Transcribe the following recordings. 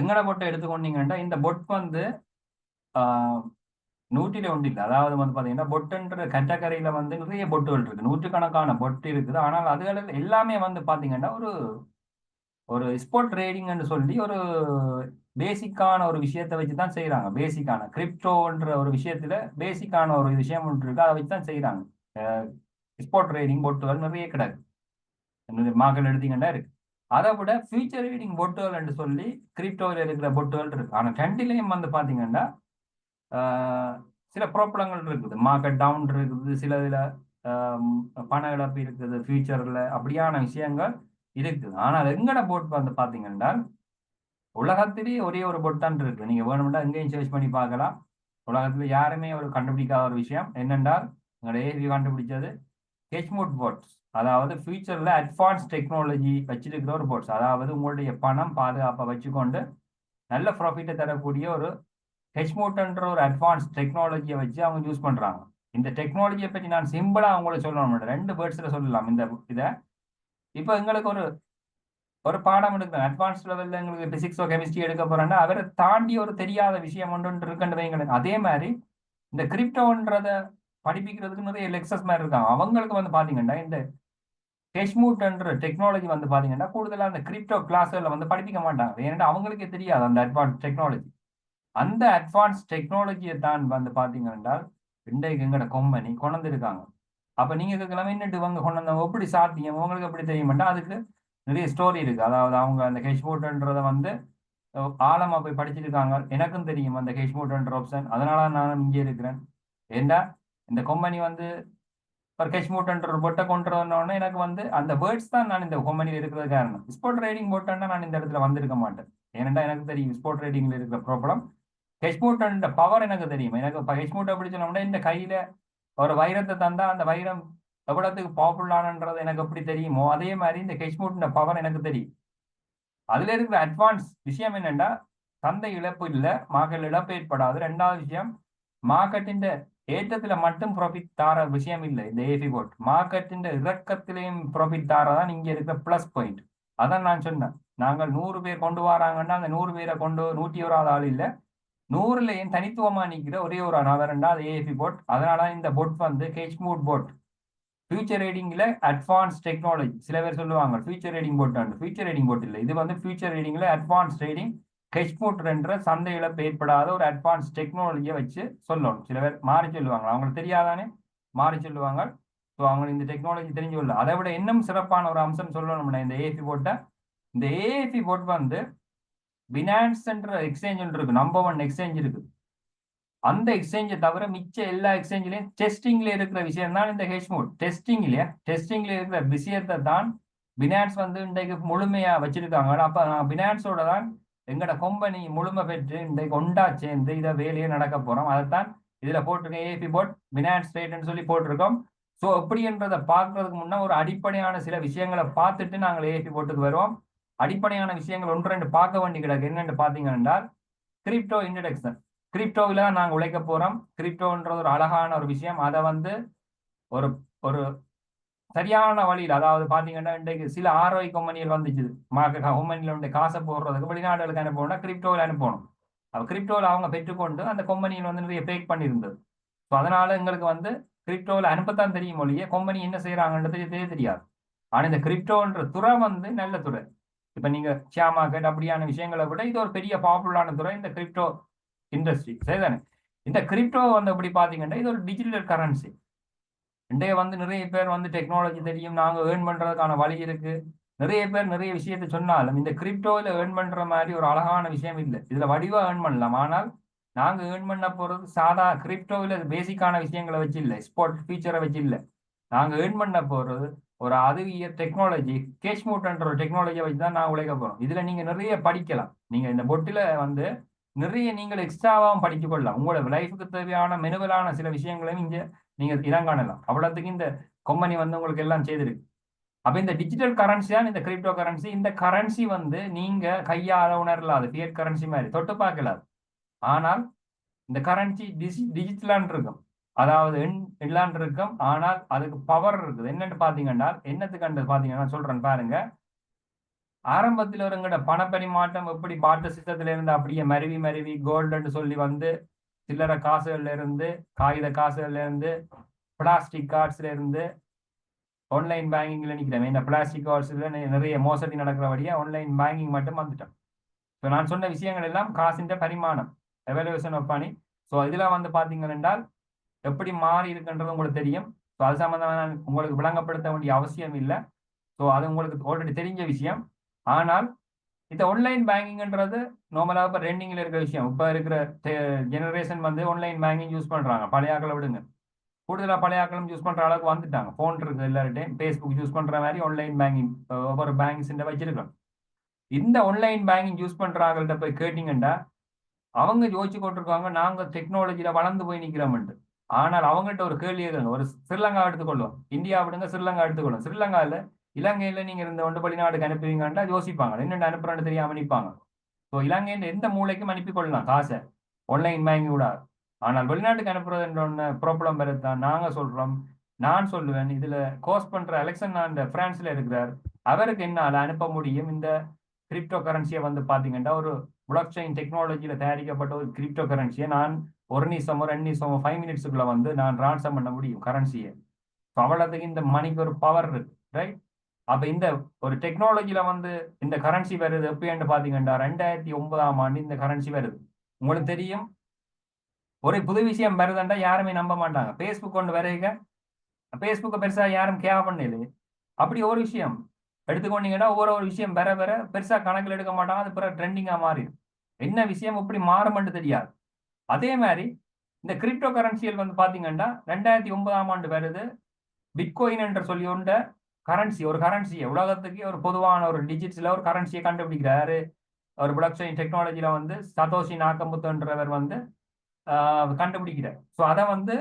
எங்கட பொட்டை எடுத்துக்கொண்டீங்கன்னா இந்த பொட் வந்து நூற்றில ஒன்று இல்லை. அதாவது வந்து பார்த்தீங்கன்னா பொட்டுன்ற கேட்டகரியில வந்து நிறைய பொட்டுகள் இருக்கு, நூற்றுக்கணக்கான பொட்டு இருக்குது. ஆனால் அதுகளில் எல்லாமே வந்து பார்த்தீங்கன்னா ஒரு ஒரு ஸ்போர்ட் ட்ரேடிங்னு சொல்லி ஒரு பேசிக்கான ஒரு விஷயத்தை வச்சு தான் செய்கிறாங்க. பேசிக்கான கிரிப்டோன்ற ஒரு விஷயத்துல பேசிக்கான ஒரு விஷயம் ஒன்று இருக்கு, அதை வச்சு தான் செய்கிறாங்க. ஸ்போர்ட் ட்ரேடிங் பொட்டுகள் நிறைய கிடக்கு, மார்க்கெட் எடுத்தீங்கன்னா இருக்கு. அதை விட ஃபியூச்சர் ரீடிங் பொட்டுகள் என்று சொல்லி கிரிப்டோவில் இருக்கிற பொட்டுகள் இருக்கு. ஆனால் ரெண்டிலையும் வந்து பார்த்தீங்கன்னா சில ப்ராப்ளங்கள் இருக்குது. மார்க்கெட் டவுன் இருக்குது, சில இதில் பண இழப்பு இருக்குது, ஃபியூச்சரில் அப்படியான விஷயங்கள் இருக்குது. ஆனால் எங்கட போட் வந்து பார்த்தீங்கன்னா உலகத்திலேயே ஒரே ஒரு பொட் தான் இருக்கு. நீங்கள் வேணும்னா எங்கேயும் சர்ச் பண்ணி பார்க்கலாம். உலகத்தில் யாருமே ஒரு கண்டுபிடிக்காத ஒரு விஷயம் என்னென்றால் எங்களோட ஏவி கண்டுபிடிச்சது ஹெச்மூட் போட்ஸ். அதாவது ஃபியூச்சரில் அட்வான்ஸ் டெக்னாலஜி வச்சிருக்கிற ஒரு போட்ஸ். அதாவது உங்களுடைய பணம் பாதுகாப்பை வச்சுக்கொண்டு நல்ல ப்ராஃபிட்டை தரக்கூடிய ஒரு ஹெச்மூட்ன்ற ஒரு அட்வான்ஸ் டெக்னாலஜியை வச்சு அவங்க யூஸ் பண்ணுறாங்க. இந்த டெக்னாலஜியை பற்றி நான் சிம்பிளாக அவங்களுக்கு சொல்லணும், ரெண்டு வேர்ட்ஸில் சொல்லலாம் இந்த இதை. இப்போ எங்களுக்கு ஒரு ஒரு பாடம் எடுக்கணும், அட்வான்ஸ் லெவலில் எங்களுக்கு பிசிக்ஸோ கெமிஸ்ட்ரி எடுக்க போகிறோன்னா அவரை தாண்டி ஒரு தெரியாத விஷயம் ஒன்று இருக்குன்னு வைங்களுக்கு. அதே மாதிரி இந்த கிரிப்டோன்றதை படிப்பிக்கிறதுக்கு நிறைய லெக்சர்ஸ் மாதிரி இருக்காங்க. அவங்களுக்கு வந்து பார்த்தீங்கன்னா இந்த ஹெச்மூட்ன்ற டெக்னாலஜி வந்து பார்த்தீங்கன்னா கூடுதலாக அந்த கிரிப்டோ கிளாஸ்ல வந்து படிப்பிக்க மாட்டாங்க. ஏன்னா அவங்களுக்கே தெரியாது அந்த அட்வான்ஸ் டெக்னாலஜி. அந்த அட்வான்ஸ் டெக்னாலஜியை தான் வந்து பார்த்தீங்கன்னா இன்றைக்கு எங்கட கம்பெனி கொண்டு இருக்காங்க. அப்போ நீங்கள் இதுக்கெல்லாம் என்னட்டு இவங்க கொண்டு வந்தவங்க எப்படி சாத்தியம் உங்களுக்கு எப்படி தெரியுமாட்டா, அதுக்கு நிறைய ஸ்டோரி இருக்கு. அதாவது அவங்க அந்த ஹெச்மூட்ன்றதை வந்து ஆழமா போய் படிச்சிருக்காங்க. எனக்கும் தெரியும் அந்த ஹெச்மூட்ன்ற ஆப்ஷன், அதனால நான் இங்கே இருக்கிறேன். ஏண்டா இந்த கம்பெனி வந்து ஒரு ஹெச்மூட்ன்ற ஒரு பொட்டை கொண்டு வந்தோடனே எனக்கு வந்து அந்த வேர்ட்ஸ் தான் நான் இந்த கம்பெனியில் இருக்கிறது காரணம். ஸ்போர்ட் ரைடிங் போட்டேன்னா நான் இந்த இடத்துல வந்திருக்க மாட்டேன். ஏனெண்டா எனக்கு தெரியும் ஸ்போர்ட் ரைடிங்ல இருக்கிற ப்ராப்ளம். ஹெச்மூட்ன்ற பவர் எனக்கு தெரியும். எனக்கு இப்போ ஹெச்மூட் எப்படி சொன்னோம்னா இந்த கையில ஒரு வைரத்தை தந்தா அந்த வைரம் எவ்வளவுக்கு பாப்புலரானன்றது எனக்கு எப்படி தெரியுமோ அதே மாதிரி இந்த ஹெச்மூட்ன்ற பவர் எனக்கு தெரியும். அதுல இருக்கிற அட்வான்ஸ் விஷயம் என்னன்னா சந்தை இழப்பு இல்லை, மார்க்கெட் இழப்பு ஏற்படாது. ரெண்டாவது விஷயம் மார்க்கெட்டின் ஏற்றத்துல மட்டும் ப்ராஃபிட் தார விஷயம் இல்லை. இந்த ஏபி போட் மார்க்கெட்டின் இறக்கத்திலையும் ப்ராஃபிட் தாரதான் இங்க இருக்கிற பிளஸ் பாயிண்ட். அதான் நான் சொன்னேன், நாங்கள் 100 பேர் கொண்டு வராங்கன்னா அந்த 100 பேரை கொண்டு 101 ஆள் இல்லை, 100லையும் தனித்துவமா நிற்கிற ஒரே ஒரு நபர் அது ஏபி போட். அதனால இந்த போட் வந்து ஹெச்மூட் போட். ஃபியூச்சர் ரீடிங்ல அட்வான்ஸ் டெக்னாலஜி. சில பேர் சொல்லுவாங்க future trading bot. Future trading bot இல்லை, இது வந்து ஃபியூச்சர் ரீடிங்ல அட்வான்ஸ் ட்ரேடிங் ஹெச்மூட் என்ற சந்தை இழப்பு ஏற்படாத ஒரு அட்வான்ஸ் டெக்னாலஜியை வச்சு சொல்லணும். சில பேர் மாறி சொல்லுவாங்க, அவங்களுக்கு தெரியாதானே மாறி சொல்லுவாங்க. ஸோ அவங்க இந்த டெக்னாலஜி தெரிஞ்சு கொள்ள. அதை விட இன்னும் சிறப்பான ஒரு அம்சம் சொல்லணும்னா இந்த ஏஎஃபி போட்டை, இந்த ஏஎஃபி போட் வந்து பினான்ஸ் என்ற எக்ஸ்சேஞ்ச் ஒன்று இருக்கு, நம்பர் 1 எக்ஸ்சேஞ்ச் இருக்கு. அந்த எக்ஸ்சேஞ்சை தவிர மிச்ச எல்லா எக்ஸ்சேஞ்சிலையும் டெஸ்டிங்ல இருக்கிற விஷயம் தான் இந்த ஹெச்மூட். டெஸ்டிங்ல இருக்கிற விஷயத்தை தான் பினான்ஸ் வந்து இன்றைக்கு முழுமையா வச்சிருக்காங்க. அப்ப பினான்ஸோட தான் எங்கட கம்பெனி முழுமை பெற்று இன்றைக்கு ஒண்டா சேர்ந்து இதை வேலையே நடக்க போறோம். அதைத்தான் இதுல போட்டிருக்கோம், ஏபி போட் பினான்ஸ் ரேட்னு சொல்லி போட்டிருக்கோம். ஸோ எப்படின்றத பார்க்கறதுக்கு முன்னா ஒரு அடிப்படையான சில விஷயங்களை பார்த்துட்டு நாங்கள் ஏபி போட்டுக்கு வருவோம். அடிப்படையான விஷயங்கள் ஒன்று ரெண்டு பார்க்க வேண்டி கிடக்கு. என்னென்னு பார்த்தீங்கன்னா கிரிப்டோ இன்ட்ரடக்ஷன். கிரிப்டோவில் தான் நாங்கள் உழைக்க போகிறோம். கிரிப்டோன்றது ஒரு அழகான ஒரு விஷயம். அதை வந்து ஒரு ஒரு சரியான வழியில், அதாவது பார்த்தீங்கன்னா இன்றைக்கு சில ஆர்ஐ கம்பெனிகள் வந்துச்சு, கம்பெனியில் வந்து காசை போடுறதுக்கு வெளிநாடுகளுக்கு அனுப்பணும்னா கிரிப்டோவில் அனுப்பணும். அப்போ கிரிப்டோவில் அவங்க பெற்றுக்கொண்டு அந்த கம்பெனியில் வந்து நிறைய பேக் பண்ணியிருந்தது. ஸோ அதனால எங்களுக்கு வந்து கிரிப்டோவில் அனுப்பத்தான் தெரியும் ஒழிய கம்பெனி என்ன செய்கிறாங்கன்றது தெரியாது. ஆனால் இந்த கிரிப்டோன்ற துறை வந்து நல்ல துறை. இப்போ நீங்க ஷேர் மார்க்கெட் அப்படியான விஷயங்களை விட இது ஒரு பெரிய பாப்புலரான துறை இந்த கிரிப்டோ இண்டஸ்ட்ரி. சரிதானே? இந்த கிரிப்டோ வந்து எப்படி பார்த்தீங்கன்னா இது ஒரு டிஜிட்டல் கரன்சி. இன்றைய வந்து நிறைய பேர் வந்து டெக்னாலஜி தெரியும், நாங்கள் ஏர்ன் பண்றதுக்கான வழி இருக்கு, நிறைய பேர் நிறைய விஷயத்தை சொன்னாலும் இந்த கிரிப்டோவில் ஏர்ன் பண்ற மாதிரி ஒரு அழகான விஷயம் இல்லை. இதுல வடிவா ஏர்ன் பண்ணலாம், ஆனால் நாங்க ஏர்ன் பண்ண போறது சாதா கிரிப்டோவில் பேசிக்கான விஷயங்களை வச்சு இல்லை, ஸ்பாட் ஃபீச்சரை வச்சு இல்லை. நாங்க ஏர்ன் பண்ண போறது ஒரு அதிக டெக்னாலஜி கேஷ்மூட்ன்ற ஒரு டெக்னாலஜியை வச்சு தான் நான் உழைக்க போறோம். இதுல நீங்க நிறைய படிக்கலாம். நீங்க இந்த பொட்டில வந்து நிறைய நீங்கள் எக்ஸ்ட்ராவாகவும் படித்து கொள்ளலாம். உங்களோட லைஃபுக்கு தேவையான மெனுவலான சில விஷயங்களையும் இங்க நீங்க இனங்காணலாம். அவ்வளவுக்கு இந்த கம்பெனி வந்து உங்களுக்கு எல்லாம் செய்திருக்கு. அப்ப இந்த டிஜிட்டல் கரன்சி தான் இந்த கிரிப்டோ கரன்சி. இந்த கரன்சி வந்து நீங்க கையால உணரலாது, ஃபியட் கரன்சி மாதிரி தொட்டு பார்க்கலாது. ஆனால் இந்த கரன்சி டிஜிட்டலான் இருக்கும், அதாவது எண்ணான் இருக்கும். ஆனால் அதுக்கு பவர் இருக்குது. என்னன்னு பாத்தீங்கன்னா என்னத்துக்கு பாத்தீங்கன்னா சொல்றேன் பாருங்க. ஆரம்பத்தில் ஒருங்கட பணப்பரிமாற்றம் எப்படி பாட்டு சிஸ்டத்துல இருந்து அப்படியே மருவி மருவி கோல்டுன்னு சொல்லி வந்து சில்லறை காசுகள்ல இருந்து காகித காசுகள்ல இருந்து பிளாஸ்டிக் கார்ட்ஸ்ல இருந்து ஆன்லைன் பேங்கிங்ல நிற்கிறேன். இந்த பிளாஸ்டிக் கார்ட்ஸ்ல நிறைய மோசடி நடக்கிறபடியா ஆன்லைன் பேங்கிங் மட்டும் வந்துட்டோம். ஸோ நான் சொன்ன விஷயங்கள் எல்லாம் காசின் பரிமாணம், எவல்யூஷன் ஆஃப் மணி. ஸோ இதில் வந்து பார்த்தீங்க என்றால் எப்படி மாறி இருக்குன்றது உங்களுக்கு தெரியும். ஸோ அது சம்பந்தமாக நான் உங்களுக்கு விளங்கப்படுத்த வேண்டிய அவசியம் இல்லை. ஸோ அது உங்களுக்கு ஆல்ரெடி தெரிஞ்ச விஷயம். ஆனால் இந்த ஆன்லைன் பேங்கிங்ன்றது நார்மலாக இப்போ ரெண்டிங்கில் இருக்கிற விஷயம். இப்போ இருக்கிற ஜெனரேஷன் வந்து ஆன்லைன் பேங்கிங் யூஸ் பண்ணுறாங்க. பழைய ஆக்களை விடுங்க, கூடுதலாக பழைய ஆக்களும் யூஸ் பண்ணுற அளவுக்கு வந்துட்டாங்க. ஃபோன் இருக்குது எல்லார்ட்டையும், ஃபேஸ்புக் யூஸ் பண்ணுற மாதிரி ஆன்லைன் பேங்கிங் ஒவ்வொரு பேங்க்ஸ் வச்சிருக்கோம். இந்த ஆன்லைன் பேங்கிங் யூஸ் பண்ணுற ஆக்கள்கிட்ட போய் கேட்டீங்கன்னா அவங்க யோசிச்சு கொண்டிருக்காங்க நாங்கள் டெக்னாலஜியில் வளர்ந்து போய் நிற்கிறோம்ட்டு. ஆனால் அவங்ககிட்ட ஒரு கேள்வி கேட்குங்க. ஒரு ஸ்ரீலங்கா எடுத்துக்கொள்வோம், இந்தியா விடுங்க, ஸ்ரீலங்கா எடுத்துக்கொள்ளும். ஸ்ரீலங்காவில் இலங்கையில் நீங்கள் இருந்த ஒன்று வெளிநாட்டுக்கு அனுப்புவீங்கன்னா யோசிப்பாங்க, என்னென்ன அனுப்புறேன்னு தெரியாமல் நிற்பாங்க. ஸோ இலங்கையின் எந்த மூலைக்கும் அனுப்பி கொள்ளலாம் காசை ஆன்லைன் பேங்கிங் கூட. ஆனால் வெளிநாட்டுக்கு அனுப்புறது ஒன்று ப்ராப்ளம் வருதுதான் நாங்கள் சொல்கிறோம். நான் சொல்லுவேன், இதில் கோஸ்ட் பண்ணுற அலெக்சாண்டர் பிரான்ஸில் இருக்கிறார். அவருக்கு என்னால் அனுப்ப முடியும் இந்த கிரிப்டோ கரன்சியை வந்து பார்த்தீங்கன்னா ஒரு பிளாக் செயின் டெக்னாலஜியில் தயாரிக்கப்பட்ட ஒரு கிரிப்டோ கரன்சியை நான் ஒரு நிமிஷமோ 2 நிமிஷமோ 5 மினிட்ஸுக்குள்ள வந்து நான் ட்ரான்ஸ்ஃபர் பண்ண முடியும் கரன்சியை. ஸோ அவ்வளோத்துக்கு இந்த மணிக்கு ஒரு பவர் இருக்கு, ரைட்? அப்போ இந்த ஒரு டெக்னாலஜியில் வந்து இந்த கரன்சி வருது எப்படின்னு பார்த்தீங்கன்னா 2009ஆம் ஆண்டு இந்த கரன்சி வருது. உங்களுக்கு தெரியும், ஒரு புது விஷயம் வருதுன்றா யாருமே நம்ப மாட்டாங்க. ஃபேஸ்புக் கொண்டு வரைக, ஃபேஸ்புக்கை பெருசாக யாரும் கேர் பண்ணல. அப்படி ஒரு விஷயம் எடுத்துக்கொண்டீங்கன்னா ஒவ்வொரு ஒரு விஷயம் வர வர பெருசாக கணக்கில் எடுக்க மாட்டாங்க. அது பிறகு ட்ரெண்டிங்காக மாறிடும். என்ன விஷயம் எப்படி மாறும்னு தெரியாது. அதே மாதிரி இந்த கிரிப்டோ கரன்சிகள் வந்து பார்த்தீங்கன்னா 2009ஆம் ஆண்டு வருது. பிட்கோயின் என்று சொல்லி உண்ட கரன்சி, ஒரு கரன்சியை உலகத்துக்கு ஒரு பொதுவான ஒரு டிஜிட்ஸில் ஒரு கரன்சியை கண்டுபிடிக்கிறாரு. ஒரு பிளாக் செயின் டெக்னாலஜியில் வந்து சதோஷி நாக்கமுத்துன்றவர் வந்து கண்டுபிடிக்கிறார். ஸோ அதை வந்து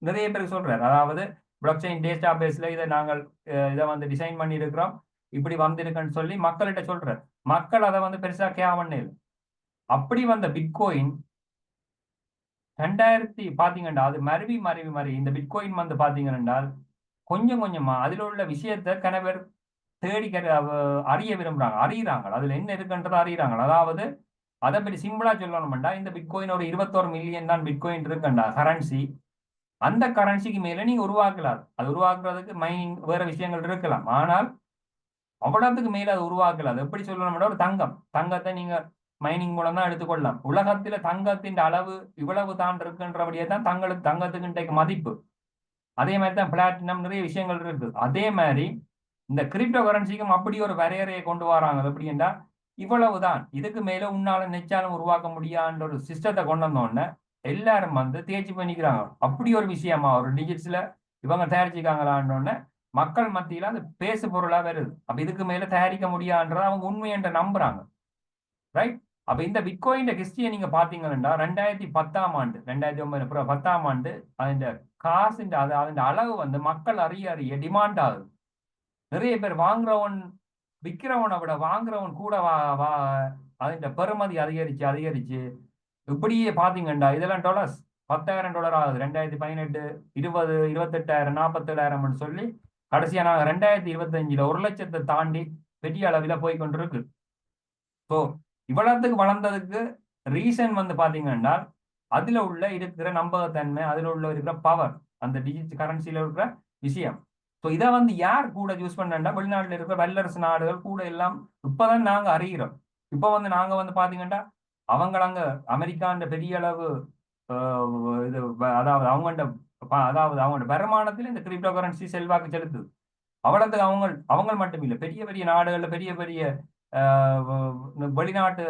நிறைய பேருக்கு சொல்றாரு. அதாவது பிளாக் செயின் டேட்டா பேஸ்ல இதை நாங்கள் இதை வந்து டிசைன் பண்ணி இருக்கிறோம், இப்படி வந்திருக்குன்னு சொல்லி மக்கள்கிட்ட சொல்றாரு. மக்கள் அதை வந்து பெருசா கேர் பண்ணல. அப்படி வந்த பிட்கோயின் 2000 பாத்தீங்கன்னா அது மருவி மருவி மருவி இந்த பிட்கோயின் வந்து பாத்தீங்கன்னா கொஞ்சம் கொஞ்சமா அதில் உள்ள விஷயத்தை கன பேர் தேடி அறிய விரும்புறாங்க, அறியறாங்க அதுல என்ன இருக்குன்றதை அறியறாங்க. அதாவது அதை பற்றி சிம்பிளா சொல்லணும்டா, இந்த பிட்கோயின் ஒரு 21 மில்லியன் தான் பிட்கோயின் இருக்குண்டா கரன்சி. அந்த கரன்சிக்கு மேல நீங்க உருவாக்கலாம். அது உருவாக்குறதுக்கு மைனிங் வேற விஷயங்கள் இருக்கலாம். ஆனால் அவ்வளவுக்கு மேல அது உருவாக்கலாம். அது எப்படி சொல்லணும்னா ஒரு தங்கத்தை நீங்க மைனிங் மூலம் தான் எடுத்துக்கொள்ளலாம். உலகத்துல தங்கத்தின் அளவு இவ்வளவு தான் இருக்குன்றபடியே தான் தங்கத்துக்கு இன்றைக்கு மதிப்பு. அதே மாதிரி தான் பிளாட்டினம், நிறைய விஷயங்கள் இருக்கு. அதே மாதிரி இந்த கிரிப்டோ கரன்சிக்கும் அப்படி ஒரு வரையறையை கொண்டு வராங்க. எப்படின்னா இவ்வளவுதான், இதுக்கு மேல உன்னால நெச்சாலும் உருவாக்க முடியாதுன்ற ஒரு சிஸ்டத்தை கொண்டு வந்தோடனே எல்லாரும் வந்து தேர்ச்சி பண்ணிக்கிறாங்க. அப்படி ஒரு விஷயமா ஒரு டிஜிட்ஸ்ல இவங்க தயாரிச்சுக்காங்களான்னு மக்கள் மத்தியில அது பேசு பொருளா வருது. அப்ப இதுக்கு மேல தயாரிக்க முடியாதுன்றத அவங்க உண்மை என்று நம்புறாங்க, ரைட்? அப்ப இந்த பிட்கோயின் ஹிஸ்டரியை நீங்க பாத்தீங்கன்னா 2010ஆம் ஆண்டு 2009 10ஆம் ஆண்டு அதன் காசு அதன் அளவு வந்து மக்கள் அறிய அறிய டிமாண்ட் ஆகுது. நிறைய பேர் வாங்குறவன் விற்கிறவனை விட வாங்குறவன் கூட அதன் பெறுமதி அதிகரிச்சு அதிகரிச்சு இப்படியே பாத்தீங்கன்னா இதெல்லாம் டாலர்ஸ் $10,000 ஆகுது. 2018 20 28,000 47,000 சொல்லி கடைசியா நாங்கள் 2025 1 லட்சத்தை தாண்டி பெரிய அளவில் போய் கொண்டிருக்கு. ஸோ இவ்வளவுக்கு வளர்ந்ததுக்கு ரீசன் வந்து பாத்தீங்கன்னா அதுல உள்ள இருக்கிற நம்பகத்தன்மை, அதுல உள்ள இருக்கிற பவர், அந்த டிஜிட்டல் கரன்சியில இருக்கிற விஷயம். ஸோ இதை வந்து யார் கூட யூஸ் பண்ணா வெளிநாட்டில் இருக்கிற வல்லரசு நாடுகள் கூட எல்லாம் இப்பதான் நாங்க அறிகிறோம். இப்போ வந்து நாங்க வந்து பாத்தீங்கன்னா அவங்க அங்க அமெரிக்கான்ற பெரிய அளவு இது அதாவது அவங்களோட வருமானத்தில் இந்த கிரிப்டோ கரன்சி செல்வாக்கு செலுத்துது. அவ்வளவுக்கு அவங்க மட்டும் இல்லை, பெரிய பெரிய நாடுகள்ல பெரிய பெரிய வெளிநாட்டு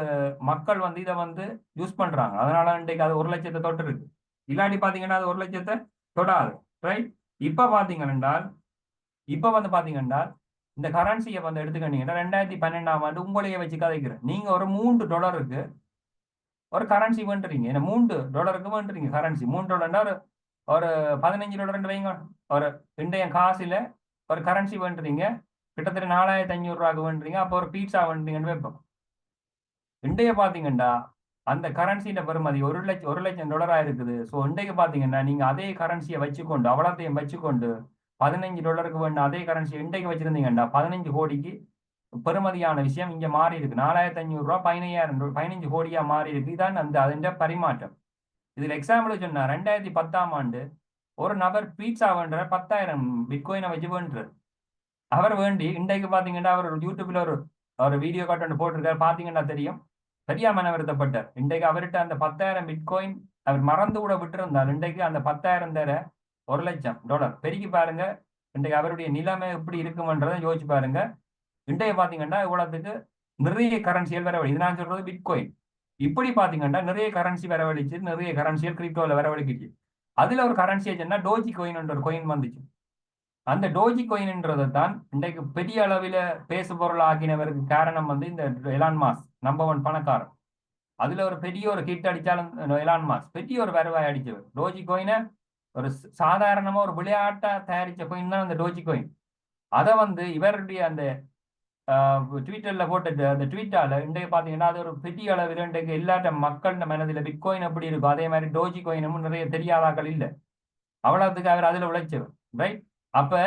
மக்கள் வந்து இதை வந்து யூஸ் பண்றாங்க. அதனால இன்றைக்கு அது 1 லட்சத்தை தொட்டு இருக்கு. இல்லாட்டி பாத்தீங்கன்னா அது 1 லட்சத்தை தொடாது, ரைட்? இப்ப வந்து பாத்தீங்கன்னா இந்த கரன்சியை வந்து எடுத்துக்கிட்டீங்கன்னா 2012ஆம் ஆண்டு உங்களையே வச்சு கதைக்கிறேன். நீங்க ஒரு $3 ஒரு கரன்சி பண்றீங்க, என்ன $3 பண்றீங்க கரன்சி. $3 ஒரு ஒரு $15 வைங்க. ஒரு இன்றைய காசுல ஒரு கரன்சி பண்றீங்க, கிட்டத்தட்ட 4,500 பண்றீங்க. அப்போ ஒரு பீட்சா பண்றீங்கன்னு வைப்போம். இன்றைய பாத்தீங்கன்னா அந்த கரன்சியில பெறுமதி $1,00,000 இருக்குது. ஸோ இன்றைக்கு பாத்தீங்கன்னா நீங்க அதே கரன்சியை வச்சுக்கொண்டு அவ்வளோத்தையும் வச்சுக்கொண்டு $15 வேணும் அதே கரன்சி இன்றைக்கு வச்சிருந்தீங்கன்னா 15 கோடிக்கு பெருமதியான விஷயம் இங்க மாறி இருக்கு. 4500 ரூபா 15 கோடியா மாறி இருக்கு. இதான் அந்த அதன் பரிமாற்றம். இதுல எக்ஸாம்பிள் சொன்னா 2010ஆம் ஆண்டு ஒரு நபர் பீட்சா வேண்ட 10,000 பிட்கோயினை வச்சு வேண்டுறார். அவர் வேண்டி இன்றைக்கு பாத்தீங்கன்னா அவர் யூடியூப்ல ஒரு வீடியோ காட்டு போட்டிருக்காரு, பாத்தீங்கன்னா தெரியும். சரியா மன வருத்தப்பட்டார். இன்றைக்கு அவர்கிட்ட அந்த 10,000 பிட்கோயின் அவர் மறந்து கூட விட்டுருந்தார். இன்றைக்கு அந்த 10,000 தர $1,00,000 பெருக்கி பாருங்க. இன்றைக்கு அவருடைய நிலைமை எப்படி இருக்குமன்றதை யோசிச்சு பாருங்க. இன்றைய பாத்தீங்கன்னா இவ்வளவுக்கு நிறைய கரன்சிகள் வரவழி. இது நான் சொல்றது பிட்கோயின். இப்படி பாத்தீங்கன்னா நிறைய கரன்சி வரவழிச்சு, நிறைய கரன்சிகள் கிரிப்டோல வரவழிக்குச்சு. அதுல ஒரு கரன்சி என்ன டோஜி கோயின் என்ற ஒரு கோயின் வந்துச்சு. அந்த டோஜி கோயின்ன்றதை தான் இன்றைக்கு பெரிய அளவில் பேசு பொருள் ஆகினவருக்கு காரணம் இந்த எலான் மாஸ் நம்பர் 1 பணக்காரன். அதுல ஒரு பெரிய ஒரு கிட் அடிச்சாலும் எலான் மாஸ் பெரிய ஒரு வருவாய் அடிச்சவர். டோஜி கோயினை ஒரு சாதாரணமா ஒரு விளையாட்டா தயாரிச்ச கோயின் தான் அந்த டோஜி கோயின். அதை இவருடைய அந்த ட்விட்டர்ல போட்ட அந்த ட்வீட்டால இன்றைக்கு பாத்தீங்கன்னா அது ஒரு பெரிய அளவில் இன்றைக்கு எல்லாட்ட மக்கள் மனதில் பிட்கோயின் எப்படி இருக்கும் அதே மாதிரி டோஜி கோயினும் நிறைய தெரியாதாக்கள் இல்லை. அவ்வளவுக்கு அவர் அதுல உழைச்சவர். ரைட். அப்ப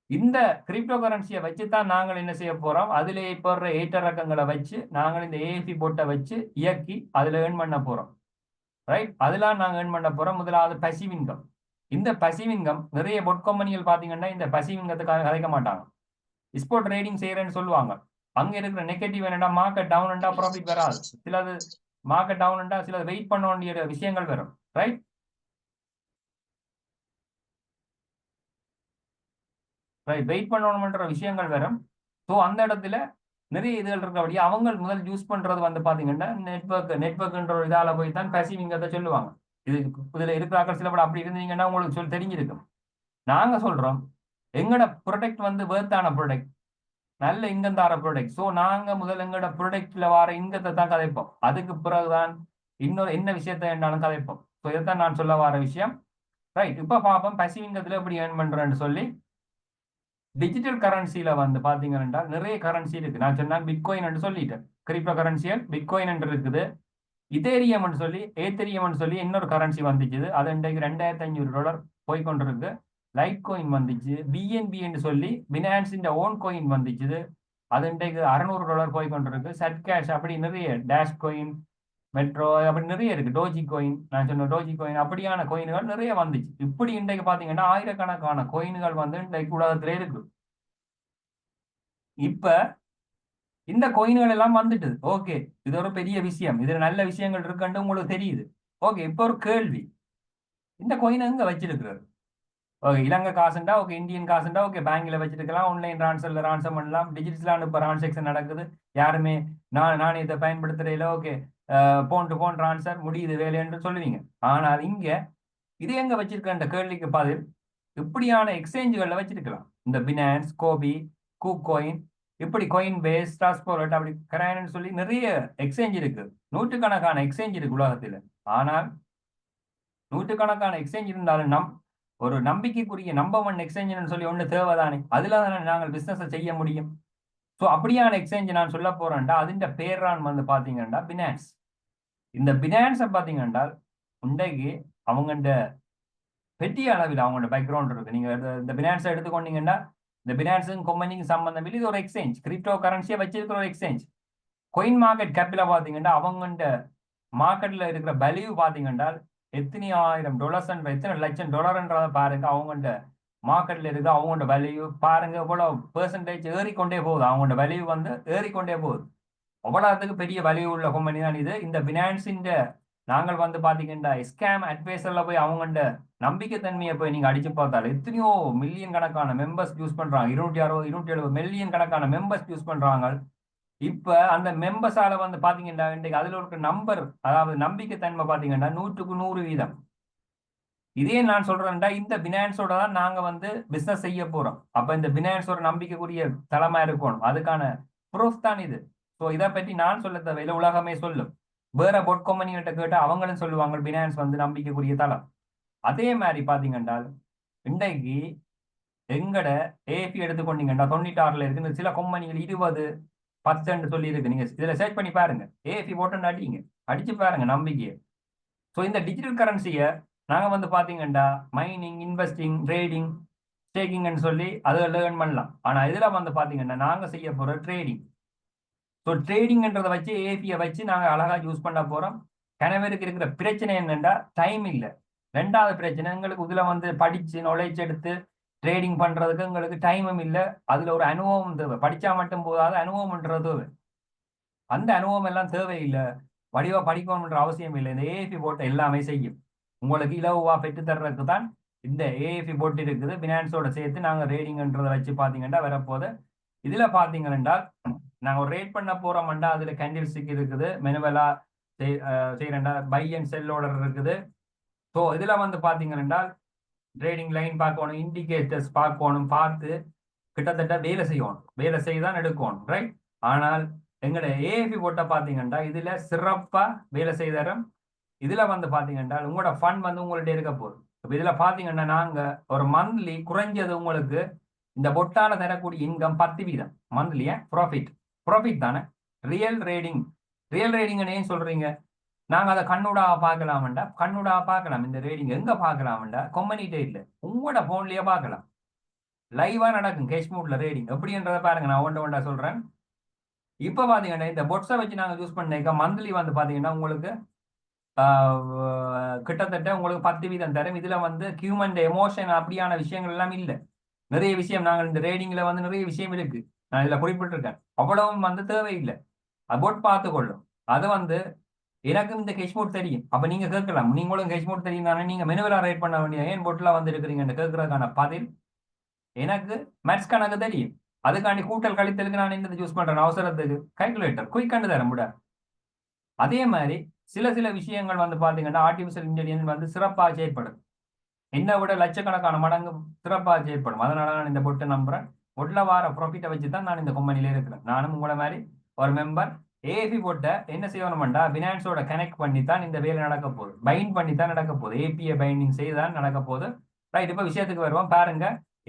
இந்த கிரிப்டோ கரன்சியை வச்சு தான் நாங்கள் என்ன செய்ய போறோம், அதிலே போடுற ஏற்ற ரக்கங்களை வச்சு நாங்கள் இந்த ஏஎஃபி போட்டை வச்சு இயக்கி அதுல ஏர்ன் பண்ண போறோம். ரைட். அதெல்லாம் நாங்கள் ஏர்ன் பண்ண போறோம். முதலாவது பசிவ் இன்கம். இந்த பசிவ் இன்கம் நிறைய பொட் கம்பெனிகள் பாத்தீங்கன்னா இந்த பசிவ் இன்கத்துக்காக கதைக்க மாட்டாங்க. ஸ்போர்ட் ட்ரேடிங் செய்யறேன்னு சொல்லுவாங்க. அங்க இருக்கிற நெகட்டிவ் என்னடா மார்க்கெட் டவுன்டா ப்ராஃபிட் வராது. சிலது மார்க்கெட் டவுன்டா சிலது வெயிட் பண்ண வேண்டிய விஷயங்கள் வரும். ரைட். வெயிட் பண்ணணும்ன்ற விஷயங்கள் வரும். ஸோ அந்த இடத்துல நிறைய இதுகள் இருக்கபடி அவங்க முதல் யூஸ் பண்றது பாத்தீங்கன்னா நெட்வொர்க்ன்ற ஒரு இதால போய் தான் பேசிவிங்கிறத சொல்லுவாங்க. இது இதுல இருக்கிறார்கள் சில படம் அப்படி இருந்தீங்கன்னா உங்களுக்கு தெரிஞ்சிருக்கும். நாங்க சொல்றோம் எங்கட ப்ரொடக்ட் வேர்த்தான ப்ரொடக்ட், நல்ல இன்கம் தார ப்ரொடக்ட். ஸோ நாங்க முதல் எங்கட ப்ரொடக்ட்ல வர இன்கத்தை தான் கதைப்போம். அதுக்கு பிறகுதான் இன்னொரு என்ன விஷயத்த என்னாலும் கதைப்போம். ஸோ இதைத்தான் நான் சொல்ல வர விஷயம். ரைட். இப்ப பார்ப்போம் பசிவ் இன்கத்துல எப்படி ஏர்ன் பண்றேன்னு சொல்லி. டிஜிட்டல் கரன்சியில பாத்தீங்கன்னா நிறைய கரன்சி இருக்கு. நான் சொன்னா பிட்காயின் சொல்லிட்டேன். கிரிப்டோ கரன்சியல் பிட்காயின் இருக்குது. இதேரியம் சொல்லி ஏத்தரியம் சொல்லி இன்னொரு கரன்சி வந்துச்சு. அது இன்றைக்கு $2,500 போய்கொண்டிருக்கு. லைட் கோயின் வந்துச்சு. பிஎன்பி சொல்லி பினான்ஸின் ஓன் கோயின் வந்துச்சு. அது இன்றைக்கு $600 போய்கொண்டிருக்கு. சட் கேஷ் அப்படி நிறைய டேஷ் கோயின், மெட்ரோ அப்படி நிறைய இருக்கு. டோஜி கோயின், நான் சொன்ன டோஜி கோயின் அப்படியான கோயின்கள் நிறைய வந்துச்சு. இப்படி இன்றைக்கு பாத்தீங்கன்னா ஆயிரக்கணக்கான கோயின்கள் இன்றைக்கு உலகத்திலே இருக்கு. இப்ப இந்த கோயின்கள் எல்லாம் வந்துட்டு ஓகே, இது ஒரு பெரிய விஷயம், இதுல நல்ல விஷயங்கள் இருக்குன்னு உங்களுக்கு தெரியுது. ஓகே, இப்ப ஒரு கேள்வி, இந்த கோயினை எங்க வச்சிருக்கிறது? ஓகே, இலங்கை காசுண்டா ஓகே, இந்தியன் காசுண்டா ஓகே, பேங்க்ல வச்சிருக்கலாம், ஆன்லைன் டிரான்ஸ்ஃபர்ல டிரான்ஸ்ஃபர் பண்ணலாம், டிஜிட்டலான இப்ப டிரான்சாக்ஷன் நடக்குது. யாருமே நாணயத்தை பயன்படுத்துறையில okay phone to phone transfer முடியுது வேலைன்னு சொல்லுவீங்க. ஆனால் இங்க இது எங்க வச்சிருக்க கேள்விக்கு பதில் இப்படியான எக்ஸ்சேஞ்சுகள்ல வச்சிருக்கலாம். இந்த பினான்ஸ், கோபி, கூகோயின், இப்படி கோயின் பேஸ், ட்ரான்ஸ்போர்ட் அப்படி கராயன்னு சொல்லி நிறைய எக்ஸ்சேஞ்ச் இருக்கு. நூற்றுக்கணக்கான எக்ஸ்சேஞ்ச் இருக்கு உலகத்துல. ஆனால் நூற்றுக்கணக்கான எக்ஸ்சேஞ்ச் இருந்தாலும் ஒரு நம்பிக்கைக்குரிய நம்பர் 1 எக்ஸ்சேஞ்சுன்னு சொல்லி ஒன்று தேவைதானே. அதுல தானே நாங்கள் பிசினஸ் செய்ய முடியும். ஸோ அப்படியான எக்ஸ்சேஞ்ச் நான் சொல்ல போறேன்டா அதுன்ற பேரான் பாத்தீங்கன்னா பினான்ஸ். இந்த பினான்ஸை பாத்தீங்கன்னா இன்றைக்கு அவங்க பெரிய அளவில் அவங்களோட பேக்ரவுண்ட் இருக்கு. நீங்க இந்த பினான்ஸை எடுத்துக்கொண்டீங்கன்னா இந்த பினான்ஸும் கம்பெனிக்கும் சம்பந்தம் இல்லை. இது ஒரு எக்ஸ்சேஞ்ச், கிரிப்டோ கரன்சியை வச்சிருக்கிற ஒரு எக்ஸ்சேஞ்ச். கோயின் மார்க்கெட் கேப்ல பாத்தீங்கன்னா அவங்க மார்க்கெட்ல இருக்கிற வேல்யூ பாத்தீங்கன்னா எத்தனை $1,000 எத்தனை $1,00,000 பாருங்க. அவங்கள்ட்ட மார்க்கெட்ல இருக்கு அவங்களோட வேல்யூ பாருங்க எவ்வளவு பெர்சன்டேஜ் ஏறிக்கொண்டே போகுது. அவங்களோட வேல்யூ ஏறிக்கொண்டே போகுது. அவ்வளவுக்கு பெரிய வேல்யூ உள்ள கம்பெனி தான் இது. இந்த பினான்ஸின் நாங்கள் பாத்தீங்கன்னா ஸ்கேம் அட்வைசர்ல போய் அவங்கள்ட்ட நம்பிக்கைத்தன்மையை போய் நீங்க அடிச்சு பார்த்தாலும் எத்தனையோ மில்லியன் கணக்கான மெம்பர்ஸ் யூஸ் பண்றாங்க. 260 270 மில்லியன் கணக்கான மெம்பர்ஸ் யூஸ் பண்றாங்க. இப்ப அந்த மெம்பர்ஸால பாத்தீங்கன்னா இன்றைக்கு அதுல ஒரு நம்பர், அதாவது நம்பிக்கைத்தன்மை பாத்தீங்கன்னா 100க்கு 100%. இதே நான் சொல்றேன்டா இந்த பினான்ஸோட தான் நாங்க பிசினஸ் செய்ய போறோம். அப்ப இந்த பினான்ஸ் ஒரு நம்பிக்கைக்குரிய தளமா இருக்கணும். அதுக்கான ப்ரூஃப் தான் இது. ஸோ இதை பற்றி நான் சொல்ல தேவையில்லை, உலகமே சொல்லும். வேற பொட் கம்பெனிகிட்ட கேட்டு அவங்களும் சொல்லுவாங்க பினான்ஸ் நம்பிக்கைக்குரிய தளம். அதே மாதிரி பாத்தீங்கன்னா இன்றைக்கு எங்கட ஏபி எடுத்துக்கொண்டீங்கன்னா 96ல இருக்கு. சில கம்பெனிகள் 20 10 சொல்லி இருக்கு. நீங்க இதுல சர்ச் பண்ணி பாருங்க. ஏபி போட்டு அடிங்க, அடிச்சு பாருங்க நம்பிக்கையை. ஸோ இந்த டிஜிட்டல் கரன்சியை நாங்க பாத்தீங்கன்னா மைனிங், இன்வெஸ்டிங், ட்ரேடிங், ஸ்டேக்கிங்னு சொல்லி அது லேர்ன் பண்ணலாம். ஆனா இதுல வந்து பாத்தீங்கன்னா நாங்க செய்ய போற ட்ரேடிங். ஸோ ட்ரேடிங்ன்றதை வச்சு ஏபியை வச்சு நாங்கள் அழகா யூஸ் பண்ண போறோம். கணவருக்கு இருக்கிற பிரச்சனை என்னன்னா டைம் இல்லை. ரெண்டாவது பிரச்சனை எங்களுக்கு இதுல வந்து படிச்சு நாலேஜ் எடுத்து ட்ரேடிங் பண்றதுக்கு எங்களுக்கு டைமும் இல்லை. அதுல ஒரு அனுபவம் தேவை. படிச்சா மட்டும் போதாது, அனுபவம்ன்றது தேவை. அந்த அனுபவம் எல்லாம் தேவையில்லை. வடிவா படிக்கணும்ன்ற அவசியம் இல்லை. இந்த ஏஎஃபி போட்டு எல்லாமே செய்யும். உங்களுக்கு இலவா பெற்று தர்றதுக்கு தான் இந்த ஏஎஃபி போட்டு இருக்குது. பினான்ஸோட சேர்த்து நாங்க ரேடிங்ன்றதை வச்சு பாத்தீங்கன்னா வரப்போது. இதுல பாத்தீங்கன்னா நாங்க ஒரு ரேட் பண்ண போறோம்டா அதுல கேண்டில் ஸ்டிக் இருக்குது, மெனுவலா செய்யறா பை அண்ட் செல் ஆர்டர் இருக்குது. ஸோ இதுல வந்து பாத்தீங்கன்னா ட்ரேடிங் லைன் பார்க்கணும், இண்டிகேட்டர்ஸ் பார்க்கணும், பார்த்து கிட்டத்தட்ட வேலை செய்யணும். வேலை செய்தான் எடுக்கணும், ரைட்? ஆனால் எங்கட ஏஎஃபி போட்ட பாத்தீங்கன்னா இதுல சிறப்பா வேலை செய்தரம். இதுல வந்து பாத்தீங்கன்னா உங்களோட ஃபண்ட் வந்து உங்கள்ட்ட இருக்க போகுது. இதுல பாத்தீங்கன்னா நாங்க ஒரு மந்த்லி குறைஞ்சது உங்களுக்கு இந்த பொட்டால தரக்கூடிய இன்கம் 10% மந்த்லியா ப்ராஃபிட். ப்ராஃபிட் தானே ரியல் ரேடிங். ரியல் ரேடிங் ஏன் சொல்றீங்க? நாங்க அதை கண்ணுடா பார்க்கலாம்டா, கண்ணுடா பார்க்கலாம். இந்த ரேடிங் எங்க பார்க்கலாம்டா? கம்பெனிட்டே இல்லை, உங்களோட போன்லயே பார்க்கலாம். லைவா நடக்கும் கேஷ்மூட்ல ரேடிங் எப்படின்றத பாருங்க. நான் ஒன்றா சொல்றேன். இப்ப பாத்தீங்கன்னா இந்த பொட்ஸை வச்சு நாங்க யூஸ் பண்ணிக்க மந்த்லி வந்து பாத்தீங்கன்னா உங்களுக்கு கிட்டத்தட்ட உங்களுக்கு 10% தரும். இதுல வந்து ஹியூமன் எமோஷன் அப்படியான விஷயங்கள் எல்லாம் இல்லை. நிறைய விஷயம் நாங்கள் இந்த ரேடிங்ல வந்து நிறைய விஷயம் இருக்கு, நான் இதுல குறிப்பிட்டிருக்கேன். அவ்வளவும் வந்து தேவையில்லை. அபோட் பார்த்து கொள்ளும். அது வந்து எனக்கும் இந்த கேஷ்மோட் தெரியும். அப்ப நீங்க கேட்கலாம், நீங்களும் கேஷ்மோட் தெரியும் தானே, நீங்க மெனுவலா ரேட் பண்ண வேண்டிய ஏன் பொட்ல வந்து இருக்கிறீங்க கேட்கறதுக்கான பதில் எனக்கு மேத்ஸ் கணக்கு தெரியும். அதுக்காண்டி கூட்டல் கழித்தலுக்கு நான் இந்த யூஸ் பண்றேன். அவசரத்துக்கு கால்குலேட்டர் குயிக்காண்டு தர முடியாது. அதே மாதிரி சில சில விஷயங்கள் வந்து பாத்தீங்கன்னா ஆர்டிபிஷியல் இன்டெலிஜென்ஸ் வந்து சிறப்பாக செயற்படும். என்னை விட லட்சக்கணக்கான மடங்கு சிறப்பாக செயற்படும். அதனால நான் இந்த பொட்டை நம்புறேன். பொட்ல வார ப்ராஃபிட்டை வச்சு தான் நான் இந்த கம்பெனில இருக்கிறேன். நானும் உங்களை மாதிரி ஒரு மெம்பர். ஏபி போட்ட என்ன செய்யணும்டா பினான்ஸோட கனெக்ட் பண்ணி தான் இந்த வேலை நடக்க போகுது. பைண்ட் பண்ணி தான் நடக்க போகுது. ஏபிஐ பைண்டிங் செய்து தான் நடக்க போகுது. ரைட், இப்போ விஷயத்துக்கு வருவோம் பாருங்க.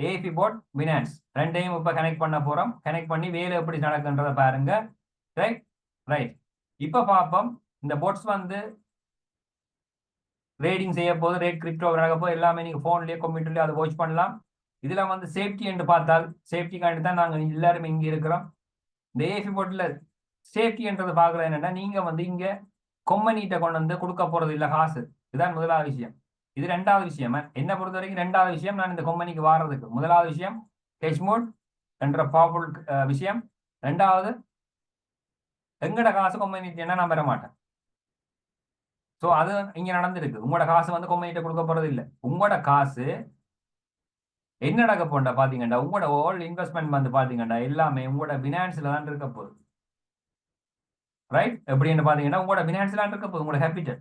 ஏபி போட் பினான்ஸ் ரெண்டையும் இப்போ கனெக்ட் பண்ண போறோம். கனெக்ட் பண்ணி வேலை எப்படி நடக்குன்றத பாருங்க. Right right. இப்போ பார்ப்போம். இந்த போட்ஸ் வந்து ரேடிங் செய்ய போது, ரேட் கிரிப்டோ நடக்க போது எல்லாமே நீங்க போன்லயே கம்ப்யூட்டர்லயே அதை வாட்ச் பண்ணலாம். இதுல வந்து சேஃப்டி என்று பார்த்தால் சேஃப்டிக்காண்டி தான் நாங்க எல்லாருமே இங்க இருக்கிறோம். இந்த ஏஎஃபி போர்ட்ல சேஃப்டின்றது பாக்குறது என்னன்னா நீங்க வந்து இங்க கொம்பனிட்ட கொண்டு வந்து கொடுக்க போறது இல்லை காசு. இதுதான் முதலாவது விஷயம். இது ரெண்டாவது விஷயம். என்ன பொறுத்த வரைக்கும் ரெண்டாவது விஷயம், நான் இந்த கொம்பனிக்கு வாரதுக்கு முதலாவது விஷயம் கேஷ்மோட் என்ற பாப்புலர் விஷயம். ரெண்டாவது எங்கட காசு கொம்பனிட்டு என்ன நான் பெற மாட்டேன். ஸோ அது இங்க நடந்திருக்கு. உங்களோட காசு வந்து கொம்பனிட்ட கொடுக்க போறது இல்லை. உங்களோட காசு என்ன நடக்க போண்டா பாத்தீங்கன்னா உங்களோட ஓல்டு இன்வெஸ்ட்மெண்ட் வந்து பாத்தீங்கன்னா எல்லாமே உங்களோட பினான்ஸ்ல தான் இருக்க போகுது. ரைட், எப்படின்னு பாத்தீங்கன்னா உங்களோட பினான்ஸ்ல இருக்க போகுது. உங்களோட capital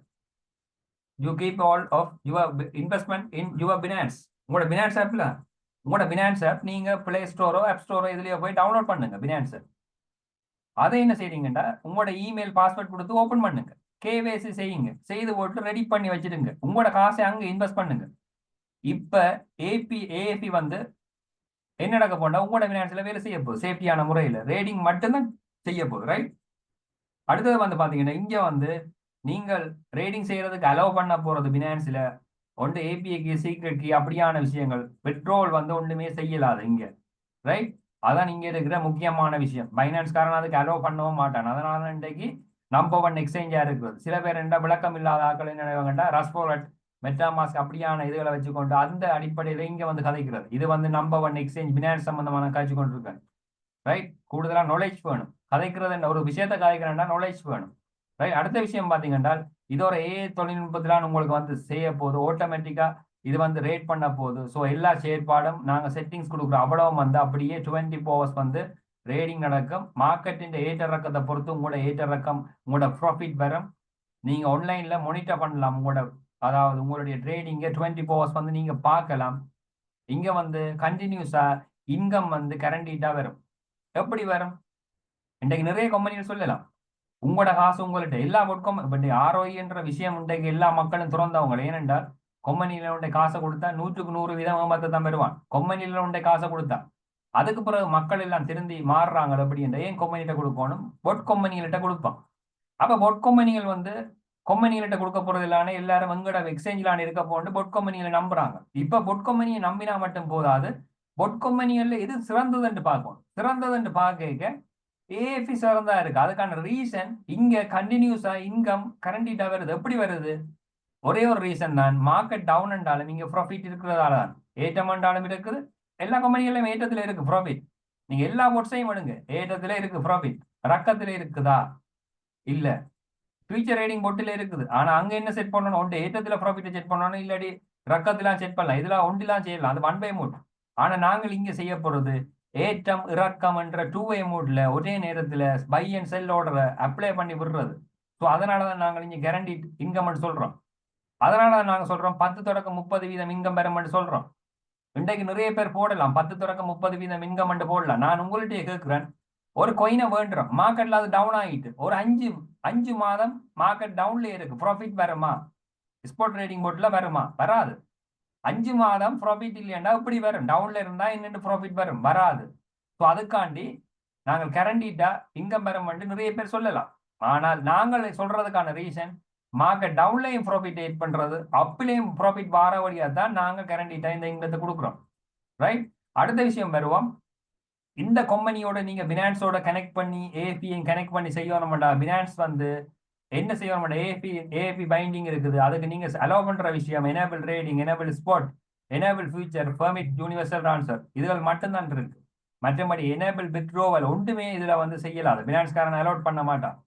you keep all of your investment in your Binance. உங்களோட பினான்ஸ் ஆப்ல உங்களோட பினான்ஸ் ஆப் நீங்க பிளே ஸ்டோரோ ஆப் ஸ்டோரோ இதுலயோ போய் டவுன்லோட் பண்ணுங்க பினான்ஸ். அதை என்ன செய்றீங்கன்னா உங்களோட இமெயில் பாஸ்வேர்ட் கொடுத்து ஓபன் பண்ணுங்க. கேவைசி செய்யுங்க. செய்து போட்டு ரெடி பண்ணி வச்சிருங்க. உங்களோட காசை அங்க இன்வெஸ்ட் பண்ணுங்க. இப்ப ஏஎபி வந்து என்ன நடக்க போனா உங்களோட பினான்ஸ்ல வேலை செய்ய போகுது. சேஃப்டியான முறையில் ரேடிங் மட்டும்தான் செய்ய போகுது. ரைட், அடுத்தது வந்து பாத்தீங்கன்னா இங்க வந்து நீங்கள் ரேடிங் செய்யறதுக்கு அலோவ் பண்ண போறது பினான்ஸ்ல ஒன்று ஏபிஐ கீ, சீக்ரெட் கீ அப்படியான விஷயங்கள் பெட்ரோல் வந்து ஒன்றுமே செய்யலாது இங்க. ரைட், அதான் இங்க இருக்கிற முக்கியமான விஷயம். பைனான்ஸ் காரன் அதுக்கு அலோவ் பண்ணவும் மாட்டான். அதனால இன்றைக்கு நம்பர் 1 எக்ஸ்சேஞ்சா இருக்குது. சில பேர் என்ன விளக்கம் இல்லாத ஆக்கள் என்ன நினைவாங்கண்டா ரஸ்போலட் மெட்டாமாஸ்க் அப்படியான இதுகளை வச்சுக்கொண்டு அந்த அடிப்படையில இங்க வந்து கதைக்கிறது. இது வந்து நம்பர் 1 எக்ஸ்சேஞ்ச் பினான்ஸ் சம்பந்தமான காய்ச்சி கொண்டிருக்கேன். ரைட், கூடுதலா நாலேஜ் வேணும். கதைக்கிறது ஒரு விஷயத்த கதைக்கிறேன்டா நாலேஜ் வேணும். ரைட், அடுத்த விஷயம் பாத்தீங்கன்னா இது ஒரு ஏஐ தொழில்நுட்பத்திலான உங்களுக்கு வந்து செய்ய போகுது. ஆட்டோமேட்டிக்கா இது வந்து ரேட் பண்ண போகுது. ஸோ எல்லா செயற்பாடும் நாங்கள் செட்டிங்ஸ் கொடுக்குறோம். அவ்வளவு வந்து அப்படியே 24 hours வந்து ரேடிங் நடக்கும். மார்க்கெட்டின் ஏற்ற இறக்கத்தை பொறுத்து உங்களோட ஏற்ற இறக்கம் உங்களோட ப்ராஃபிட் வரும். நீங்க ஆன்லைன்ல மானிட்டர் பண்ணலாம். உங்களோட அதாவது உங்களுடைய ட்ரேடிங்க 24 hours வந்து நீங்க பார்க்கலாம். இங்க வந்து கண்டினியூஸா இன்கம் வந்து கரண்டிட்டா வரும். எப்படி வரும்? இன்றைக்கு நிறைய கம்பெனிகள் சொல்லலாம் உங்களோட காசு உங்கள்கிட்ட எல்லா பொருட்கும் ஆர்ஓஇ என்ற விஷயம் இன்றைக்கு எல்லா மக்களும் துறந்தவங்க. ஏனென்றால் கொம்பனியில உண்டை காசை கொடுத்தா 100க்கு 100% ஏமாத்த தான் பெறுவான். கொம்பனியில உண்டை காசை கொடுத்தா அதுக்கு பிறகு மக்கள் எல்லாம் திருந்தி மாறுறாங்க. அப்படின்ற ஏன் கொம்பனிகிட்ட கொடுக்கணும், பொட் கொம்பனிகள்கிட்ட கொடுப்பான். அப்ப பொட் கொம்பனிகள் வந்து கொம்பனிகள்கிட்ட கொடுக்க போறது இல்லாம எல்லாரும் எங்கட எக்ஸ்சேஞ்சிலான இருக்க போட்டு பொட் கொம்பனிகளை நம்புறாங்க. இப்ப பொட் கொம்பனியை நம்பினா மட்டும் போதாது, பொட் கம்பெனிகள்ல எது சிறந்ததுன்னு பார்க்கணும். சிறந்ததுன்னு பார்க்க ஏஎஃபி சிறந்தா இருக்கு. அதுக்கான ரீசன் இங்க கண்டினியூஸா இன்கம் கரண்டிட்டா வருது. எப்படி வருது? ஒரே ஒரு ரீசன் தான், மார்க்கெட் டவுன் என்றாலும் இங்க ப்ராஃபிட் இருக்கிறதால தான். ஏற்றம் என்றாலும் இருக்குது, எல்லா கம்பெனிகளும் ஏற்றத்துல இருக்கு ப்ராஃபிட். நீங்க எல்லா பொட்ஸையும் எடுங்க, ஏற்றத்துல இருக்கு ப்ராஃபிட். ரக்கத்துல இருக்குதா? இல்ல. ஃபியூச்சர் ரேடிங் பொட்டில இருக்குது, ஆனா அங்க என்ன செட் பண்ணணும்? ஒன்று ஏற்றத்துல ப்ராஃபிட்டை செட் பண்ணணும், இல்லாடி ரக்கத்திலாம் செட் பண்ணலாம். இதெல்லாம் ஒன்றிலாம் செய்யலாம், அது ஒன் பை மூட். ஆனா நாங்கள் இங்க செய்ய போறது ஏற்றம் இறக்கம் என்ற டூ வே மூட்ல ஒரே நேரத்துல பை அண்ட் செல் ஆர்டரை அப்ளை பண்ணி விடுறது. ஸோ அதனாலதான் நாங்கள் இங்க கேரண்டி இன்கம் சொல்றோம். அதனால நாங்க சொல்றோம் 10 தொடக்கம் 30 வீதம் இன்கம் பெறும் சொல்றோம். இன்றைக்கு நிறைய பேர் போடலாம் 10 தொடக்கம் 30 வீதம் இன்கம் போடலாம். நான் உங்கள்கிட்ட கேட்கிறேன், ஒரு கொயினை வேண்டுறோம், மார்க்கெட்ல அது டவுன் ஆகிட்டு ஒரு அஞ்சு மாதம் மார்க்கெட் டவுன்ல இருக்கு, ப்ராஃபிட் வருமா? ஸ்பாட் ட்ரேடிங் போர்ட்ல வருமா? வராது. 5 மாதம் ப்ராஃபிட் இல்லையா எப்படி வரும்? டவுன்ல இருந்தா என்னென்னு ப்ராஃபிட் வரும்? வராது. ஸோ அதுக்காண்டி நாங்கள் கரண்டிட்டா இன்கம் பெறும் நிறைய பேர் சொல்லலாம். ஆனால் நாங்கள் சொல்றதுக்கான ரீசன், மார்க்கெட் டவுன்லையும் ப்ராஃபிட் ஏட் பண்றது, அப்லையும் ப்ராஃபிட் வார வழியா தான் நாங்க கரண்டிட்டா இந்த இன்கத்தை கொடுக்குறோம். ரைட். அடுத்த விஷயம் வருவோம். இந்த கம்பெனியோட நீங்க பினான்ஸோட கனெக்ட் பண்ணி ஏஎஃபியும் கனெக்ட் பண்ணி செய்யணும்டா. பினான்ஸ் வந்து என்ன செய்யணும்? ஏஎஃபி பைண்டிங் இருக்குது, அதுக்கு நீங்க அலோவ் பண்ற விஷயம் enable trading, enable spot, enable future, permit universal transfer, இதுகள் மட்டும்தான் இருக்கு. மற்றபடி எனேபிள் வித்ட்ரோவல் ஒன்றுமே இதுல வந்து செய்யலாது. பினான்ஸ்காரன் அலோட் பண்ண மாட்டான்.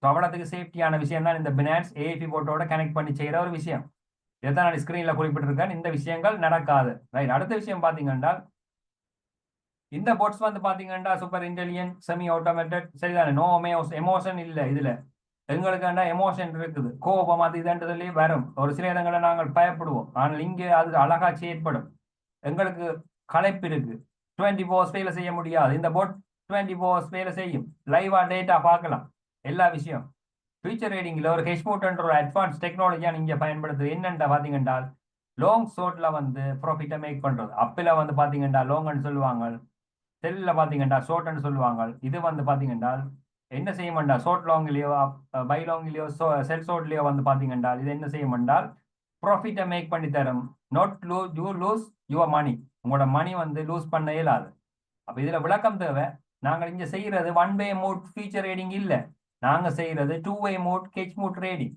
அவ்வளோத்துக்கு சேஃப்டியான விஷயம் தான் இந்த பினான்ஸ் ஏஎஃபி போட்டோட கனெக்ட் பண்ணி செய்யற ஒரு விஷயம். இதைத்தான் நான் ஸ்கிரீன்ல குறிப்பிட்டிருக்கேன். இந்த விஷயங்கள் நடக்காது. ரைட். அடுத்த விஷயம் பாத்தீங்கன்னா, இந்த போட்ஸ் வந்து பாத்தீங்கன்னா சூப்பர் இன்டெலிஜென்ட், செமி ஆட்டோமேட்டட், சரிதானே? நோ எமோஷன் இல்ல இதுல. எங்களுக்காண்டா எமோஷன் இருக்குது, கோபம் அது இதுன்றதுலயே வரும். ஒரு சில இடங்களை நாங்கள் பயப்படுவோம், ஆனால் இங்கே அது அழகாட்சி ஏற்படும். எங்களுக்கு களைப்பு இருக்கு, 24 hours வேலை செய்ய முடியாது. இந்த போட் 24 hours வேலை செய்யும். லைவா டேட்டா பார்க்கலாம் எல்லா விஷயம். ஃபியூச்சர் ரேடிங்ல ஒரு ஹெச்மூட்ன்ற ஒரு அட்வான்ஸ் டெக்னாலஜியா நீங்க பயன்படுத்துது. என்னென்ன பாத்தீங்கன்னா, லாங் ஷார்ட்ல வந்து ப்ராஃபிட்டை மேக் பண்றது. அப்பில வந்து பாத்தீங்கன்னா லாங்னு சொல்லுவாங்க, செல்ல பாத்தீங்கன்னா ஷார்ட்னு சொல்லுவாங்க. இது வந்து பாத்தீங்கன்னா என்ன செய்யும்டா, ஷார்ட் லாங்லயோ பை லாங்லயோ செல் ஷார்ட்லயோ வந்து பாத்தீங்கன்னா இது என்ன செய்யும்டால் ப்ராஃபிட்டை மேக் பண்ணி தரும். Not lose your money. உங்களோட மணி வந்து லூஸ் பண்ண இயலாது. அப்ப இதுல விளக்கம் தேவை. நாங்கள் இங்க செய்யறது one way mode future trading இல்ல, நாங்க செய்யறது two way mode hedge mode trading.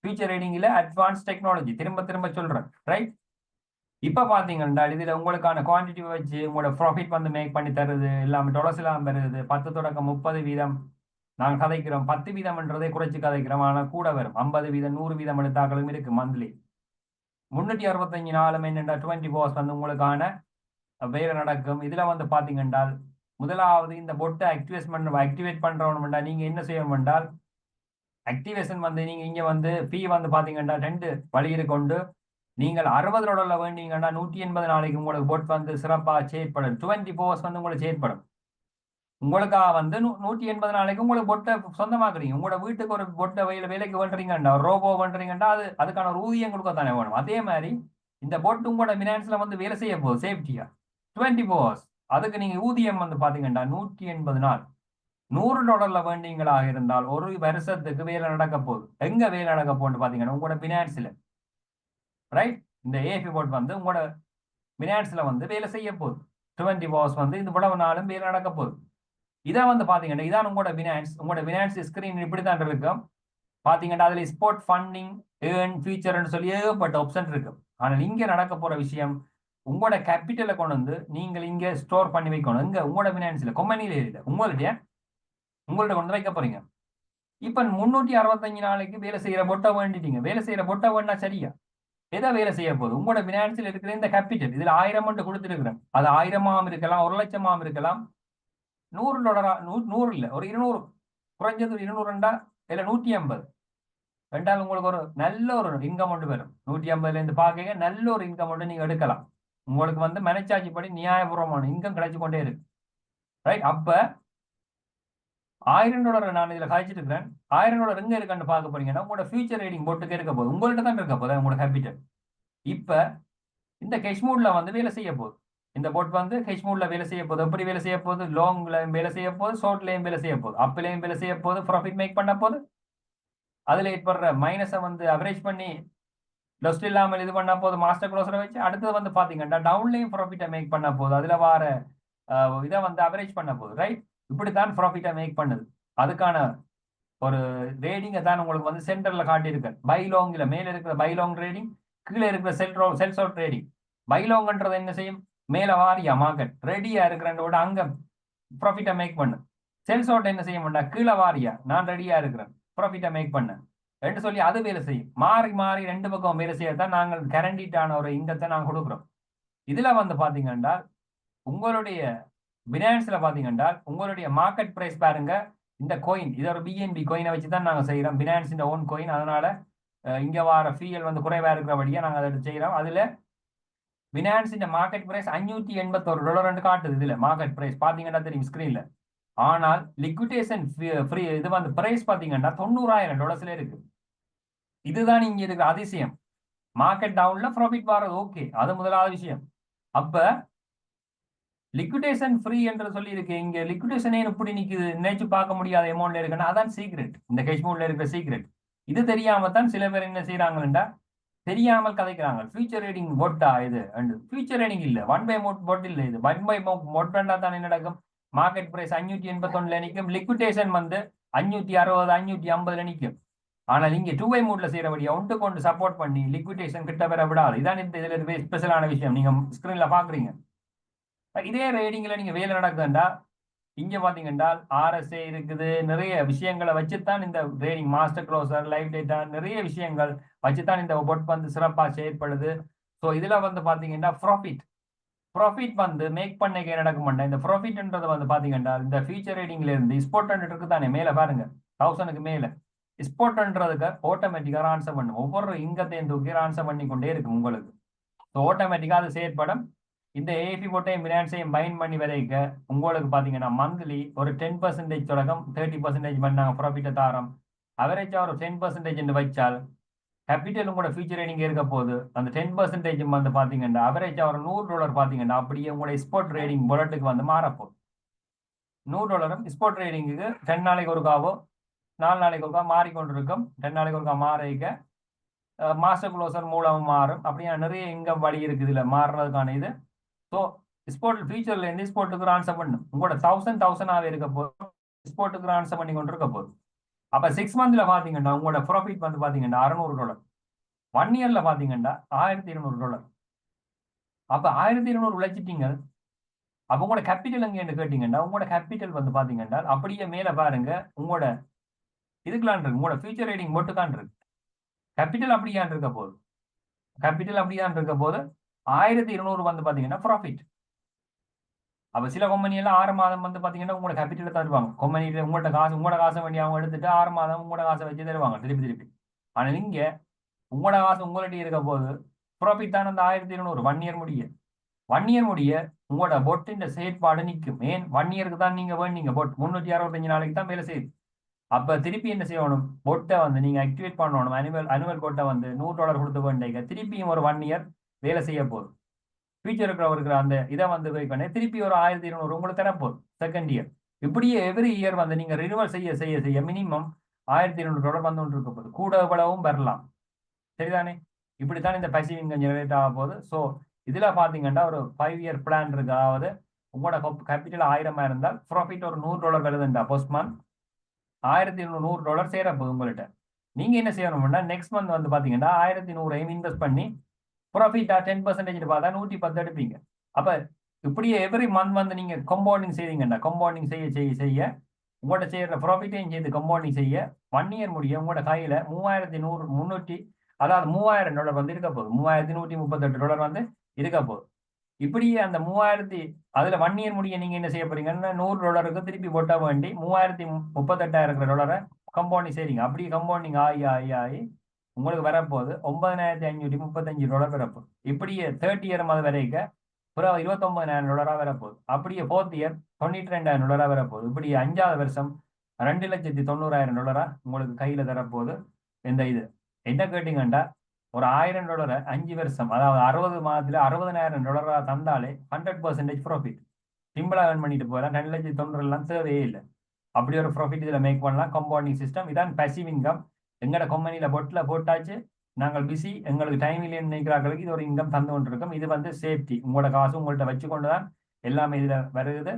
Future ரேடிங்ல அட்வான்ஸ் டெக்னாலஜி, திரும்ப திரும்ப சொல்றேன். ரைட். இப்ப பாத்தீங்கன்னா இதுல உங்களுக்கான குவான்டிட்டி வச்சு உங்களோட ப்ராஃபிட் வந்து மேக் பண்ணி தருது. எல்லாமே டொலர்ஸ் எல்லாம் வருது. 10 தொடக்கம் 30 வீதம் நாங்கள் கதைக்கிறோம். 10 வீதம்ன்றதை குறைச்சு கதைக்கிறோம், ஆனா கூட வரும். 50 வீதம் 100 வீதம் எடுத்தாக்களும் இருக்கு மந்த்லி. 365 நாளும் என்னென்னா 20 hours வந்து உங்களுக்கான வேலை நடக்கும். இதுல வந்து பாத்தீங்கன்னா முதலாவது இந்த பொட்டை ஆக்டிவேட் பண்றவனும்டா நீங்க என்ன செய்யணும் என்றால், ஆக்டிவேஷன் வந்து நீங்க இங்க வந்து ஃபீ வந்து பாத்தீங்கன்னா 2 வழி கொண்டு நீங்கள் $60 வேண்டிங்கன்னா 180 நாளைக்கு உங்களுக்கு பொட் வந்து சிறப்பாக செயற்படும். 24 hours வந்து உங்களுக்கு செயற்படும். உங்களுக்காக வந்து 180 நாளைக்கு உங்களுக்கு பொட்டை சொந்தமாக்குறீங்க. உங்களோட வீட்டுக்கு ஒரு பொட்டை வேலைக்கு வேண்டுறீங்கண்டா, ஒரு ரோபோ வேண்டுறீங்கண்டா, அதுக்கான ஒரு ஊதியம் கொடுக்கத்தானே வேணும். அதே மாதிரி இந்த பொட்டு உங்களோட பினான்ஸ்ல வந்து வேலை செய்ய போகுது சேஃப்டியா 24 hours. அதுக்கு நீங்க ஊதியம் வந்து பாத்தீங்கன்னா 180 நாள் $100 வேண்டிங்களாக இருந்தால் ஒரு வருஷத்துக்கு வேலை நடக்க போகுது. எங்க வேலை நடக்க போகுது பாத்தீங்கன்னா உங்களோட பினான்ஸ்ல. ரைட். இந்த ஏஎஃபி போட் வந்து உங்களோட பினான்ஸ்ல வந்து வேலை செய்ய போகுது. 20 hours வந்து இந்த இவ்வளவு நாளும் வேலை நடக்க போகுது. இதை வந்து பாத்தீங்கன்னா இதான் உங்களோட பினான்ஸ். உங்களோட பினான்ஸ் ஸ்கிரீன் இப்படித்தான் இருக்கும். பாத்தீங்கன்னா அதுல ஸ்போர்ட் ஃபண்டிங், ஏர்ன், ஃபியூச்சர்னு சொல்லி ஏகப்பட்ட ஆப்ஷன் இருக்கு. ஆனால் இங்க நடக்க போற விஷயம், உங்களோட கேபிட்டலை கொண்டு வந்து நீங்கள் இங்க ஸ்டோர் பண்ணி வைக்கணும். இங்க உங்களோட பினான்ஸ்ல, கம்பெனியில இல்லை, உங்கள்ட்ட கொண்டு வைக்க போறீங்க. இப்ப 365 நாளைக்கு வேலை செய்யற பொட்டை வேண்டிட்டீங்க. வேலை செய்யற பொட்டை வேணா சரியா எதை வேலை செய்ய போகுது? உங்களோட பினான்சில் இருக்கிற இந்த கேபிட்டல், இதுல 1000 கொடுத்துருக்கிறேன். அது 1000 இருக்கலாம், 1,00,000 இருக்கலாம், $100, 100 இல்ல, ஒரு 200, குறைஞ்சது 200 இல்ல 150 ரெண்டாலும் உங்களுக்கு ஒரு நல்ல ஒரு இன்கம் ஒன்று வரும். 150ல இருந்து பாக்க நல்ல ஒரு இன்கம் ஒன்று நீங்க எடுக்கலாம். உங்களுக்கு வந்து மனச்சாட்சி படி நியாயபூர்வமான இன்கம் கிடைச்சு கொண்டே இருக்கு. ரைட். அப்ப $1000 நான் இதுல காய்ச்சிட்டு இருக்கிறேன். $1000 எங்க இருக்கான்னு பார்க்க போறீங்கன்னா உங்களோட ஃபியூச்சர் ரேடிங் போட்டுக்கே இருக்க போகுது. உங்கள்ட்ட தான் இருக்க போகுது உங்களோட கேபிட்டல். இப்ப இந்த கெஷ்மூட்ல வந்து வேலை செய்ய போகுது. இந்த போட் வந்து ஹெச்மூட்ல வேலை செய்ய போகுது. எப்படி வேலை செய்ய போகுது? லாங்லையும் வேலை செய்ய போகுது, ஷார்ட்லையும் வேலை செய்ய போகுது, அப்லையும் வேலை செய்ய போகுது, ப்ராஃபிட் மேக் பண்ண போகுது. அதுல ஏற்படுற மைனஸை வந்து அவரேஜ் பண்ணி டஸ்ட் இல்லாமல் இது பண்ணா போது மாஸ்டர் க்ளோஸரை வச்சு அடுத்தது வந்து பாத்தீங்கன்னா டவுன்லையும் ப்ராஃபிட்டை மேக் பண்ண போகுது. அதுல வார இதை வந்து அவரேஜ் பண்ண போகுது. ரைட், இப்படித்தான் ப்ராஃபிட்டை மேக் பண்ணுது. அதுக்கான ஒரு ரேடிங்கை தான் உங்களுக்கு வந்து சென்டர்ல காட்டியிருக்கேன். பைலோங்கில மேல இருக்கிற பைலோங் ட்ரேடிங், கீழே இருக்கிற செல்ஸ் அவுட் ட்ரேடிங். பைலோங்ன்றது என்ன செய்யும், மேல வாரியா மார்க்கெட் ரெடியா இருக்கிறோட அங்க ப்ராஃபிட்டை மேக் பண்ணு. செல்ஸ் அவுட் என்ன செய்ய மாட்டா, கீழே வாரியா நான் ரெடியா இருக்கிறேன் ப்ராஃபிட்டை மேக் பண்ண என்று சொல்லி அது வேலை செய்யும். மாறி மாறி ரெண்டு பக்கம் வேலை செய்யத்தான் நாங்கள் கேரண்டிட்டான ஒரு இங்கத்தை நாங்கள் கொடுக்குறோம். இதுல வந்து பாத்தீங்கன்னா உங்களுடைய பினான்ஸ்ல பாத்தீங்கன்னா உங்களுடைய மார்க்கெட் பிரைஸ் பாருங்க. இந்த கோயின் இது ஒரு பிஎன்பி கோயினை வச்சு தான் நாங்கள் செய்கிறோம். பினான்ஸ் இந்த ஓன் கோயின், அதனால இங்க வர ஃபீல் வந்து குறைவா இருக்கிறபடியா நாங்கள் அதை செய்கிறோம். அதுல பினான்ஸ் இந்த மார்க்கெட் பிரைஸ் $581 காட்டுது. இதுல மார்க்கெட் பிரைஸ் பாத்தீங்கன்னா தெரியும் ஸ்கிரீன்ல. ஆனால் லிக்விடேஷன் ஃப்ரீ இது வந்து பிரைஸ் பாத்தீங்கன்னா $90,000 இருக்கு. இதுதான் இங்க இருக்கிற அதிசயம். மார்க்கெட் டவுன்ல ப்ராஃபிட் வர்றது ஓகே, அது முதலாவது விஷயம். அப்ப லிக்விடேஷன் ஃப்ரீ என்று சொல்லி இருக்கு. இங்க லிக்விடேஷனே இப்படி நிக்குது, நினைச்சு பார்க்க முடியாத அமௌண்ட்ல இருக்குன்னா அதான் சீக்ரெட், இந்த ஹெச்மோட்ல இருக்கிற சீக்ரெட். இது தெரியாம தான் சில பேர் என்ன செய்யறாங்கன்னா தெரியாமல் கதைக்கிறாங்க. ஃபியூச்சர் ரேடிங் போட்டா இது ஃபியூச்சர் ரேடிங் இல்ல, ஒன் பை மோட் போட் இல்ல. இது ஒன் பை மோட் பண்ணா தான் என்ன நடக்கும், மார்க்கெட் பிரைஸ் 581 நிற்கும், லிக்விடேஷன் வந்து 560 550 நிற்கும். ஆனால் இங்க டூ பை மோட்ல செய்யறபடியா ஒன்று கொண்டு சப்போர்ட் பண்ணி லிக்விடேஷன் கிட்ட பெற விடாது. இதான் இந்த இதுல ஸ்பெஷலான விஷயம். நீங்க ஸ்கிரீன்ல பாக்குறீங்க. இதே ரேடிங்ல நீங்க வேலை நடக்குதுண்டா இங்க பாத்தீங்கன்னா ஆர்எஸ்ஏ இருக்குது, நிறைய விஷயங்களை வச்சுத்தான் இந்த rating master closer live data நிறைய விஷயங்கள் வச்சுத்தான் இந்த பொட் வந்து சிறப்பா செயற்படுது. ஸோ இதுல வந்து பாத்தீங்கன்னா ப்ராஃபிட் வந்து மேக் பண்ண நடக்கும். இந்த ப்ராஃபிட்ன்றது வந்து பாத்தீங்கன்னா இந்த ஃபியூச்சர் ரேடிங்ல இருந்து ஸ்போர்ட் இருக்கு தானே, மேல பாருங்க 1000க்கு மேல ஸ்போர்ட்ன்றதுக்கு ஆட்டோமேட்டிக்கா ஆன்சர் பண்ணும். ஒவ்வொரு இங்கத்தையும் தூக்கி ஆன்சர் பண்ணி கொண்டே இருக்கு உங்களுக்கு. ஸோ ஆட்டோமேட்டிக்கா அது செயற்படும். இந்த ஏபி போட்டையும் பினான்ஸையும் பைண்ட் பண்ணி வரைக்க உங்களுக்கு பாத்தீங்கன்னா மந்த்லி ஒரு 10% தொடக்கம் 30% பண்ணி நாங்கள் ப்ராஃபிட்டை தாரோம். அவரேஜா ஒரு 10% வச்சால் கேபிட்டல் உங்களோட ஃபியூச்சர் ரேடிங் இருக்க போது அந்த 10% வந்து பாத்தீங்கன்னா அவரேஜா ஒரு $100 பாத்தீங்கன்னா அப்படியே உங்களோட ஸ்போர்ட் ரேடிங் புல்லட்டுக்கு வந்து மாறப்போம். $100 ஸ்போர்ட் ரேடிங்குக்கு 10 நாளைக்கு ஒருக்காவோ 4 நாளைக்கு ஒருக்கா மாறிக்கொண்டிருக்கும். 10 நாளைக்கு ஒருக்கா மாறிக்க மாஸ்டர் க்ளோசர் மூலம் மாறும். அப்படியே நிறைய இன்கம் வழி இருக்குது இதுல மாறுறதுக்கான இது. ஸோ ஸ்போர்ட் ஃபியூச்சர்ல இருந்து ஸ்போர்ட்டுக்கு ஆன்சர் பண்ணும். உங்களோட 1000 இருக்க போது ஸ்போர்ட்டுக்கு ஆன்சர் பண்ணி கொண்டு இருக்க போகுது. அப்ப 6 மந்த்ல பாத்தீங்கன்னா உங்களோட ப்ராஃபிட் வந்து பாத்தீங்கன்னா $600. 1 இயர்ல பாத்தீங்கன்னா $1200. அப்ப 1200 உழைச்சிட்டீங்க. அப்ப உங்களோட கேபிட்டல் எங்க கேட்டீங்கன்னா உங்களோட கேபிட்டல் வந்து பாத்தீங்கன்னா அப்படியே மேல பாருங்க உங்களோட இதுக்கெல்லாம் இருக்கு, உங்களோட ஃபியூச்சர் ரேடிங் மட்டும்தான் இருக்கு. கேபிட்டல் அப்படியான் இருக்க போது கேபிட்டல் அப்படியான் இருக்க போது 1200 வந்து பாத்தீங்கன்னா ப்ராஃபிட். அப்ப சில கம்பெனி எல்லாம் 6 மாதம் வந்து பாத்தீங்கன்னா உங்களோட கேபிட்டல் தருவாங்க. கம்பெனியில உங்களோட காசை வேண்டி அவங்க எடுத்துட்டு 6 மாதம் உங்களோட காசை வச்சு தருவாங்க திருப்பி. ஆனா நீங்க உங்களோட காசு உங்கள்கிட்ட இருக்க போது ப்ராஃபிட் தான் அந்த 1200 1 இயர் முடிய. 1 இயர் முடிய உங்களோட பொட்டின் செயற்பாடு நிற்கும். ஏன் 1 இயருக்கு தான் நீங்க வேண்டீங்க பொட் 365 நாளைக்கு தான் வேலை செய்யுது. அப்ப திருப்பி என்ன செய்யணும், பொட்டை வந்து நீங்க ஆக்டிவேட் பண்ணணும். அனுவல் பொட்டை வந்து $100 கொடுத்து வேண்டிய திருப்பியும் ஒரு 1 இயர் வேலை செய்ய போகுது. ஃபியூச்சருக்கு இருக்கிற அந்த இதை வந்து வெயிட் பண்ணி திருப்பி ஒரு 1200 உங்களுக்கு தரப்போகுது செகண்ட் இயர். இப்படியே எவ்ரி இயர் வந்து நீங்க ரினிவல் செய்ய மினிமம் $1200 வந்து கொண்டு இருக்க போகுது. கூட எவ்வளவும் வரலாம், சரிதானே? இப்படித்தான் இந்த பசிவ் இன்கம் ஜெனரேட் ஆக போகுது. ஸோ இதுல பாத்தீங்கன்னா ஒரு 5 இயர் பிளான் இருக்கு. அதாவது உங்களோட கேபிட்டல் 1000 இருந்தால் ப்ராஃபிட் ஒரு $100 வருதுண்டா ஃபர்ஸ்ட் மந்த் $1200 சேர போகுது உங்கள்கிட்ட. நீங்க என்ன செய்யணும்னா நெக்ஸ்ட் மந்த் வந்து பாத்தீங்கன்னா 1100 இன்வெஸ்ட் பண்ணி ப்ராஃபிட்டா 10% பார்த்தா 110 எடுப்பீங்க. அப்ப இப்படியே எவ்ரி மந்த் வந்து நீங்க கம்பவுண்டிங் செய்றீங்கன்னா கம்பவுண்டிங் செய்ய உங்களோட செய்யற ப்ராஃபிட்டையும் செய்து கம்பவுண்டிங் செய்ய 1 இயர் முடிய உங்களோட கையில 3100 அதாவது $3000 வந்து இருக்க போகுது. $3138 வந்து இருக்க போகுது. இப்படியே அந்த 3000 அதுல 1 இயர் முடிய நீங்க என்ன செய்ய போறீங்கன்னா $100 திருப்பி போட்ட வேண்டி $3038 கம்பவுண்டிங் செய்றீங்க. அப்படியே கம்பவுண்டிங் ஆகி உங்களுக்கு வரப்போகுது $9535 வரப்போகுது. இப்படியே 30 இயர் அது வரைக்கும் பிறகு $29,000 வரப்போகுது. அப்படியே 4th இயர் $92,000 வரப்போகுது. இப்படி 5வது வருஷம் $2,90,000 உங்களுக்கு கையில தரப்போகுது. இந்த இது என்ன கேட்டீங்கன்னா ஒரு $1000 5 வருஷம் அதாவது 60 மாதத்துல $60,000 தந்தாலே 100% ப்ராஃபிட் சிம்பிளா ஏர்ன் பண்ணிட்டு போகலாம். 2,90,000 தேவையே இல்லை. அப்படி ஒரு ப்ராஃபிட் இதுல மேக் பண்ணலாம். கம்பவுண்டிங் சிஸ்டம் இதான் பசிவ் இன்கம். எங்கட கம்பெனியில பொட்டில் போட்டாச்சு. நாங்கள் பிஸி, எங்களுக்கு டைம் இல்லைன்னு நினைக்கிறார்களுக்கு இது ஒரு இன்கம் தந்து கொண்டிருக்கும். இது வந்து சேஃப்டி. உங்களோட காசு உங்கள்கிட்ட வச்சு கொண்டு தான் எல்லாமே இதில் வருது.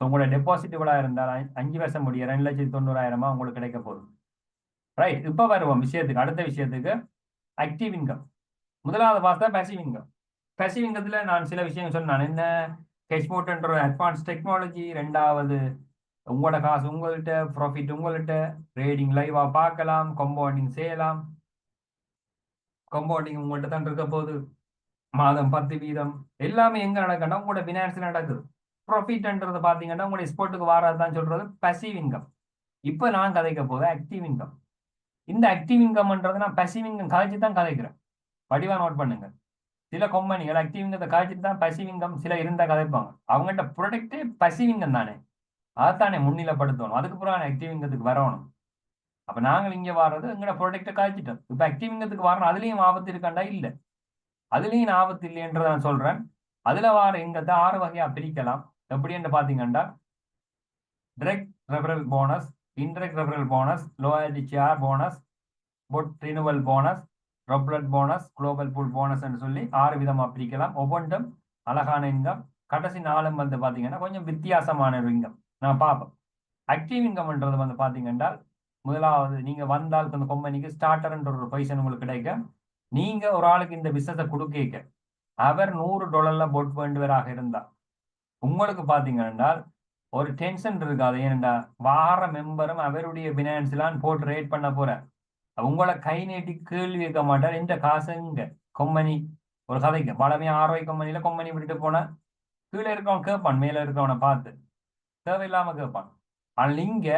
உங்களோட டெபாசிட் இவ்வளோ இருந்தால் 5 வருஷம் முடிய 2,90,000 உங்களுக்கு கிடைக்க போகுது. ரைட், இப்போ வருவோம் விஷயத்துக்கு, அடுத்த விஷயத்துக்கு. Active income. முதலாவது பார்த்தா பேசிவ் இன்கம். பேசிவ் இன்கத்தில் நான் சில விஷயங்கள் சொன்னேன். என்ன, கேஷ்மோட்ன்ற ஒரு அட்வான்ஸ் டெக்னாலஜி. ரெண்டாவது, உங்களோட காசு உங்கள்கிட்ட, ப்ராஃபிட் உங்கள்கிட்ட, ட்ரேடிங் லைவா பார்க்கலாம், கம்பவுண்டிங் செய்யலாம். கம்பவுண்டிங் உங்கள்கிட்ட தான் இருக்க போகுது. மாதம் 10% எல்லாமே எங்க நடக்குன்னா உங்களோட பினான்ஸ்ல நடக்குது. ப்ராஃபிட்ன்றது பாத்தீங்கன்னா உங்களோட ஸ்போர்ட்டுக்கு வாராதான் சொல்றது பசிவ் இன்கம். இப்ப நான் கதைக்க போது ஆக்டிவ் இன்கம். இந்த ஆக்டிவ் இன்கம்ன்றது நான் பசிவ் இன்கம் கதைச்சு தான் கதைக்கிறேன். வடிவா நோட் பண்ணுங்க. சில கம்பெனிகள் ஆக்டிவ் இன்கத்தை கதைச்சிட்டு தான் பசிவ் இன்கம் சில இருந்தா கதைப்பாங்க. அவங்ககிட்ட ப்ரொடக்டே பசிவ் இன்கம் தானே, அதைத்தானே முன்னிலைப்படுத்தணும். அதுக்கு பிறகு ஆக்டிவ் இன்கத்துக்கு வரணும். அப்ப நாங்கள் இங்க வர்றது எங்களோட ப்ரொடக்டை கதைச்சிட்டோம். இப்ப ஆக்டிவ் இன்கத்துக்கு வரணும். அதுலயும் ஆபத்து இருக்காண்டா? இல்ல, அதுலயும் ஆபத்து இல்லைன்றத நான் சொல்றேன். அதுல வார இன்கத்தை 6 வகையா பிரிக்கலாம். எப்படின்னு பாத்தீங்கன்னா, direct referral bonus, indirect referral bonus, loyalty share bonus, bot renewal bonus, ரொப்லட் போனஸ், குளோபல் பூல் போனஸ் சொல்லி 6 விதமா பிரிக்கலாம். ஒவ்வொன்றும் அழகான இன்கம். கடைசி 4 வந்து பாத்தீங்கன்னா கொஞ்சம் வித்தியாசமான இன்கம் நான் பார்ப்போம். ஆக்டிவ் இன்கம்ன்றது வந்து பாத்தீங்கன்னா, முதலாவது நீங்க வந்தால் இந்த கம்பெனிக்கு ஸ்டார்டர்ன்ற ஒரு பொசிஷன் உங்களுக்கு கிடைக்கும். நீங்க ஒரு ஆளுக்கு இந்த பிசினஸை கொடுக்க அவர் $100 போட் வேண்டுவராக இருந்தா உங்களுக்கு பாத்தீங்கன்னா ஒரு டென்ஷன் இருக்காது. ஏனென்றா வார மெம்பரும் அவருடைய பினான்ஸ்லாம் போட்டு ரேட் பண்ண போறேன். உங்களை கை நீட்டி கேள்வி கேட்க மாட்டார். இந்த காசுங்க கம்பெனி ஒரு கதைக்கு பழமையா ROI கம்பெனியில கம்பெனி விட்டுட்டு போன கீழே இருக்கவன் கேட்பான், மேல இருக்கவனை பார்த்து தேவையில்லாம கேட்பான். ஆனால் நீங்க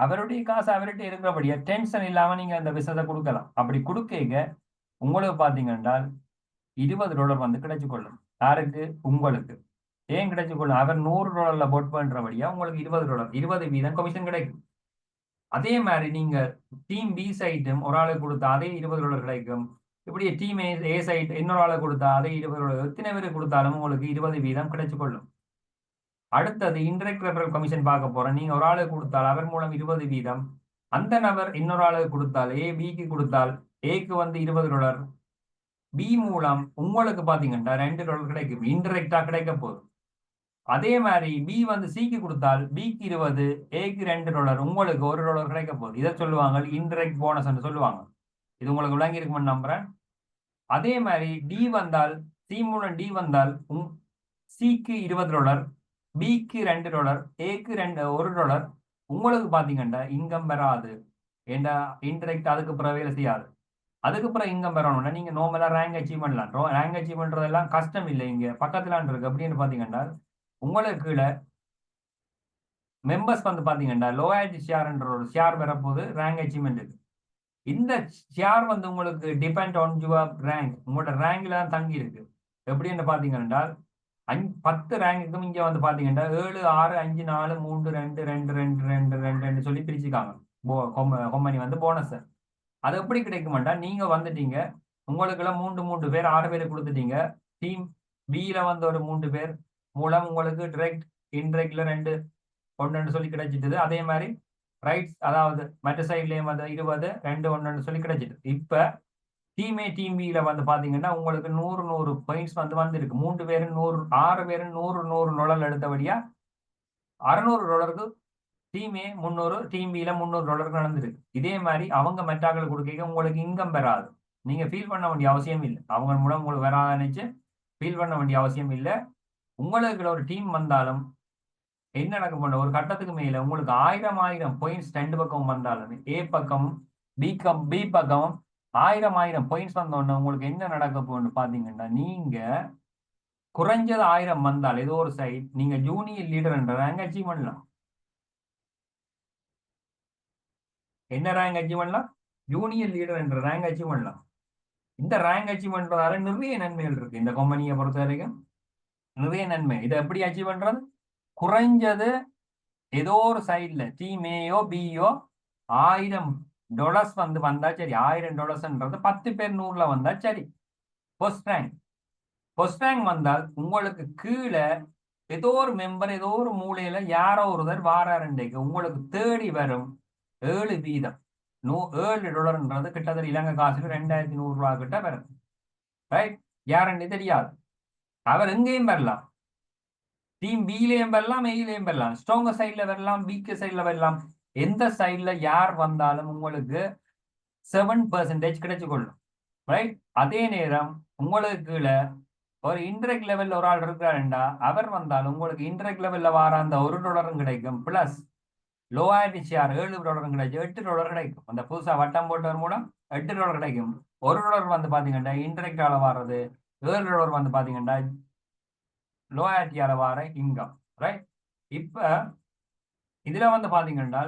அவருடைய காசு அவர்கிட்ட இருக்கிறபடியா டென்ஷன் இல்லாம நீங்க அந்த பிசினஸை கொடுக்கலாம். அப்படி கொடுக்க உங்களுக்கு பாத்தீங்கன்னா $20 வந்து கிடைச்சு கொள்ளும். யாருக்கு? உங்களுக்கு. ஏன் கிடைச்சு கொள்ளும்? அவர் $100 போட் பண்றபடியா உங்களுக்கு $20 20% கமிஷன் கிடைக்கும். அதே மாதிரி நீங்க டீம் பி சைட்டும் ஒரு ஆளுக்கு கொடுத்தா அதே $20 கிடைக்கும். இப்படி டீம் ஏ சைட் இன்னொரு ஆளுக்கு கொடுத்தா அதே $20. எத்தனை பேருக்கு கொடுத்தாலும் உங்களுக்கு 20% கிடைச்சு கொள்ளும். அடுத்தது இன்டைரக்ட் ரெஃபரல் கமிஷன் பார்க்க போறோம். நீங்க ஒரு ஆளுக்கு கொடுத்தால் அவர் மூலம் 20%, அந்த நபர் இன்னொரு ஆளுக்கு கொடுத்தால் பிக்கு கொடுத்தால் ஏக்கு வந்து $20, பி மூலம் உங்களுக்கு பாத்தீங்கன்னா $2 கிடைக்கும். இன்டைரக்டா கிடைக்க போகுது. அதே மாதிரி பி வந்து சிக்கு கொடுத்தால் பிக்கு 20, ஏக்கு $2, உங்களுக்கு $1 கிடைக்க போகுது. இதை சொல்லுவாங்க இன்டைரக்ட் போனஸ் சொல்லுவாங்க. இது உங்களுக்கு விளங்கி இருக்குமென்னு நம்புறேன். அதே மாதிரி டி வந்தால், சி மூலம் டி வந்தால் சிக்கு $20, பிக்கு $2, ஏக்கு $1, உங்களுக்கு பாத்தீங்கன்னா இன்கம் பெறாது. ஏண்டா இன்டைரக்ட் அதுக்கு பிறகு வேலை செய்யாது. அதுக்கு பிறகு இன்கம் பெறணும்னா நீங்க நார்மலா ரேங்க் அச்சீவ் பண்ணலாம். ரேங்க் அச்சீவ் பண்றதெல்லாம் கஷ்டம் இல்லை. இங்க பக்கத்துல இருக்கு. அப்படின்னு பாத்தீங்கன்னா உங்களுக்கு கீழே மெம்பர்ஸ் வந்து பாத்தீங்கன்னா லோயாலிட்டி ஷேர்ன்ற ஒரு ஷேர் வரப்போது ரேங்க் அச்சீவ்மெண்ட். இந்த ஷேர் வந்து உங்களுக்கு டிபெண்ட் ஆன் யுவர் ரேங்க். உங்களோட ரேங்க்ல தான் தங்கி இருக்கு. எப்படின்னு பாத்தீங்கன்னா 10 ரேங்குக்கும் இங்க வந்து பாத்தீங்கன்னா 7, 6, 5, 4, 3, 2, 2, 2, 2, 2 சொல்லி பிரிச்சுக்காங்க. கம்பெனி வந்து போனஸ். அது எப்படி கிடைக்குமாண்டா, நீங்க வந்துட்டீங்க, உங்களுக்குள்ள 3 பேர் 6 பேர் கொடுத்துட்டீங்க. டீம் பில வந்து ஒரு 3 பேர் மூலம் உங்களுக்கு டிரெக்ட் இன்டிரெக்ட்ல 2 1 சொல்லி கிடைச்சிட்டது. அதே மாதிரி ரைட்ஸ் அதாவது மற்ற சைட்லயும் வந்து 20 2 1 சொல்லி கிடைச்சிட்டு. இப்ப டீம் பில வந்து பாத்தீங்கன்னா உங்களுக்கு 100 பாயிண்ட்ஸ் வந்து வந்திருக்கு. 3 பேரும் 100, 6 பேரும் 100 நுழல் எடுத்தபடியா $600 டீமே 300, டீம் பில $300 நடந்திருக்கு. இதே மாதிரி அவங்க மெட்டாக்கள் கொடுக்க உங்களுக்கு இன்கம் பெறாது. நீங்க ஃபீல் பண்ண வேண்டிய அவசியம் இல்லை. அவங்க மூலம் உங்களுக்கு வராத நினைச்சு ஃபீல் பண்ண வேண்டிய அவசியம் இல்லை. உங்களுக்கு ஒரு டீம் வந்தாலும் என்ன நடக்க போன ஒரு கட்டத்துக்கு மேல உங்களுக்கு 1000 பாயிண்ட்ஸ் 2 பக்கம் வந்தாலும் ஏ பக்கம் பி பக்கம் 1000 பாயிண்ட்ஸ் வந்தோடனே உங்களுக்கு என்ன நடக்க போகுன்னு பாத்தீங்கன்னா, நீங்க குறைஞ்சது 1000 வந்தால் ஏதோ ஒரு சைட் நீங்க ஜூனியர் லீடர் என்ற ரேங்க் அச்சீவ் பண்ணலாம். என்ன ரேங்க் அச்சீவ் பண்ணலாம்? ஜூனியர் லீடர் என்ற ரேங்க் அச்சீவ் பண்ணலாம். இந்த ரேங்க் அச்சீவ் பண்றதால நிறைய நன்மைகள் இருக்கு. இந்த கம்பெனியை பொறுத்த வரைக்கும் நிறைய நன்மை. இதை எப்படி அச்சீவ் பண்றது? குறைஞ்சது ஏதோ ஒரு சைட்ல டீம் ஏயோ பியோ $1000 வந்து வந்தா சரி. $1000 10 பேர் 100ல வந்தா சரி. ஃபர்ஸ்ட் ரேங்க் வந்தால் உங்களுக்கு கீழே ஏதோ ஒரு மெம்பர் ஏதோ ஒரு மூலையில யாரோ ஒருவர் வாராருண்டைக்கு உங்களுக்கு தேடி வரும் 7%. $7 கிட்டத்தட்ட இலங்கை காசுக்கு 2100 ரூபா கிட்ட வரும். ரைட், யாருன்னு தெரியாது. அவர் எங்கேயும் வரலாம், டீம் பியிலையும் வரலாம், ஏயிலையும் வரலாம், ஸ்ட்ராங்க சைட்ல வரலாம், வீக்க சைட்ல வரலாம். எந்த சைட்ல யார் வந்தாலும் உங்களுக்கு 7% கிடைச்சு கொள்ளும். ரைட், அதே நேரம் உங்களுக்கு கீழே ஒரு இன்டெரக்ட் லெவல்ல ஒரு ஆள் இருக்கிறாருண்டா, அவர் வந்தாலும் உங்களுக்கு இன்டெரக்ட் லெவல்ல வர அந்த $1 கிடைக்கும். பிளஸ் லோ ஆயிடுச்சு யார் $7 கிடைக்கும், $8 கிடைக்கும். அந்த புதுசா வட்டம் போட்டவர் மூலம் $8 கிடைக்கும். $1 வந்து பாத்தீங்கன்னா இன்டெரக்டால வர்றது, $7 வந்து பாத்தீங்கன்னா லோ ஆயிட்டியால வர இன்கம். ரைட், இப்ப இதுல வந்து பாத்தீங்கன்னா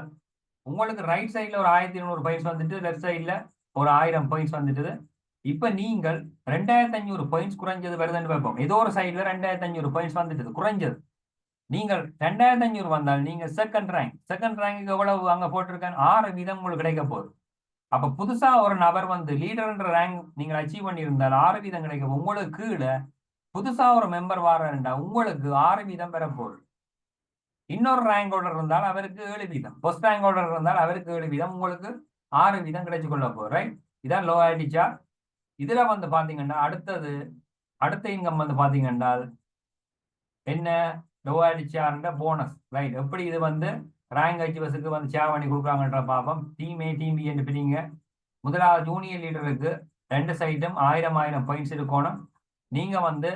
உங்களுக்கு ரைட் சைட்ல ஒரு 1200 பாயிண்ட்ஸ் வந்துட்டு, லெஃப்ட் சைட்ல ஒரு 1000 பாயிண்ட்ஸ் வந்துட்டு. இப்ப நீங்கள் 2500 பாயிண்ட்ஸ் குறைஞ்சது வருதுன்னு பார்ப்போம். ஏதோ ஒரு சைட்ல 2500 பாயிண்ட்ஸ் வந்துட்டு குறைஞ்சது. நீங்கள் 2500 வந்தால் நீங்க செகண்ட் ரேங்க். செகண்ட் ரேங்க்கு எவ்வளவு அங்க போட்டிருக்கேன், 6 வீதம் உங்களுக்கு கிடைக்க போகுது. அப்ப புதுசா ஒரு நபர் வந்து லீடர்ன்ற ரேங்க் நீங்கள் அச்சீவ் பண்ணியிருந்தால் 6 வீதம் கிடைக்கும். உங்களுக்கு கீழே புதுசா ஒரு மெம்பர் வாரண்டா உங்களுக்கு 6 வீதம் பெற போகுது. இன்னொரு ரேங்க் ஹோல்டர் இருந்தால் அவருக்கு 7 வீதம், ஃபர்ஸ்ட் ரேங்க் ஹோல்டர் இருந்தால் அவருக்கு 7 வீதம், உங்களுக்கு 6 வீதம் கிடைச்சு கொள்ள போகுது. ரைட், இதான் லோ ஆயிடுச்சா. இதுல வந்து பாத்தீங்கன்னா அடுத்த இன்கம் வந்து பாத்தீங்கன்னா என்ன, லோ ஆயிடுச்சார்ன்ற போனஸ். ரைட், எப்படி இது வந்து ரேங்க் அச்சீவர்ஸுக்கு வந்து சேவ் பண்ணி கொடுக்குறாங்கன்ற பாப்போம். டீம் ஏ டீம் பி என்று பிரிங்க. முதலாவது ஜூனியர் லீடருக்கு 2 சைடும் 1000 பாயிண்ட்ஸ் இருக்கணும். நீங்க வந்து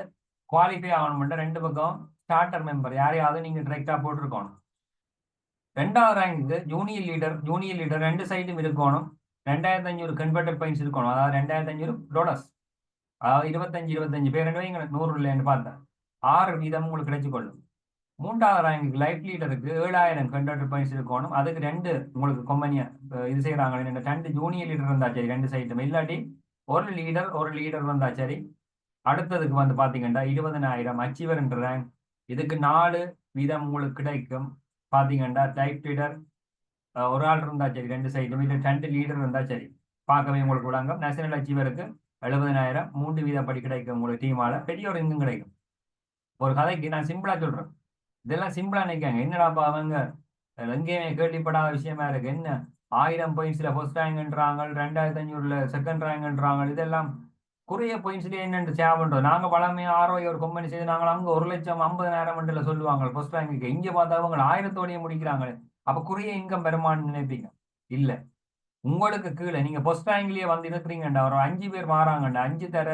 குவாலிஃபை ஆகணும்ன்ற 2 பக்கம் ஸ்டார்டர் மெம்பர் யாரையாவது நீங்க டிரெக்டா போட்டிருக்கணும். 2வது ரேங்க்கு ஜூனியர் லீடர் 2 சைடும் இருக்கணும். 2500 கன்வெர்டட் பாயிண்ட்ஸ் இருக்கணும். அதாவது $2500, அதாவது 25 பேர் வைங்க, 100 இல்லைன்னு பார்த்தேன், 6 வீதம் உங்களுக்கு கிடைச்சு கொள்ளும். 3வது ரேங்க்கு லைஃப் லீடருக்கு 7000 கன்வெர்டட் பாயிண்ட்ஸ் இருக்கணும். அதுக்கு 2 உங்களுக்கு கம்பெனியை இது செய்யறாங்க. 2 ஜூனியர் லீடர் இருந்தா சரி, 2 சைடும், இல்லாட்டி ஒரு லீடர் வந்தா சரி. அடுத்ததுக்கு வந்து பாத்தீங்கன்னா 20000 அச்சீவர் என்ற ரேங்க். இதுக்கு 4 வீதம் உங்களுக்கு கிடைக்கும். பாத்தீங்கன்னா டைப் லீடர் ஒரு ஆள் இருந்தா சரி, 2 சைடும், இல்லை 2 லீடர் இருந்தா சரி, பார்க்கவே உங்களுக்கு விடாங்க. நேஷனல் அச்சீவருக்கு 70000 3 வீதப்படி கிடைக்கும். உங்களுக்கு டீமால பெரிய ஒரு இன்கம் கிடைக்கும். ஒரு கதைக்கு நான் சிம்பிளா சொல்றேன், இதெல்லாம் சிம்பிளா நினைக்காங்க. என்னடாப்பா அவங்க எங்கேயுமே கேள்விப்படாத விஷயமா இருக்கு, என்ன 1000 பாயிண்ட்ஸ்ல ஃபர்ஸ்ட் ரேங்க்ன்றாங்க, 2500ல செகண்ட் ரேங்க்ன்றாங்க, இதெல்லாம் குறைய பாயிண்ட்ஸ்லயே என்னென்று சேவ் பண்றோம். நாங்க பழமையா ஒரு கம்பெனி செய்து நாங்கள் அங்க 1,50,000 சொல்லுவாங்க ஃபர்ஸ்ட் ரேங்க்கு. இங்க பார்த்தா அவங்க 1000தோடய முடிக்கிறாங்க. அப்ப குறைய இன்கம் பெருமான்னு நினைப்பீங்க. இல்ல, உங்களுக்கு கீழே நீங்க ஃபர்ஸ்ட் ரேங்க்லயே வந்து இருக்கிறீங்கண்டா, ஒரு 5 பேர் மாறாங்கண்டா, 5 தர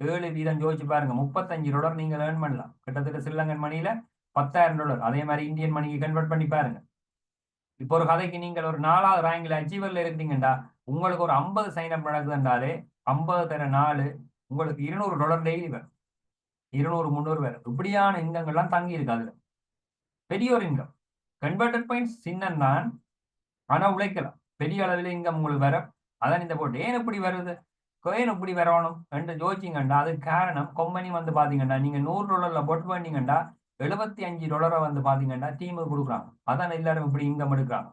7 வீதம் யோசிச்சு பாருங்க, $35 நீங்க ஏர்ன் பண்ணலாம். கிட்டத்தட்ட ஸ்ரீலங்கன் மணியில $10,000. அதே மாதிரி இந்தியன் மணிக்கு கன்வெர்ட் பண்ணி பாருங்க. இப்போ ஒரு கதைக்கு நீங்கள் ஒரு 4வது ரேங்க்ல அச்சீவர்ல இருக்கீங்கடா, உங்களுக்கு ஒரு 50 சைன் அப் நடக்குதுன்றாலே 50 தர 4 உங்களுக்கு $200 டெய்லி வரும். 200 300 வரும். இப்படியான இன்கம்லாம் தங்கி இருக்கு. அதுல பெரிய ஒரு இன்கம். கன்வெர்டட் பாயிண்ட்ஸ் சின்னம் தான், ஆனா உழைக்கலாம். பெரிய அளவில் இன்கம் உங்களுக்கு வர. அதான் இந்த போட்டு ஏன் இப்படி வருது, ஏன் இப்படி வரணும் என்று யோசிச்சிங்கண்டா, அதுக்கு காரணம் கம்பெனி வந்து பாத்தீங்கன்னா நீங்க $100 போட்டு பண்ணீங்கண்டா $75 வந்து பாத்தீங்கன்னா டீமுக்கு கொடுக்குறாங்க. அதான் எல்லாரும் இப்படி இன்கம் எடுக்கிறாங்க.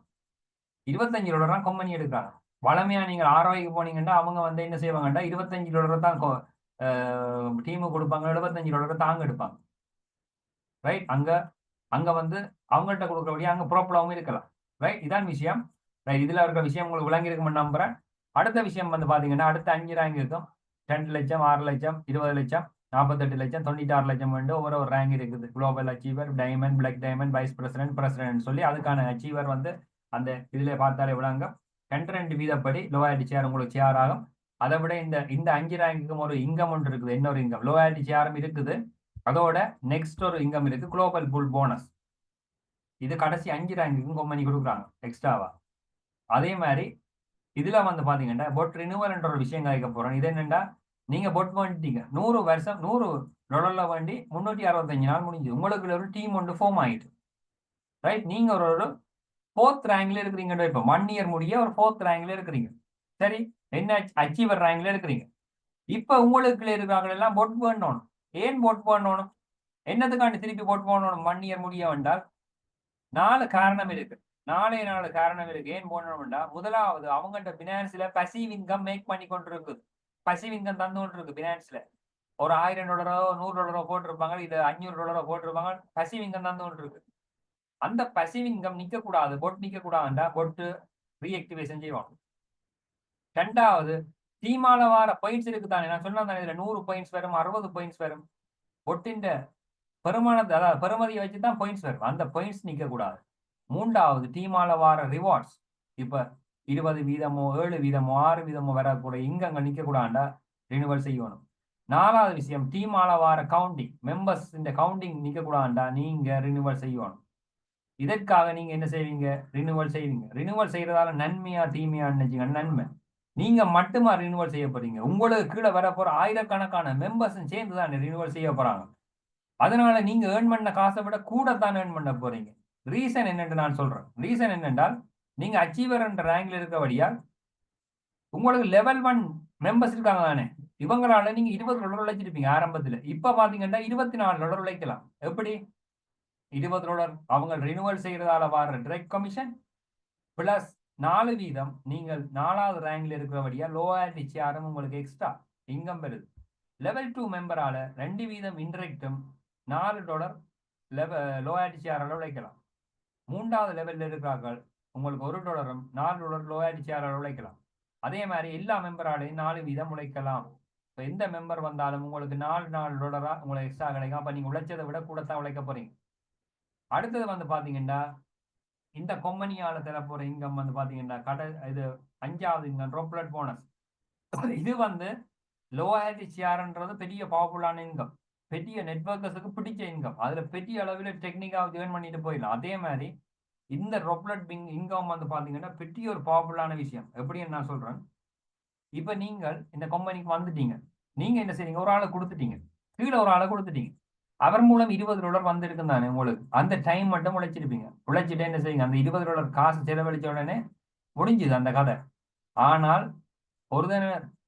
$25 கம்பெனி எடுக்கிறாங்க. வளமையா நீங்க ROIக்கு போனீங்கன்னா அவங்க வந்து என்ன செய்வாங்கண்டா $25 தான் டீமுக்கு கொடுப்பாங்க, $75 தாங்க எடுப்பாங்க. ரைட், அங்க அங்க வந்து அவங்கள்ட்ட கொடுக்கறபடியா அங்க ப்ராப்பராகவும் இருக்கலாம். ரைட், இதான் விஷயம். ரைட், இதுல இருக்க விஷயம் உங்களுக்கு விளங்கி இருக்கும்னு நம்புறேன். அடுத்த விஷயம் வந்து பாத்தீங்கன்னா அடுத்த 5 ரேங்க் இருக்கும். 2 லட்சம், 6 லட்சம், 20 லட்சம், 48 லட்சம், 96 லட்சம் வந்து ஒரு ரேங்க் இருக்குது. Global achiever, diamond, black diamond, vice president சொல்லி அதுக்கான அச்சீவர் வந்து அந்த இதுல பார்த்தாலே விளங்க. 2 வீதப்படி லோயாலிட்டி ஷேர் உங்களுக்கு ஷேர் ஆகும். அதை விட இந்த 5 ரேங்குக்கும் ஒரு இன்கம் ஒன்று இருக்குது. இன்னொரு இன்கம் லோயாலிட்டி ஷேரும் இருக்குது. அதோட நெக்ஸ்ட் ஒரு இன்கம் இருக்கு, குளோபல் புல் போனஸ். இது கடைசி 5 ரேங்குக்கும் கம்பெனி கொடுக்குறாங்க எக்ஸ்ட்ராவா. அதே மாதிரி இதுல வந்து பாத்தீங்கன்னா பொட் ரினியூவல் என்ற ஒரு விஷயம் கேட்க போறோம். இது என்னன்னா, நீங்க பொட் பண்ணிட்டீங்க 100 வருஷம் $100 வேண்டி 365 நாள் முடிஞ்சு உங்களுக்கு ஒரு டீம் ஒன்று ஃபார்ம் ஆயிட்டு. ரைட், நீங்க ஒரு 4th ரேங்க்ல இருக்கிறீங்க. இப்போ 1 இயர் முடிய ஒரு 4th ரேங்க்ல இருக்கிறீங்க. சரி, என்ன அச்சீவர் ரேங்க்ல இருக்கிறீங்க. இப்ப உங்களுக்கு இருக்கிறாங்க எல்லாம் பொட் பண்ணணும். ஏன் பொட் பண்ணணும், என்னத்துக்காண்டி திருப்பி பொட் பண்ணணும் 1 இயர் முடிய வேண்டால் 4 காரணம் இருக்கு. 4 காரணம் இருக்கு ஏன் போடணும்டா. முதலாவது, அவங்கள்ட்ட பினான்ஸ்ல பசிவ் இன்கம் மேக் பண்ணி கொண்டு இருக்குது. பசிவ் இன்கம் தந்து கொண்டு இருக்கு பினான்ஸ்ல. ஒரு $1000 $100 போட்டிருப்பாங்க, இது $500 போட்டிருப்பாங்க, பசிவ் இன்கம் தந்து கொண்டு இருக்கு. அந்த பசிவ் இன்கம் நிக்க கூடாது, பொட் நிக்க கூடாதுண்டா பொட்டு ரீஆக்டிவேஷன் செய்வாங்க. ரெண்டாவது டீமால வார பாயிண்ட்ஸ் இருக்கு தானே, நான் சொன்னா தானே இதுல 100 பாயிண்ட்ஸ் வரும், 60 பாயிண்ட்ஸ் வரும். ஒட்டின் பெருமானத்தை அதாவது பெருமதியை வச்சு தான் பாயிண்ட்ஸ் வரும். அந்த பாயிண்ட்ஸ் நிக்க கூடாது. மூன்றாவது டீமால வார ரிவார்ட்ஸ், இப்ப 20 வீதமோ 7 வீதமோ 6 வீதமோ வரக்கூடிய இங்கங்கள் நிக்க கூடாண்டா ரினிவல் செய்யணும். நாலாவது விஷயம் டீமால வார கவுண்டிங், மெம்பர்ஸ் இந்த கவுண்டிங் நிக்க கூடாண்டா நீங்க ரினிவல் செய்யணும். இதற்காக நீங்க என்ன செய்வீங்க? ரினிவல் செய்வீங்க. ரினிவல் செய்யறதால நன்மையா தீமையான்னு நன்மை. நீங்க மட்டுமா ரினிவல் செய்ய போறீங்க? உங்களுக்கு கீழே வர போற ஆயிரக்கணக்கான மெம்பர்ஸ் சேர்ந்து தான் ரினிவல் செய்ய போறாங்க. அதனால நீங்க ஏர்ன் பண்ண காசை விட கூட தான் ஏர்ன் பண்ண போறீங்க. ரீசன் என்னன்னு நான் சொல்றேன். ரீசன் என்னென்றால் நீங்க அச்சீவர் என்ற ரேங்க்ல இருக்கபடியா உங்களுக்கு லெவல் 1 மெம்பர்ஸ் இருக்காங்க தானே, இவங்களால நீங்க $20 உழைச்சிருப்பீங்க ஆரம்பத்துல. இப்ப பாத்தீங்கன்னா $24 உழைக்கலாம். எப்படி? $20 அவங்க ரினிவல் செய்யறதால வர டைரக்ட் கமிஷன் பிளஸ் 4 வீதம் நீங்கள் 4வது ரேங்க்ல இருக்கிறபடியா லோயாலிட்டி ஷேரும் உங்களுக்கு எக்ஸ்ட்ரா இன்கம் வருது. லெவல் 2 மெம்பரால 2 வீதம் இன்டெரக்டும் $4 லோயாலிட்டி ஷேரால உழைக்கலாம். 3வது லெவல்ல இருக்கிறார்கள் உங்களுக்கு $1 $4 லோயாலிட்டி ஷேரால உழைக்கலாம். அதே மாதிரி எல்லா மெம்பராலையும் 4 வீதம் உழைக்கலாம். இப்போ எந்த மெம்பர் வந்தாலும் உங்களுக்கு $4 உங்களுக்கு எக்ஸ்ட்ரா கிடைக்கும். அப்ப நீங்க உழைச்சதை விட கூட தான் உழைக்க போறீங்க. அடுத்தது வந்து பாத்தீங்கன்னா இந்த கம்பெனியால தரப்போற இன்கம் வந்து பாத்தீங்கன்னா இது 5வது இன்கம் ட்ராப்லெட் போனஸ். இது வந்து லோயாலிட்டி ஷேர்ன்றது பெரிய பவர்ஃபுல்லான இன்கம், பெரிய நெட்வொர்க்கர்ஸுக்கு பிடிச்ச இன்கம், அதுல பெரிய அளவில் டெக்னிக்காக ஏர்ன் பண்ணிட்டு போயிடலாம். அதே மாதிரி இந்த ட்ராப்லெட் இன்கம் வந்து பாத்தீங்கன்னா பெரிய ஒரு பவர்ஃபுல்லான விஷயம். எப்படின்னு நான் சொல்றேன். இப்ப நீங்கள் இந்த கம்பெனிக்கு வந்துட்டீங்க, நீங்க என்ன செய்றீங்க? ஒரு ஆளை கொடுத்துட்டீங்க, கீழே ஒரு ஆளை கொடுத்துட்டீங்க, அவர் மூலம் $20 வந்திருக்கும் தானே உங்களுக்கு. அந்த டைம் மட்டும் உழைச்சிருப்பீங்க. உழைச்சிட்டு என்ன செய்யுங்க? அந்த $20 காசு செலவழிச்ச உடனே முடிஞ்சுது அந்த கதை. ஆனால் ஒரு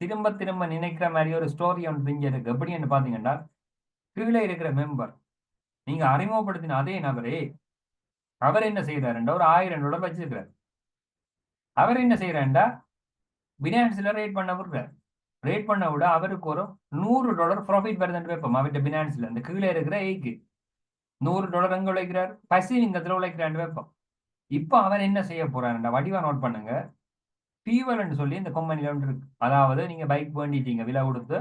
திரும்ப திரும்ப நினைக்கிற மாதிரி ஒரு ஸ்டோரி ஒன்று இங்க இருக்கு. எப்படின்னு பாத்தீங்கன்னா கீழே இருக்கிற மெம்பர் நீங்க அறிமுகப்படுத்தின அதே நபரே அவர் என்ன செய்யறாருண்டா ஒரு $1000 வச்சிருக்கிறார். அவர் என்ன செய்யறாருண்டா பினான்ஸ்ல ரேட் பண்ண விடுறார். ரேட் பண்ண விட அவருக்கு ஒரு $100 ப்ராஃபிட் வருதுன்னு வைப்போம். அவர்கிட்ட பினான்ஸ்ல இந்த கீழே இருக்கிற ஏக்கு $100 எங்க உழைக்கிறார்? பசிலிங்கத்துல உழைக்கிறான்னு வைப்போம். இப்போ அவர் என்ன செய்ய போறாருண்டா வடிவா நோட் பண்ணுங்க. ஃபியூவல்னு சொல்லி இந்த கம்பெனில ஒன்று இருக்கு. அதாவது நீங்க பைக் வேண்டிட்டீங்க, விலை கொடுத்து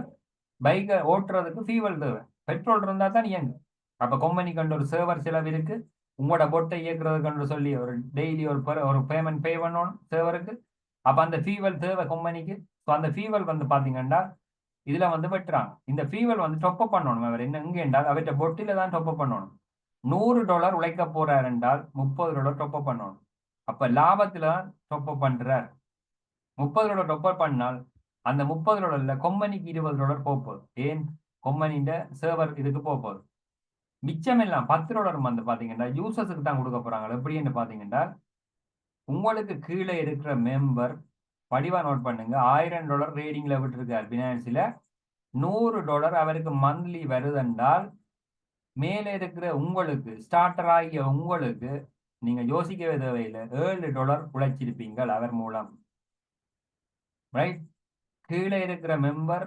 பைக்கை ஓட்டுறதுக்கு ஃபியூவல் தேவை, பெட்ரோல் இருந்தா தான் இயங்கு. அப்ப கம்பெனி கண்டு ஒரு சர்வர் செலவு இருக்கு. உங்களோட பொட்டை இயக்குறதுக்கு சொல்லி ஒரு டெய்லி ஒரு பேமெண்ட் பே பண்ணணும் சர்வருக்கு. அப்ப அந்த ஃபியூவல் தேவை கம்பெனிக்கு. ஸோ அந்த ஃபியூவல் வந்து பாத்தீங்கன்னா இதுல வந்து வெட்டுறாங்க. இந்த ஃபியூவல் வந்து டொப் அப் பண்ணணும். அவர் என்ன இங்க என்றால் அவர்கிட்ட பொட்டில தான் டொப் அப் பண்ணணும். $100 உழைக்க போறார் என்றால் $30 டொப் அப் பண்ணணும். அப்ப லாபத்துல தான் டொப் அப் பண்றார். $30 டொப் அப் பண்ணால் அந்த $30 கம்பெனிக்கு $20 போகுது. ஏன்? கம்பெனின்ற சர்வர் இதுக்கு போகுது. மிச்சம் எல்லாம் $10 வந்து பாத்தீங்கன்னா யூசர்ஸுக்கு தான் கொடுக்க போறாங்க. எப்படின்னு பாத்தீங்கன்னா உங்களுக்கு கீழே இருக்கிற மெம்பர் படிவா நோட் பண்ணுங்க, $1000 ரேடிங்ல விட்டுருக்கார் பினான்ஸ்ல, $100 அவருக்கு மந்த்லி வருதென்றால் மேலே இருக்கிற உங்களுக்கு ஸ்டார்டர் ஆகிய உங்களுக்கு நீங்க யோசிக்கவே தேவையில்லை, $7 உழைச்சிருப்பீங்கள் அவர் மூலம். ரைட்? கீழே இருக்கிற மெம்பர்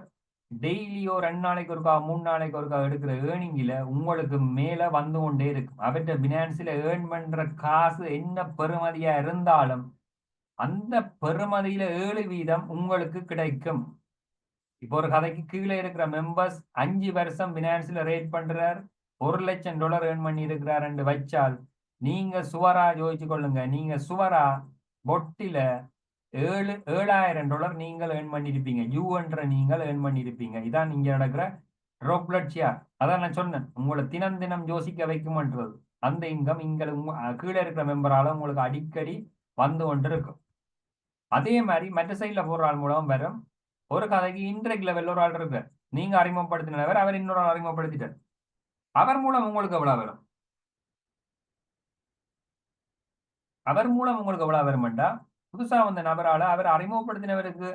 டெய்லியோ 2 நாளைக்கு ஒருக்கா 3 நாளைக்கு ஒருக்கா எடுக்கிற ஏர்னிங்ல உங்களுக்கு மேல வந்து கொண்டே இருக்கும். அவற்றை பினான்ஸ்ல ஏர்ன் பண்ற காசு என்ன பெறுமதியா இருந்தாலும் அந்த பெறுமதியில 7 வீதம் உங்களுக்கு கிடைக்கும். இப்போ ஒரு கதைக்கு கீழே இருக்கிற மெம்பர்ஸ் 5 வருஷம் பினான்ஸ்ல ரேட் பண்றார், $1,00,000 ஏர்ன் பண்ணி இருக்கிறார் என்று வச்சால் நீங்க சுவரா யோசிச்சு கொள்ளுங்க. நீங்க சுவரா பொட்டில $7,000 நீங்கள் ஏர்ன் பண்ணிருப்பீங்க. யூ என்ற நீங்கள் ஏர்ன் பண்ணிருப்பீங்க. இதான் இங்க நடக்கிற ட்ராப்லெட் ஷேர். அதான் நான் சொன்னேன், உங்களை தினம் தினம் யோசிக்க வைக்கும்ன்றது. அந்த இன்கம் இங்க கீழே இருக்கிற மெம்பரால உங்களுக்கு அடிக்கடி வந்து கொண்டு இருக்கும். அதே மாதிரி மற்ற சைட்ல போற ஆள் மூலம் வரும். ஒரு கதைக்கு இன்ட்ரெக்ட் லெவல்ல ஒரு ஆள் இருக்கு, நீங்க அறிமுகப்படுத்தினவர் அவர் இன்னொரு ஆள் அறிமுகப்படுத்திட்டார். அவர் மூலம் உங்களுக்கு எவ்வளவு வரும்? அவர் மூலம் உங்களுக்கு எவ்வளவு வரும்டா புதுசா வந்த நபரால அவர் அறிமுகப்படுத்தினவருக்கு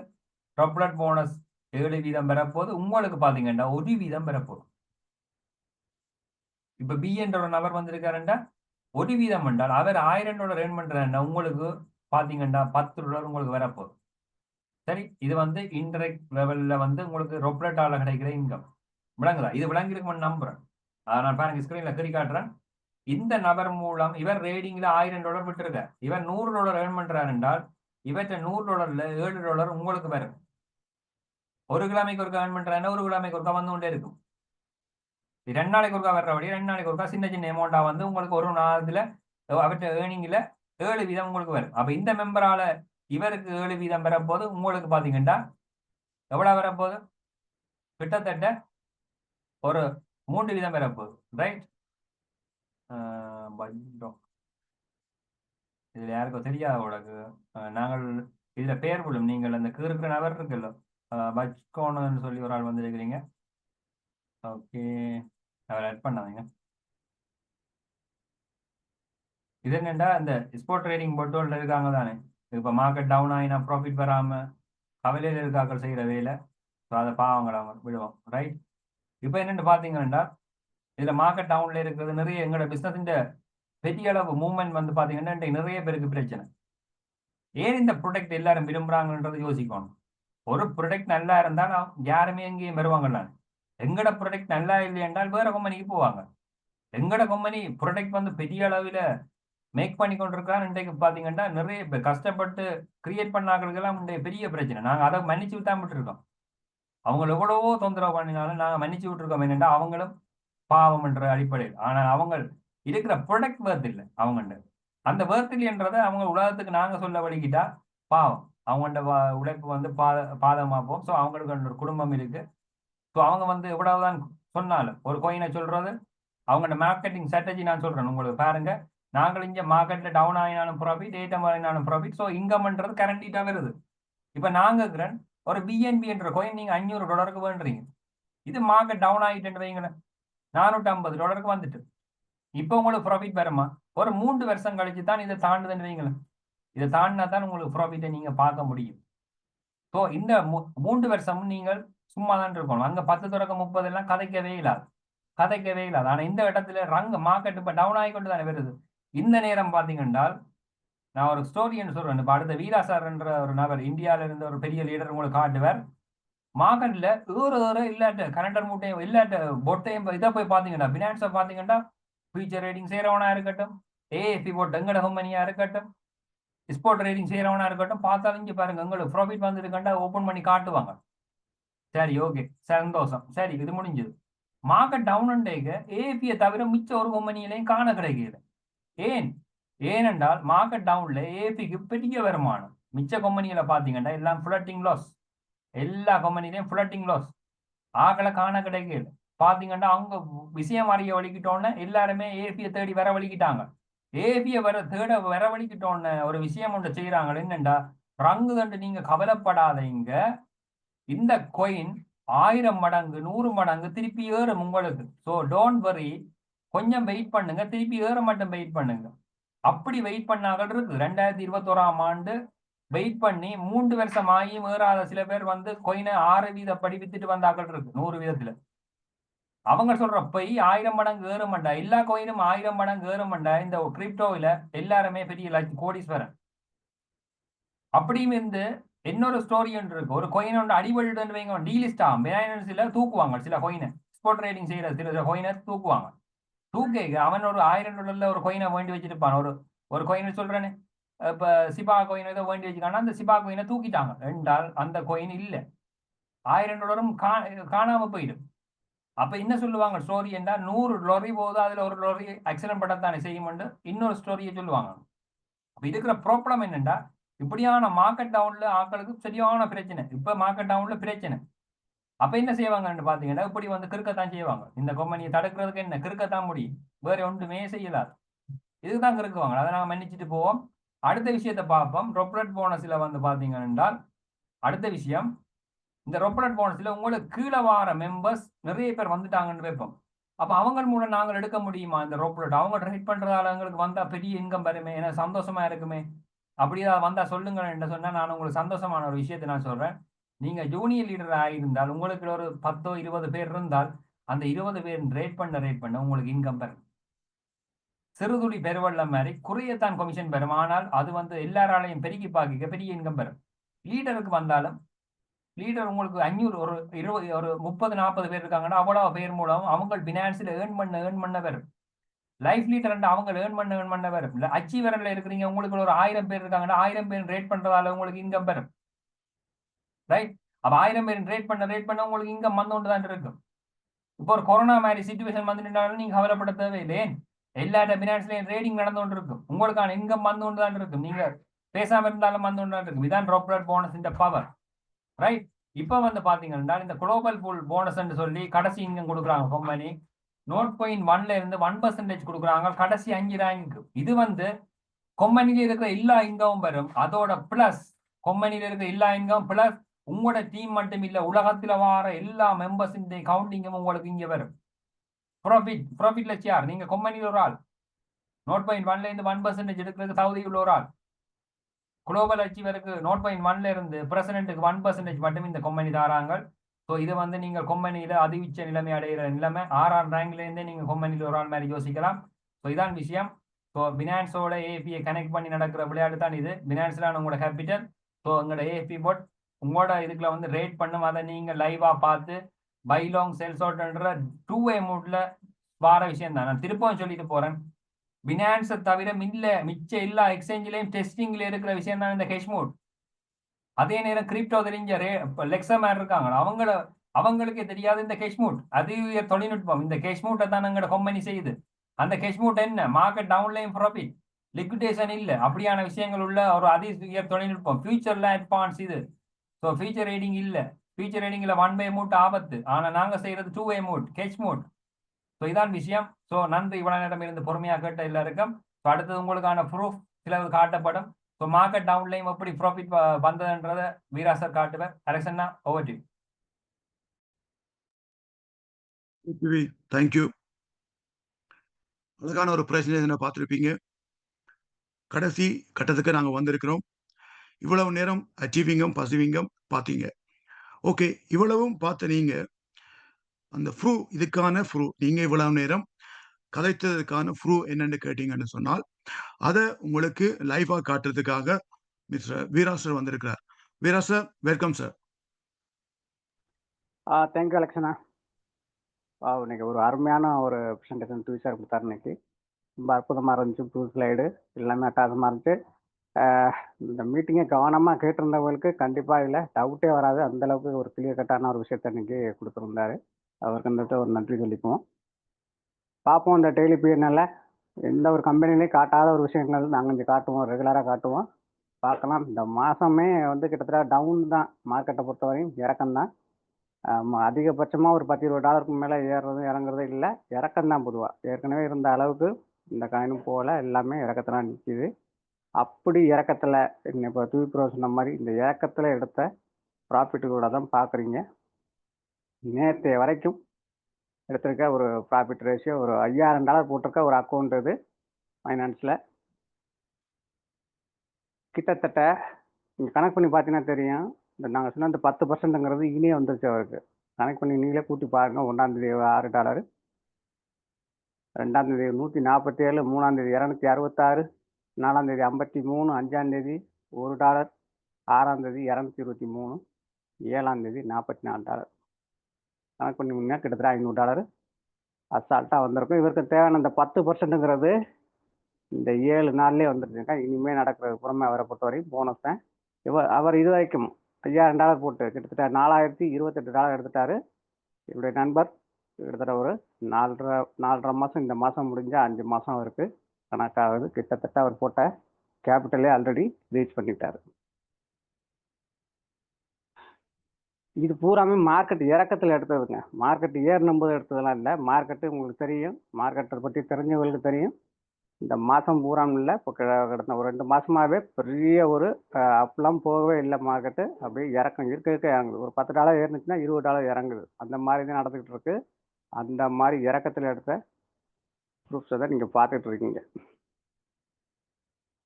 ட்ராப்லெட் போனஸ் 7 வீதம் பெறப்போது, உங்களுக்கு பாத்தீங்கன்னா 1 வீதம் பெறப்போகுது. இப்ப பி என்ற ஒரு நபர் வந்திருக்காருண்டா 1 வீதம் என்றால் அவர் $1000 ஏர்ன் பண்றாருன்னா உங்களுக்கு பாத்தீங்கன்னா $10 உங்களுக்கு வரப்போகுது. சரி, இது வந்து இன்டெரக்ட் லெவல்ல வந்து உங்களுக்கு ரொப்லெட்டால கிடைக்கிற இன்கம். விளங்குதா? இது விளங்கிருக்கும்னு நம்புறேன். அதை நான் பாருங்க ஸ்கிரீன்ல கறி காட்டுறேன். இந்த நபர் மூலம் இவர் ரேடிங்ல $1000 விட்டுருக்கார். இவர் $100 ஏர்ன் பண்றாரு என்றால் இவற்றை $100 $7 உங்களுக்கு வரும். ஒரு கிழமைக்கு ஒருக்கா ஏர்ன் பண்றாங்கன்னா ஒரு கிழமைக்கு ஒருக்கா வந்து கொண்டே இருக்கும். 2 நாளைக்கு ஒருக்கா வர்றபடி 2 நாளைக்கு ஒருக்கா சின்ன சின்ன அமௌண்டா வந்து உங்களுக்கு ஒரு நாளத்துல அவற்றை ஏர்னிங்ல 7 வீதம் உங்களுக்கு வரும். அப்ப இந்த மெம்பரால இவருக்கு 7 வீதம் வரப்போது உங்களுக்கு பாத்தீங்கன்னா எவ்வளவு வரப்போகுது? கிட்டத்தட்ட ஒரு 3 வீதம் வரப்போகுது. ரைட்? இதுல யாருக்கும் தெரியாது உனக்கு. நாங்கள் இதுல பேர் விடும். நீங்கள் அந்த இருக்கிற நபர் இருக்குல்ல, பச்கோன்னு சொல்லி ஒரு ஆள் வந்திருக்கிறீங்க. ஓகே, அவர் ஆட் பண்ணாதீங்க. இது என்னண்டா இந்த ஸ்போர்ட் ட்ரேடிங் போட்டு இருக்காங்க தானே, இப்போ மார்க்கெட் டவுன் ஆகினா ப்ராஃபிட் வராம கவலையில் இருக்காக்கள் செய்கிற வேலை. ஸோ அதை பாவங்களை அவங்க விடுவோம். ரைட்? இப்போ என்னென்னு பார்த்தீங்கன்னா இதில் மார்க்கெட் டவுனில் இருக்கிறது நிறைய எங்களோட பிஸ்னஸின் பெரிய அளவு மூவ்மெண்ட் வந்து பார்த்தீங்கன்னா நிறைய பேருக்கு பிரச்சனை. ஏன் இந்த ப்ராடக்ட் எல்லாரும் விரும்புகிறாங்கன்றதை யோசிக்கணும். ஒரு ப்ராடக்ட் நல்லா இருந்தால் யாருமே எங்கேயும் வருவாங்கல்ல. எங்கட ப்ராடக்ட் நல்லா இல்லை என்றால் வேற கம்பெனிக்கு போவாங்க. எங்கட கம்பெனி ப்ராடக்ட் வந்து பெரிய அளவில் மேக் பண்ணி கொண்டிருக்காரு. இன்றைக்கு பார்த்தீங்கன்னா நிறைய கஷ்டப்பட்டு கிரியேட் பண்ணாங்களுக்கெல்லாம் இன்றைய பெரிய பிரச்சனை. நாங்கள் அதை மன்னிச்சு விட்டாம விட்டுருக்கோம். அவங்க எவ்வளவோ தொந்தரவு பண்ணினாலும் நாங்கள் மன்னிச்சு விட்டுருக்கோம். என்னென்னா அவங்களும் பாவம் என்ற அடிப்படையில். ஆனால் அவங்க இருக்கிற ப்ராடக்ட் வேர்த் இல்லை அவங்கள்ட. அந்த வேர்த் இல்லைன்றதை அவங்க உலகத்துக்கு நாங்கள் சொல்ல வழிக்கிட்டா பாவம். அவங்கள்ட உழைப்பு வந்து பாதமாக போகும். ஸோ அவங்களுக்கு ஒரு குடும்பம் இருக்கு. ஸோ அவங்க வந்து எவ்வளவுதான் சொன்னாலும் ஒரு கோயினை சொல்றது அவங்களோட மார்க்கெட்டிங் ஸ்ட்ராட்டஜி நான் சொல்றேன் உங்களுக்கு பாருங்க. நாங்கள் இங்கே மார்க்கெட்டில் டவுன் ஆகினாலும் ப்ராஃபிட், ஏற்றம் ஆகினாலும் ப்ராஃபிட். ஸோ இன்கம்ன்றது கரண்டிட்டாக வருது. இப்போ நாங்கள் இருக்கிறேன் ஒரு பிஎன்பி என்ற கோயின் நீங்கள் $500 வேண்டுறீங்க. இது மார்க்கெட் டவுன் ஆகிட்டு வைங்களேன், $450 வந்துட்டு இப்போ உங்களுக்கு ப்ராஃபிட் வருமா? ஒரு 3 வருஷம் கழிச்சு தான் இதை தாண்டுதுன்னு வைங்களேன். இதை தாண்டினா தான் உங்களுக்கு ப்ராஃபிட்டை நீங்கள் பார்க்க முடியும். ஸோ இந்த 3 வருஷமும் நீங்கள் சும்மா தான் இருக்கணும். அங்கே 10 தொடக்கம் 30 எல்லாம் கதைக்கவே இல்லாது. ஆனால் இந்த இடத்துல மார்க்கெட் இப்போ டவுன் ஆகி கொண்டு தானே வருது. இந்த நேரம் பார்த்தீங்கன்னா நான் ஒரு ஸ்டோரின்னு சொல்றேன். இப்போ அடுத்த வீரா சார் என்ற ஒரு நபர் இந்தியாவில இருந்த ஒரு பெரிய லீடர் உங்களுக்கு காட்டுவார். மார்க்கெட்ல இல்லாட்ட கனெக்டர் மூட்டையும் இல்லாட்ட பொட்டையும் இதை போய் பார்த்தீங்கன்னா பினான்ஸை பார்த்தீங்கன்னா ஃபியூச்சர் ரேட்டிங் செய்கிறவனா இருக்கட்டும், ஏஎஃபி போட்டு எங்கட கம்பெனியா இருக்கட்டும், ஸ்போர்ட் ரேட்டிங் செய்கிறவனா இருக்கட்டும், பார்த்தாலும் இங்கே பாருங்க உங்களுக்கு ப்ராஃபிட் வந்துருக்கண்டா ஓப்பன் பண்ணி காட்டுவாங்க. சரி, ஓகே, சந்தோஷம். சரி, இது முடிஞ்சது. மார்க்கெட் டவுன் ஏஎஃபியை தவிர மிச்ச ஒரு கம்பெனியிலையும் காண கிடைக்கல. ஏனென்றால் மார்க்கெட் டவுன்ல ஏஎஃபிக்கு பெரிய வருமானம். மிச்ச கம்பெனிகளை பார்த்தீங்கன்னா எல்லாம் ஃபிளட்டிங் லாஸ். எல்லா கம்பெனிலையும் ஃபிளட்டிங் லாஸ். ஆக்களை காண கிடைக்கல. பார்த்தீங்கன்னா அவங்க விஷயம் அறிய வலிக்கிட்டோன்னு எல்லாருமே ஏஎஃபியை தேடி வர வலிக்கிட்டாங்க. ஏஎஃபியை தேட வர வலிக்கிட்டோன்னு ஒரு விஷயம் ஒன்று செய்யறாங்க. என்னண்டா ரங்கு கண்டு நீங்க கவலைப்படாதீங்க, இந்த கொயின் 1000 மடங்கு 100 மடங்கு திருப்பி ஏறும் உங்களுக்கு. ஸோ டோன்ட் வரி, கொஞ்சம் வெயிட் பண்ணுங்க, திருப்பி ஏற மட்டும் வெயிட் பண்ணுங்க. அப்படி வெயிட் பண்ணார்கள் இருக்கு. 2021ஆம் ஆண்டு வெயிட் பண்ணி 3 வருஷம் ஆகியும் ஏறாத சில பேர் வந்து கொயினை 6 வீதப்படி வித்துட்டு வந்தாக்கள் இருக்கு 100 வீதத்துல. அவங்க சொல்ற போய் 1000 மடங்கு ஏறுமண்டா, எல்லா கோயினும் 1000 மடங்கு ஏறுமண்டா. இந்த கிரிப்டோவில எல்லாருமே பெரிய கோடீஸ்வரன். அப்படியும் இருந்து இன்னொரு ஸ்டோரி ஒன்று இருக்கு. ஒரு கோயின் ஒன்று அடிபட்டு வைங்க, டீலிஸ்ட் ஆகும். பினான்ஸ்ல தூக்குவாங்க சில கோயினை. ஸ்போர்ட் ட்ரேடிங் செய்யற சில கோயினை தூக்குவாங்க. தூக்கேக்கு அவன் ஒரு $1000 ஒரு கோயினை வேண்டி வச்சிருப்பான். ஒரு கோயினை சொல்றேன்னு இப்ப சிபா கோயின் ஏதோ வேண்டி வச்சுக்கானா, அந்த சிபா கோயினை தூக்கிட்டாங்க என்றால் அந்த கோயின் இல்லை. $1000 காணாம போயிடும். அப்ப என்ன சொல்லுவாங்க ஸ்டோரி என்றால் 100 லொரி போகுது, அதுல ஒரு லொரி ஆக்சிடென்ட் படத்தானே செய்யும் இன்னொரு ஸ்டோரியை சொல்லுவாங்க. அப்ப இருக்கிற ப்ராப்ளம் என்னண்டா இப்படியான மார்க்கெட் டவுன்ல ஆட்களுக்கு சரியான பிரச்சனை. இப்ப மார்க்கெட் டவுன்ல பிரச்சனை. அப்ப என்ன செய்வாங்கன்னு பாத்தீங்கன்னா இப்படி வந்து கிறுக்கத்தான் செய்வாங்க. இந்த கம்பெனியை தடுக்கிறதுக்கு என்ன கிறுக்கத்தான் முடியும், வேற ஒன்றுமே செய்யலாது. இதுதான் கிறுக்குவாங்க. அதை நாங்கள் மன்னிச்சுட்டு போவோம். அடுத்த விஷயத்தை பார்ப்போம். ரொப்லெட் போனஸ்ல வந்து பாத்தீங்க என்றால் அடுத்த விஷயம், இந்த ரொப்லெட் போனஸ்ல உங்களுக்கு கீழே வார மெம்பர்ஸ் நிறைய பேர் வந்துட்டாங்கன்னு வைப்போம். அப்ப அவங்க மூலம் நாங்கள் எடுக்க முடியுமா இந்த ரொப்லெட்? அவங்க ட்ரேட் பண்றதால எங்களுக்கு வந்தா பெரிய இன்கம் வருமே, எனக்கு சந்தோஷமா இருக்குமே. அப்படியே வந்தா சொல்லுங்க என்று சொன்னா நான் உங்களுக்கு சந்தோஷமான ஒரு விஷயத்தை நான் சொல்றேன். நீங்க ஜூனியர் லீடர் ஆகியிருந்தால் உங்களுக்கு ஒரு 10 20 பேர் இருந்தால் அந்த 20 பேர் ரேட் பண்ண உங்களுக்கு இன்கம் பெறும். சிறுதுளி பெருவெள்ளம் மாதிரி குறையத்தான் கமிஷன் பெறும். ஆனால் அது வந்து எல்லாராலையும் பெருக்கி பார்க்க பெரிய இன்கம் பெறும். லீடருக்கு வந்தாலும் லீடர் உங்களுக்கு 500 ஒரு 20 ஒரு 30 40 பேர் இருக்காங்கன்னா அவ்வளவு பேர் மூலம் அவங்க பினான்ஸில் ஏர்ன் பண்ண பெறும். லைஃப் லீடர் அவங்க ஏர்ன் பண்ண வரும். இல்லை அச்சீவரில் இருக்கிறீங்க, உங்களுக்கு ஒரு 1000 பேர் இருக்காங்கன்னா 1000 பேர் ரேட் பண்றதால உங்களுக்கு இன்கம் வரும். ரைட்? அப்ப 1000 பேர் ரேட் பண்ண உங்களுக்கு இன்கம் வந்து கொண்டு தான் இருக்கும். இப்போ ஒரு கொரோனா மாதிரி சிச்சுவேஷன் வந்துட்டாலும் நீங்க கவலைப்பட தேவையில்லை. எல்லா பினான்ஸ்லயும் ரேடிங் நடந்து கொண்டு இருக்கும். உங்களுக்கான இன்கம் வந்து கொண்டு தான் இருக்கும். நீங்க பேசாம இருந்தாலும் வந்து கொண்டு தான் இருக்கும். இதான் ட்ராப்லெட் போனஸ் இந்த பவர். ரைட்? இப்போ வந்து பாத்தீங்கன்னா இந்த குளோபல் பூல் போனஸ் சொல்லி கடைசி இன்கம் கொடுக்குறாங்க கம்பெனி. 0.1ல இருந்து 1% கொடுக்குறாங்க கடைசி 5 ரேங்க்கு. இது வந்து கம்பெனில இருக்கிற எல்லா இன்கமும் வரும். அதோட பிளஸ் கம்பெனில இருக்கிற எல்லா இன்கம் பிளஸ் உங்களோட டீம் மட்டும் இல்ல, உலகத்துல வார எல்லா மெம்பர்ஸ் கவுண்டிங்கும் உங்களுக்கு இங்க வரும். ப்ராஃபிட்ல யார்? நீங்க கம்பெனியில் ஒரு ஆள். 0.1ல இருந்து 1% எடுக்கிறதுக்கு தகுதி உள்ள ஒரு ஆள். குளோபல் அச்சீவருக்கு 0.1ல இருந்து பிரசிடென்ட்டுக்கு 1% மட்டும் இந்த கம்பெனி தாராங்க. ஸோ இது வந்து நீங்க கம்பெனியில அதிவிச்ச நிலைமை அடைகிற நிலைமை 6ஆம் ரேங்க்ல இருந்தே நீங்க கம்பெனியில் ஒரு ஆள் மாதிரி யோசிக்கலாம். ஸோ இதான் விஷயம். ஸோ பினான்ஸோட ஏஎஃபியை கனெக்ட் பண்ணி நடக்கிற விளையாட்டு தான் இது. பினான்ஸ்லாம் உங்களோட கேபிட்டல். ஸோ உங்களோட ஏஎஃபி போட் உங்களோட இதுக்குள்ள வந்து ரேட் பண்ணும். அதை நீங்க லைவா பார்த்து பை லாங் சேல்ஸ் அவுட்ன்ற 2-வே மூட்ல வார விஷயம் தான். நான் திருப்பவும் சொல்லிட்டு போறேன். பினான்ஸை தவிர மிச்ச எல்லா எக்ஸ்சேஞ்சிலையும் டெஸ்டிங்ல இருக்கிற விஷயம் தான் இந்த ஹெஷ்மோட். அதே நேரம் கிரிப்டோ தெரிஞ்ச லெக்ஸமேன் இருக்காங்க, அவங்களுக்கே தெரியாது இந்த ஹெஷ்மூட். அது தொழில்நுட்பம். இந்த ஹெஷ்மூட்டை தான் எங்களோட கம்பெனி செய்யுது. அந்த ஹெஷ்மூட் என்ன? மார்க்கெட் டவுன்லைன் ப்ராஃபிட், லிக்விடேஷன் இல்லை, அப்படியான விஷயங்கள் உள்ள ஒரு உயர் தொழில்நுட்பம். ஃபியூச்சர்ல அட்வான்ஸ் இது. ஸோ ஃபியூச்சர் ரேடிங் இல்லை. ஃபியூச்சர் ரேடிங்ல 1-வே மூட் ஆபத்து. ஆனால் நாங்கள் செய்யறது 2-வே மூட், ஹெஷ்மூட். ஸோ இதான் விஷயம். ஸோ நன்றி இவ்வளவு நேரம் இருந்து பொறுமையாக கேட்ட எல்லாருக்கும். ஸோ அடுத்தது உங்களுக்கான ப்ரூஃப் சிலது காட்டப்படும். ஸோ மார்க்கெட் டவுன்லையும் எப்படி ப்ராஃபிட் வந்ததுன்றதை வீராசர் காட்டுவேன். அலெக்சன்னா ஓவர் டு யூ. தேங்க்யூ. அழகான ஒரு பிரச்சனை பார்த்துருப்பீங்க. கடைசி கட்டத்துக்கு நாங்கள் வந்திருக்கிறோம். இவ்வளவு நேரம் அச்சீவிங்கம் பசிவிங்கம் பார்த்தீங்க. ஓகே, இவ்வளவும் பார்த்த நீங்க அந்த ஃப்ரூ, இதுக்கான ஃப்ரூ, நீங்க இவ்வளவு நேரம் கதைத்ததுக்கான ஃப்ரூ என்னன்னு கேட்டீங்கன்னு சொன்னால் அதை உங்களுக்கு லைவா காட்டுறதுக்காக மிஸ்டர் வீரா சார் வந்திருக்கிறார். வீரா சார், வெல்கம் சார். தேங்க்யூ அலெக்சனா. இன்னைக்கு ஒரு அருமையான ஒரு ப்ரெசன்டேஷன் சார் கொடுத்தாரு. இன்னைக்கு ரொம்ப அற்புதமாக இருந்துச்சு. டூ ஸ்லைடு எல்லாமே அட்டாசமாக இருந்துச்சு. இந்த மீட்டிங்கை கவனமாக கேட்டிருந்தவங்களுக்கு கண்டிப்பாக இதில் டவுட்டே வராது. அந்தளவுக்கு ஒரு கிளியர் கட்டான ஒரு விஷயத்தை இன்னைக்கு கொடுத்துருந்தாரு. அவருக்கு வந்துட்டு ஒரு நன்றி சொல்லிப்போம். பார்ப்போம் இந்த டெய்லி பீரியட்னால எந்த ஒரு கம்பெனிலையும் காட்டாத ஒரு விஷயங்கள் நாங்கள் இங்கே காட்டுவோம், ரெகுலராக காட்டுவோம். பார்க்கலாம். இந்த மாதமே வந்து கிட்டத்தட்ட டவுன் தான், மார்க்கெட்டை பொறுத்தவரையும் இறக்கம்தான். அதிகபட்சமாக ஒரு $10-20 மேலே ஏறுறதும் இறங்குறதும் இல்லை, இறக்கம்தான் பொதுவாக. ஏற்கனவே இருந்த அளவுக்கு இந்த காயினும் போகல, எல்லாமே இறக்கத்தில் நிற்கிது. அப்படி இறக்கத்தில் இப்போ தூய்ப்ரோ சொன்ன மாதிரி இந்த இறக்கத்தில் எடுத்த ப்ராஃபிட்டுகளோட தான் பார்க்குறீங்க. நேற்றைய வரைக்கும் எடுத்திருக்க ஒரு ப்ராஃபிட் ரேஷியோ ஒரு $5000 போட்டிருக்க ஒரு அக்கௌண்ட் இது ஃபைனான்ஸில். கிட்டத்தட்ட நீங்கள் கணக்கு பண்ணி பார்த்தீங்கன்னா தெரியும். இந்த நாங்கள் சொன்ன இந்த 10%ங்கிறது இனியே வந்துருச்சு அவருக்கு. கனெக்ட் பண்ணி நீங்களே கூட்டி பாருங்க. 1ஆந்தேதி $6, 2ஆந்தேதி 147, 3ஆந்தேதி 266, 4ஆந்தேதி 53, 5ஆந்தேதி $1, 6ஆந்தேதி 223, 7ஆந்தேதி $44. கனெக்ட் பண்ணி கிட்டத்தட்ட $500 அசால்ட்டாக வந்திருக்கும். இவருக்கு தேவையான இந்த 10%ங்கிறது இந்த 7 நாள்லேயே வந்துருச்சுங்க. இனிமேல் நடக்கிறது புறமே அவரை பொறுத்தவரைக்கும் போனஸ் தான். அவர் இது வரைக்கும் $5000 போட்டு கிட்டத்தட்ட $4028 எடுத்துட்டாரு. என்னுடைய நண்பர் கிட்டத்தட்ட ஒரு 4.5 மாதம், இந்த மாதம் முடிஞ்சால் 5 மாதம் அவருக்கு கணக்காகுது. கிட்டத்தட்ட அவர் போட்ட கேபிட்டலே ஆல்ரெடி ரீச் பண்ணிட்டார். இது பூராமே மார்க்கெட் இறக்கத்தில் எடுத்ததுங்க. மார்க்கெட் ஏறினும்போது எடுத்ததெல்லாம் இல்லை. மார்க்கெட்டு உங்களுக்கு தெரியும், மார்க்கெட்டை பற்றி தெரிஞ்சவங்களுக்கு தெரியும். இந்த மாதம் பூராம் இல்லை, இப்போ கிடந்த ஒரு 2 மாதமாகவே பெரிய ஒரு அப்பெல்லாம் போகவே இல்லை. மார்க்கெட்டு அப்படியே இறக்கம் இருக்க இறங்குது. ஒரு $10 ஏறினுச்சுன்னா $20 இறங்குது. அந்த மாதிரி தான் நடந்துக்கிட்டு இருக்கு. அந்த மாதிரி இறக்கத்தில் எடுத்த ப்ரூஃப்ஸை தான் நீங்கள் பார்த்துட்டு இருக்கீங்க.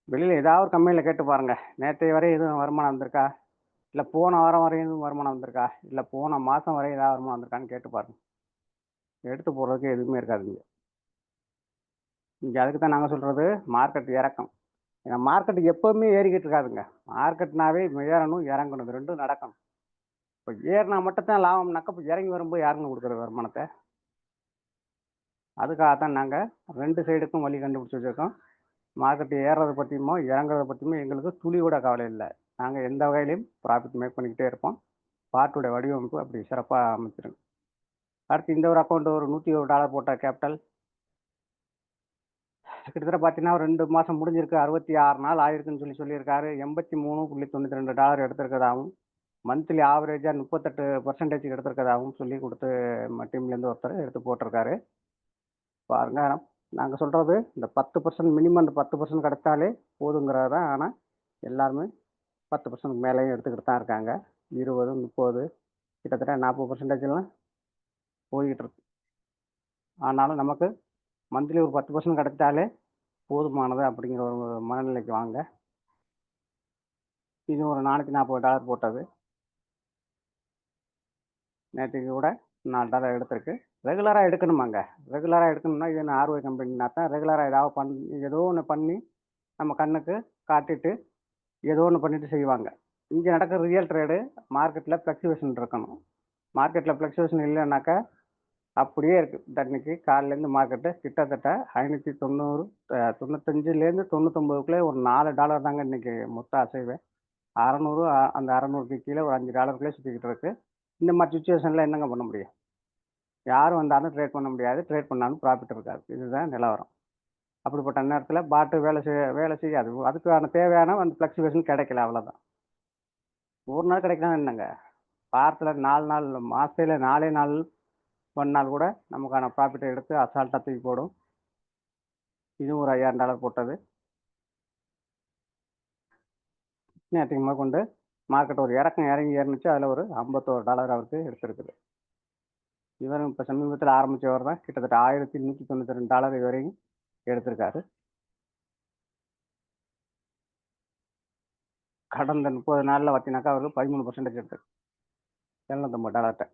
வெளியில் ஏதாவது ஒரு கம்பெனியில் கேட்டு பாருங்கள், நேற்றைய வரை எதுவும் வருமானம் வந்திருக்கா, இல்லை போன வாரம் வரையும் எதுவும் வருமானம் வந்திருக்கா, இல்லை போன மாதம் வரை ஏதாவது வருமானம் வந்திருக்கான்னு கேட்டு பாருங்கள். எடுத்து போடுறதுக்கு எதுவுமே இருக்காதுங்க. இங்கே அதுக்கு தான் நாங்கள் சொல்கிறது மார்க்கெட் இறக்கம். ஏன்னா மார்க்கெட் எப்போவுமே ஏறிக்கிட்டு இருக்காதுங்க. மார்க்கெட்னாவே ஏறணும் இறங்கணும், இது ரெண்டும் நடக்கணும். இப்போ ஏறினா மட்டும் தான் லாபம்னாக்கா இப்போ இறங்கி வரும்போது யாருங்க கொடுக்குறது வருமானத்தை? அதுக்காகத்தான் நாங்கள் 2 சைடுக்கும் வழி கண்டுபிடிச்சி வச்சுருக்கோம். மார்க்கெட் ஏறுறத பற்றியுமோ இறங்குறத பற்றியுமோ எங்களுக்கு துளி கூட கவலை இல்லை. நாங்கள் எந்த வகையிலையும் ப்ராஃபிட் மேக் பண்ணிக்கிட்டே இருப்போம். பாட்டுடைய வடிவமைப்பு அப்படி சிறப்பாக அமைச்சிருக்கு. அடுத்து இந்த ஒரு அக்கௌண்ட் ஒரு $101 போட்ட கேபிட்டல் கிட்டத்தட்ட பார்த்தீங்கன்னா ஒரு 2 மாதம் முடிஞ்சிருக்கு. 66 நாள் ஆயிருக்குன்னு சொல்லியிருக்காரு. $83.92 எடுத்திருக்கதாகவும் மந்த்லி ஆவரேஜாக 38% எடுத்திருக்கதாகவும் சொல்லி கொடுத்து டீம்லேருந்து ஒருத்தர் எடுத்து போட்டிருக்காரு. பாருங்க, நாங்கள் சொல்கிறது இந்த 10% மினிமம் இந்த 10% கிடைச்சாலே போதுங்கிறது தான். ஆனால் எல்லாருமே 10% மேலேயும் எடுத்துக்கிட்டு தான் இருக்காங்க. 20, 30 கிட்டத்தட்ட 40%லாம் போய்கிட்டு இருக்கு. ஆனாலும் நமக்கு மந்த்லி ஒரு 10% கிடைச்சாலே போதுமானது அப்படிங்கிற ஒரு மனநிலைக்கு வாங்க. இது ஒரு $440 போட்டது. நேற்றுக்கு கூட $4 எடுத்திருக்கு. ரெகுலராக எடுக்கணுமாங்க. ரெகுலராக எடுக்கணும்னா இது ஆர்ஓஐ கம்பெனினா தான் ரெகுலராக ஏதாவது ஏதோ ஒன்று பண்ணி நம்ம கண்ணுக்கு காட்டிட்டு ஏதோ ஒன்று பண்ணிட்டு செய்வாங்க. இங்கே நடக்கிற ரியல் ட்ரேடு மார்க்கெட்டில் ஃப்ளக்சுவேஷன் இருக்கணும். மார்க்கெட்டில் ஃப்ளக்சுவேஷன் இல்லைன்னாக்கா அப்படியே இருக்குது. இன்னைக்கு காலையிலேருந்து மார்க்கெட்டு கிட்டத்தட்ட 590 95லேருந்து 99க்குள்ளே ஒரு $4 தாங்க இன்றைக்கி மொத்த அசைவு. 600 அந்த 600க்கு கீழே ஒரு $5 சுற்றிக்கிட்டு இருக்கு. இந்த மாதிரி சுச்சுவேஷனில் என்னங்க பண்ண முடியும்? யார் வந்தாலும் ட்ரேட் பண்ண முடியாது. ட்ரேட் பண்ணாலும் ப்ராஃபிட் இருக்காது. இதுதான் நிலவரம். அப்படிப்பட்ட நேரத்தில் பாட்டு வேலை செய்யாது. அதுக்கான தேவையான அந்த ஃப்ளக்சுவேஷன் கிடைக்கல, அவ்வளோதான். ஒரு நாள் கிடைக்கலாம் என்னங்க, வாரத்தில் 4 நாள், மாதத்தில் 4 நாள் பண்ணால் கூட நமக்கான ப்ராஃபிட்டை எடுத்து அசால்ட்டாக தூக்கி போடும். இதுவும் ஒரு $5000 போட்டது. நேற்றுக்கு கொண்டு மார்க்கெட் ஒரு இறக்கம் இறங்கி ஏறினுச்சு. அதில் ஒரு $51 அவருக்கு எடுத்திருக்குது. இவரும் இப்போ சமீபத்தில் ஆரம்பித்தவர் தான். கிட்டத்தட்ட $1192 வரையும் எடுத்திருக்காரு. கடந்த 30 நாளில் பார்த்தீங்கன்னாக்கா அவருக்கு 13% எடுத்திருக்கு. $750.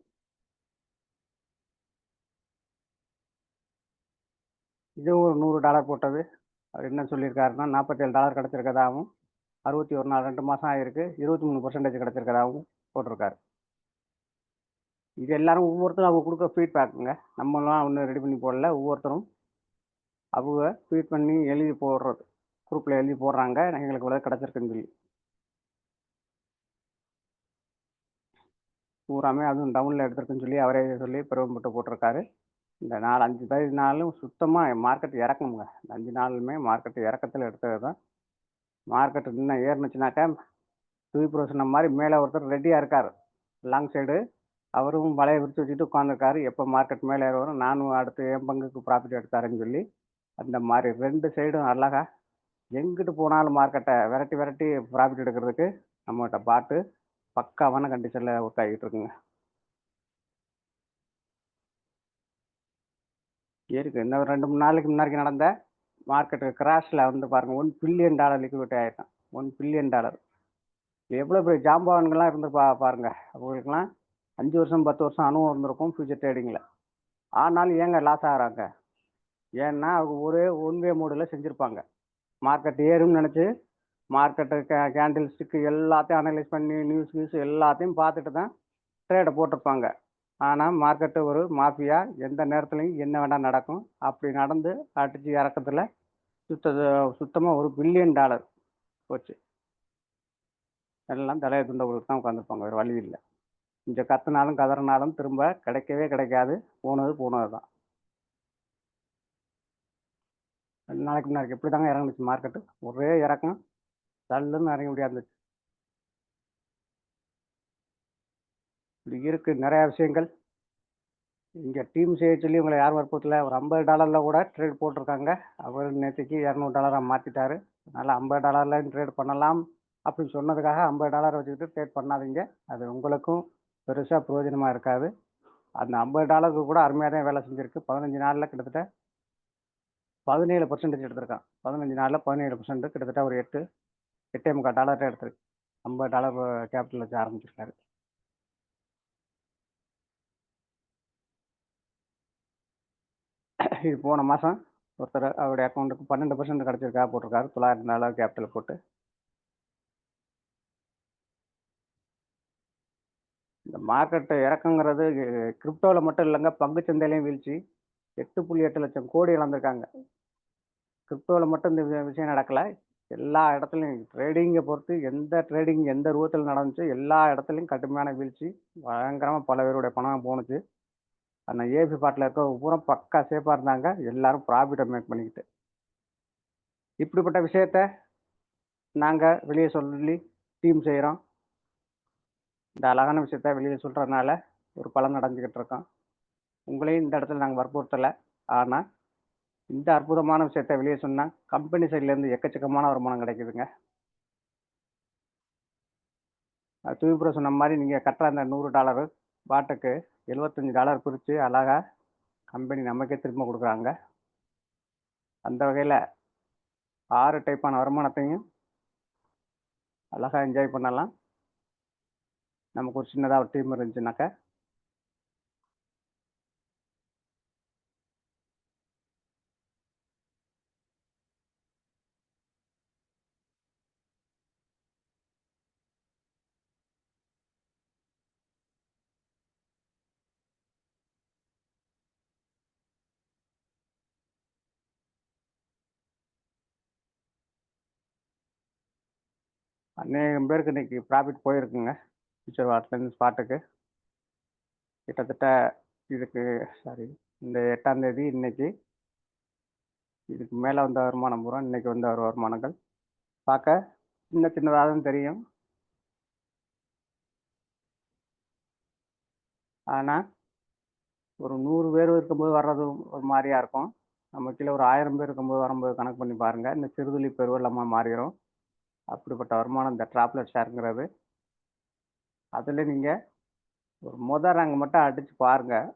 இது ஒரு $100 போட்டது. அவர் என்ன சொல்லியிருக்காருன்னா $47 கிடச்சிருக்கதாகவும் 61 நாள் 2 மாதம் ஆகிருக்கு 23% கிடச்சிருக்கதாகவும் போட்டிருக்காரு. இது எல்லாரும் ஒவ்வொருத்தரும் அவங்க கொடுக்க ஃபீட்பேக்குங்க. நம்மளாம் ஒன்றும் ரெடி பண்ணி போடல. ஒவ்வொருத்தரும் அவங்க ஃபீட் பண்ணி எழுதி போடுறது, குரூப்பில் எழுதி போடுறாங்க எங்களுக்கு இவ்வளோ கிடச்சிருக்குன்னு சொல்லி. பூராமே அதுவும் டவுனில் எடுத்திருக்குன்னு சொல்லி அவரே சொல்லி பெருமைப்பட்டு போட்டிருக்காரு. இந்த 5 நாளும் சுத்தமாக மார்க்கெட் இறக்கணுங்க. இந்த 5 நாளுமே மார்க்கெட் இறக்கத்தில் எடுத்தது தான். மார்க்கெட் இன்னும் ஏறினுச்சுனாக்கா தூய்ப்புற சொன்ன மாதிரி மேலே ஒருத்தர் ரெடியாக இருக்கார் லாங் சைடு. அவரும் வலையை விரித்து வச்சுட்டு உட்காந்துருக்காரு. எப்போ மார்க்கெட் மேலே ஏற வரும் நானும் அடுத்து என் பங்குக்கு ப்ராஃபிட் எடுத்தாருன்னு சொல்லி. அந்த மாதிரி 2 சைடும் அழகா எங்கிட்டு போனாலும் மார்க்கெட்டை விரட்டி விரட்டி ப்ராஃபிட் எடுக்கிறதுக்கு நம்மகிட்ட பாட்டு பக்காவான கண்டிஷனில் ஒர்க் ஆகிட்டு இருக்குங்க. இருக்கு. இன்னும் 2-3 நாளைக்கு முன்னாடி நடந்த மார்க்கெட்டு கிராஷில் பாருங்கள் $1 பில்லியன் லிக்விட் ஆகிருக்கான். $1 பில்லியன். எவ்வளோ பெரிய ஜாம்பவான்கள்லாம் இருந்து பாருங்க. அவங்களுக்குலாம் 5 வருஷம் 10 வருஷம் அனுபவம் இருந்திருக்கும் ஃபியூச்சர் ட்ரேடிங்கில். ஆனாலும் ஏங்க லாஸ் ஆகிறாங்க? ஏன்னா அவங்க ஒன் வே மோடில் செஞ்சுருப்பாங்க. மார்க்கெட் ஏறும்னு நினச்சி மார்க்கெட்டு கேண்டில் ஸ்டிக்கு எல்லாத்தையும் அனலைஸ் பண்ணி நியூஸ் எல்லாத்தையும் பார்த்துட்டு தான் ட்ரேடை போட்டிருப்பாங்க. ஆனால் மார்க்கெட்டு ஒரு மாஃபியா, எந்த நேரத்துலையும் என்ன வேணால் நடக்கும். அப்படி நடந்து அடித்து இறக்கத்தில் சுத்தமாக $1 பில்லியன் போச்சு. எல்லாம் தலையை துண்டவங்களுக்கு தான் உட்காந்துருப்பாங்க. வேறு வழி இல்லை. இங்கே கத்துனாலும் கதறினாலும் திரும்ப கிடைக்கவே கிடைக்காது. போனது தான். 2 நாளைக்கு முன்னாடி எப்படி தாங்க இறங்குச்சு மார்க்கெட்டு? ஒரே இறக்கம், தள்ளுன்னு இறங்க முடியாதுச்சு. இப்படி இருக்குது நிறையா விஷயங்கள். இங்கே டீம் செய்ய சொல்லி உங்களை யாரும் வற்புறுத்தல. ஒரு $50 கூட ட்ரேட் போட்டிருக்காங்க. அவர் நேற்றுக்கு $200 மாற்றிட்டாரு. அதனால் $50 ட்ரேட் பண்ணலாம் அப்படின்னு சொன்னதுக்காக $50 வச்சுக்கிட்டு ட்ரேட் பண்ணாதீங்க. அது உங்களுக்கும் பெருசாக பிரயோஜனமாக இருக்காது. அந்த $50 கூட அருமையாக தான் வேலை செஞ்சுருக்கு. 15 நாளில் கிட்டத்தட்ட 17% எடுத்திருக்கான். 15 நாளில் 17%, கிட்டத்தட்ட ஒரு $8.25 எடுத்திருக்கு. $50 கேபிட்டல் வச்சு ஆரம்பிச்சிருக்காரு. இது போன மாதம் ஒருத்தர் அவருடைய அக்கௌண்ட்டுக்கு 12% கிடச்சிருக்கா போட்டிருக்காரு. $900 கேபிட்டல் போட்டு. இந்த மார்க்கெட்டு இறக்கங்கிறது கிரிப்டோவில் மட்டும் இல்லைங்க, பங்கு சந்தையிலையும் வீழ்ச்சி. 8.8 லட்சம் கோடி இழந்திருக்காங்க. கிரிப்டோவில் மட்டும் இந்த விஷயம் நடக்கல. எல்லா இடத்துலையும் ட்ரேடிங்கை பொறுத்து எந்த ட்ரேடிங் எந்த ரூபத்தில் நடந்துச்சு எல்லா இடத்துலையும் கடுமையான வீழ்ச்சி. பயங்கரமாக பல பேருடைய பணம் போணுச்சு. அந்த ஏபி பாட்டில் இருக்க பூரா பக்கா சேஃபாக இருந்தாங்க. எல்லாரும் ப்ராஃபிட்டை மேக் பண்ணிக்கிட்டு இப்படிப்பட்ட விஷயத்த நாங்கள் வெளியே சொல்லி டீம் செய்கிறோம். இந்த அழகான விஷயத்த வெளியே சொல்கிறதுனால ஒரு பலன் அடைஞ்சிக்கிட்டு இருக்கோம். உங்களையும் இந்த இடத்துல நாங்கள் வற்புறுத்தலை. ஆனால் இந்த அற்புதமான விஷயத்த வெளியே சொன்னால் கம்பெனி சைட்லேருந்து எக்கச்சக்கமான வருமானம் கிடைக்குதுங்க. தூய்புரம் சொன்ன மாதிரி நீங்கள் கட்டுற அந்த $100 பாட்டுக்கு $75 பிரித்து அழகாக கம்பெனி நமக்கே திரும்ப கொடுக்குறாங்க. அந்த வகையில் 6 டைப்பான வருமானத்தையும் அழகாக என்ஜாய் பண்ணலாம். நமக்கு ஒரு சின்னதாக ஒரு டீம் இருந்துச்சுனாக்கா அநேகம் பேருக்கு இன்னைக்கு ப்ராஃபிட் போயிருக்குங்க. ஃபியூச்சர் வாட்லேருந்து ஸ்பாட்டுக்கு கிட்டத்தட்ட இதுக்கு இந்த 8ஆம் தேதி இன்னைக்கு இதுக்கு மேலே வந்த வருமானம் பூரா இன்னைக்கு வந்த ஒரு வருமானங்கள் பார்க்க சின்னதாக தான் தெரியும். ஆனால் ஒரு 100 பேர் இருக்கும்போது வர்றது ஒரு மாதிரியா இருக்கும். நம்ம கீழே ஒரு 1000 பேர் இருக்கும்போது வரும்போது கணக்கு பண்ணி பாருங்கள். இந்த சிறுதுளி பெருவெள்ளமாக மாறிடும். அப்படிப்பட்ட வருமானம் இந்த ட்ராப்லெட் ஷேருங்கிறது. அதில் நீங்கள் ஒரு ரேங்க் மட்டும் அடித்து பாருங்கள்.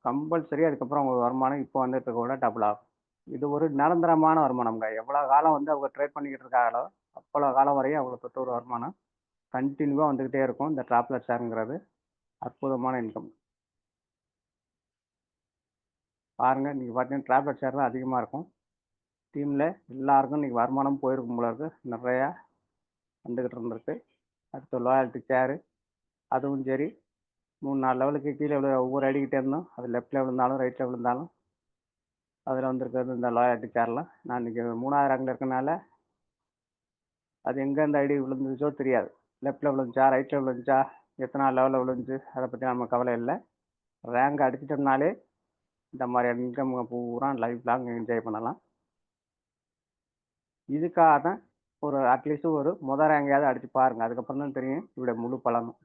கம்பல்சரி அதுக்கப்புறம் உங்கள் வருமானம் இப்போ வந்துட்டு இருக்க விட டபுள் ஆகும். இது ஒரு நிரந்தரமான வருமானம்ங்க. எவ்வளோ காலம் வந்து அவங்க ட்ரேட் பண்ணிக்கிட்டு இருக்காங்களோ அவ்வளோ காலம் வரையும் அவங்களுக்கு தொட்ட ஒரு வருமானம் கண்டினியூவாக வந்துக்கிட்டே இருக்கும். இந்த ட்ராப்லெட் ஷேருங்கிறது அற்புதமான இன்கம். பாருங்கள், நீங்கள் பார்த்தீங்கன்னா ட்ராப்லெட் ஷேர் தான் அதிகமாக இருக்கும். டீமில் எல்லாருக்கும் இன்றைக்கி வருமானம் போயிருக்கும் போல இருக்குது. நிறையா வந்துக்கிட்டு இருந்திருக்கு. அடுத்து லாயல்ட்டி ஷேரு, அதுவும் சரி 3-4 லெவலுக்கு கீழே ஒவ்வொரு அடிக்கிட்டே இருந்தோம். அது லெஃப்ட்டில் விழுந்தாலும் ரைட்டில் விழுந்தாலும் அதில் வந்திருக்கிறது இந்த லாயல்ட்டி ஷேர்லாம். நான் இன்றைக்கி 3ஆவது ரேங்கில் இருக்கனால அது எங்கே இந்த ஐடி விழுந்துச்சோ தெரியாது. லெஃப்ட்டில் விழுந்துச்சா ரைட்டில் விழுந்துச்சா எத்தனை லெவலில் விழுந்துச்சு அதை பற்றி நம்ம கவலை இல்லை. ரேங்க் அடிச்சிட்டோம்னாலே இந்த மாதிரியான இன்கம் பூரா லைஃப் லாங் என்ஜாய் பண்ணலாம். இதுக்காக தான் ஒரு அட்லீஸ்ட் ஒரு ரேங்கையாவது அடித்து பாருங்கள். அதுக்கப்புறம் தான் தெரியும் இவருடைய முழு பலனும்.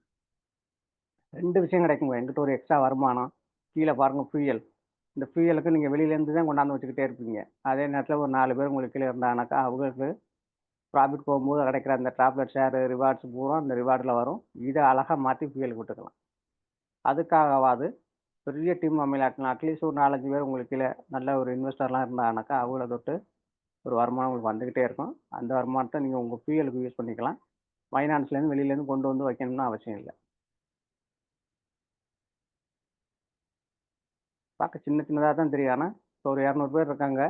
2 விஷயம் கிடைக்குங்க. எங்கிட்ட ஒரு எக்ஸ்ட்ரா வருமானம். கீழே பாருங்கள் ஃபியூயல். இந்த ஃபியூயலுக்கு நீங்கள் வெளியிலேருந்து தான் கொண்டாந்து வச்சுக்கிட்டே இருப்பீங்க. அதே நேரத்தில் ஒரு 4 பேர் உங்களுக்கு கீழே இருந்தாங்கனாக்கா அவங்களுக்கு ப்ராஃபிட் போகும்போது கிடைக்கிற அந்த ட்ராப்லெட் ஷேரு ரிவார்ட்ஸ் பூரா அந்த ரிவார்டில் வரும். இதை அழகாக மாற்றி ஃபியூயலுக்கு விட்டுக்கலாம். அதுக்காகவாது பெரிய டீம் அமையலாட்டினா அட்லீஸ்ட் ஒரு 4-5 பேர் உங்களுக்கு கீழே நல்ல ஒரு இன்வெஸ்டர்லாம் இருந்தாங்கனாக்கா அவங்கள தொட்டு ஒரு வருமானம் உங்களுக்கு வந்துக்கிட்டே இருக்கும். அந்த வருமானத்தை நீங்கள் உங்கள் ஃபியூயலுக்கு யூஸ் பண்ணிக்கலாம். ஃபைனான்ஸ்லேருந்து வெளியிலேருந்து கொண்டு வந்து வைக்கணும்னு அவசியம் இல்லை. பார்க்க சின்னதாக தான் தெரியும். ஆனால் இப்போ ஒரு 200 பேர் இருக்காங்க.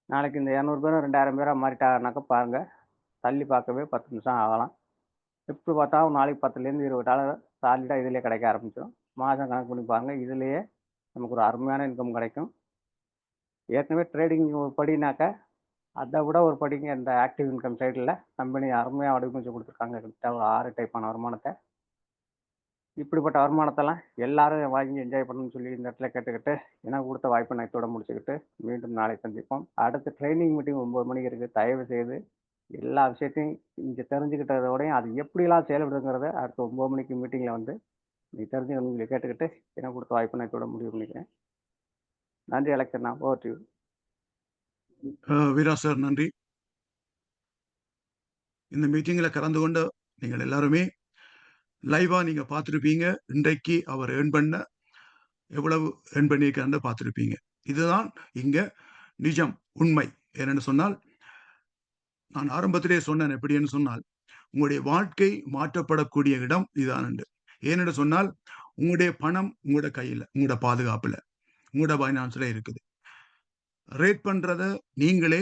நாளைக்கு இந்த 200 பேரும் 2000 பேராக மாறிட்டாங்கனாக்கா பாருங்கள், தள்ளி பார்க்கவே 10 நிமிஷம் ஆகலாம். எப்படி பார்த்தாலும் நாளைக்கு $10லேருந்து $20 சாலிடாக இதிலே கிடைக்க ஆரம்பிச்சிடும். மாதம் கணக்கு பண்ணி பாருங்கள். இதிலேயே நமக்கு ஒரு அருமையான இன்கம் கிடைக்கும். ஏற்கனவே ட்ரேடிங் ஒரு படினாக்கா அதை விட ஒரு படிங்க இந்த ஆக்டிவ் இன்கம் சைடில் கம்பெனி அருமையாக வடிவமைச்சு கொடுத்துருக்காங்க. கிட்ட ஒரு 6 டைப்பான வருமானத்தை. இப்படிப்பட்ட வருமானத்தெல்லாம் எல்லாரும் வாங்கி என்ஜாய் பண்ணணும்னு சொல்லி இந்த இடத்துல கேட்டுக்கிட்டு எனக்கு கொடுத்த வாய்ப்பை நான் இதோட முடிச்சுக்கிட்டு மீண்டும் நாளை சந்திப்போம். அடுத்த ட்ரைனிங் மீட்டிங் 9 மணிக்கு இருக்குது. தயவு செய்து எல்லா விஷயத்தையும் இங்கே தெரிஞ்சுக்கிட்டதோடையும் அது எப்படிலாம் செயல்படுங்கிறத அடுத்த 9 மணிக்கு மீட்டிங்கில் வந்து நீ தெரிஞ்சுக்கணும் சொல்லி கேட்டுக்கிட்டு எனக்கு கொடுத்த வாய்ப்பை நான் இதோட முடிவு பண்ணிக்கிறேன். நன்றி அலெக்சண்ணா. Over to you. Veera sir நன்றி. இந்த மீட்டிங்கில் கலந்து கொண்ட நீங்கள் எல்லாருமே லைவாக நீங்கள் பார்த்துருப்பீங்க. இன்றைக்கு அவர் ஏர்ன் பண்ண எவ்வளவு ஏர்ன் பண்ணியிருக்காருன்னு பார்த்துருப்பீங்க. இதுதான் இங்கே நிஜம், உண்மை. ஏன்னு சொன்னால் நான் ஆரம்பத்திலே சொன்னேன், எப்படின்னு சொன்னால் உங்களுடைய வாழ்க்கை மாற்றப்படக்கூடிய இடம் இதுதான் என்று. ஏனென்று சொன்னால் உங்களுடைய பணம் உங்களோட கையில், உங்களோட பாதுகாப்பில், உங்களோட பைனான்ஸில் இருக்குது. ரேட் பண்ணுறத நீங்களே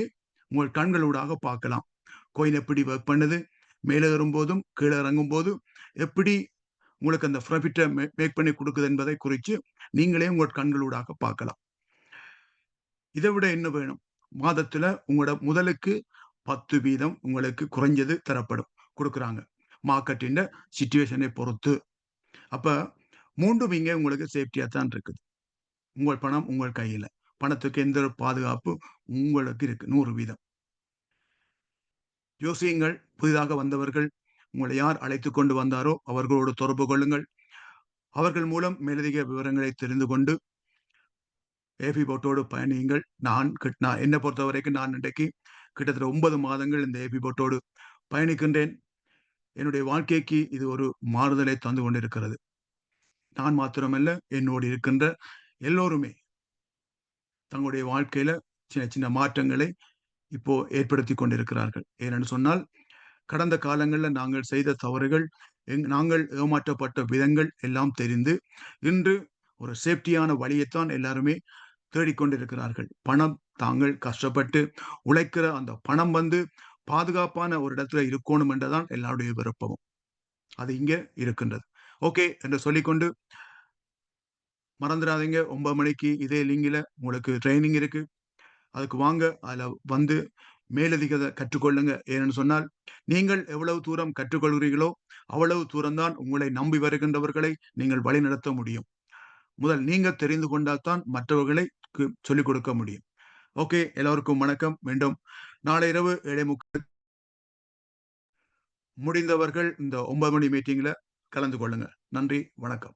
உங்கள் கண்களூடாக பார்க்கலாம். கோயின் எப்படி ஒர்க் பண்ணுது, மேலே ஏறும்போதும் கீழே இறங்கும் போதும் எப்படி உங்களுக்கு அந்த ப்ராஃபிட்டை மேக் பண்ணி கொடுக்குது என்பதை குறித்து நீங்களே உங்கள் கண்களூடாக பார்க்கலாம். இதை விட என்ன வேணும்? மாதத்துல உங்களோட முதலுக்கு 10% உங்களுக்கு குறைஞ்சது தரப்படும் குடுக்குறாங்க. மார்க்கெட்டின் சிச்சுவேஷனை பொறுத்து. அப்ப 3ம் இங்க உங்களுக்கு சேஃப்டியா தான் இருக்குது. உங்கள் பணம் உங்கள் கையில. பணத்துக்கு எந்த ஒரு பாதுகாப்பு உங்களுக்கு இருக்கு 100%. யோசியுங்கள். புதிதாக வந்தவர்கள் உங்களை யார் அழைத்துக் கொண்டு வந்தாரோ அவர்களோடு தொடர்பு கொள்ளுங்கள். அவர்கள் மூலம் மேலதிக விவரங்களை தெரிந்து கொண்டு ஏபி போட்டோடு பயணியுங்கள். நான் என்னை பொறுத்தவரைக்கும் நான் இன்றைக்கு கிட்டத்தட்ட 9 மாதங்கள் இந்த ஏபி போட்டோடு பயணிக்கின்றேன். என்னுடைய வாழ்க்கைக்கு இது ஒரு மாறுதலை தந்து கொண்டிருக்கிறது. நான் மாத்திரமல்ல, என்னோடு இருக்கின்ற எல்லோருமே தங்களுடைய வாழ்க்கையில சின்ன சின்ன மாற்றங்களை இப்போ ஏற்படுத்திக் கொண்டிருக்கிறார்கள். ஏனென்று சொன்னால், கடந்த காலங்கள்ல நாங்கள் செய்த தவறுகள், நாங்கள் ஏமாற்றப்பட்ட விதங்கள் எல்லாம் தெரிந்து, இன்று ஒரு சேஃப்டியான வழியைத்தான் எல்லாருமே தேடிக்கொண்டிருக்கிறார்கள். பணம் தாங்கள் கஷ்டப்பட்டு உழைக்கிற அந்த பணம் பாதுகாப்பான ஒரு இடத்துல இருக்கணும் என்றுதான் எல்லாருடைய விருப்பமும். அது இங்க இருக்கின்றது. ஓகே என்று சொல்லிக்கொண்டு மறந்துடாதீங்க 9 மணிக்கு இதே லிங்கில உங்களுக்கு ட்ரெய்னிங் இருக்கு. அதுக்கு வாங்க. அதுல வந்து மேலதிகத கற்றுக்கொள்ளுங்க. ஏனென்று சொன்னால், நீங்கள் எவ்வளவு தூரம் கற்றுக்கொள்கிறீர்களோ, அவ்வளவு தூரம் தான் உங்களை நம்பி வருகின்றவர்களை நீங்கள் வழிநடத்த முடியும். முதல் நீங்க தெரிந்து கொண்டால் தான் மற்றவர்களுக்கு சொல்லிக் கொடுக்க முடியும். ஓகே, எல்லோருக்கும் வணக்கம். மீண்டும் நாளை இரவு 7:30 முடிந்தவர்கள் இந்த 9 மணி மீட்டிங்ல கலந்து கொள்ளுங்க. நன்றி, வணக்கம்.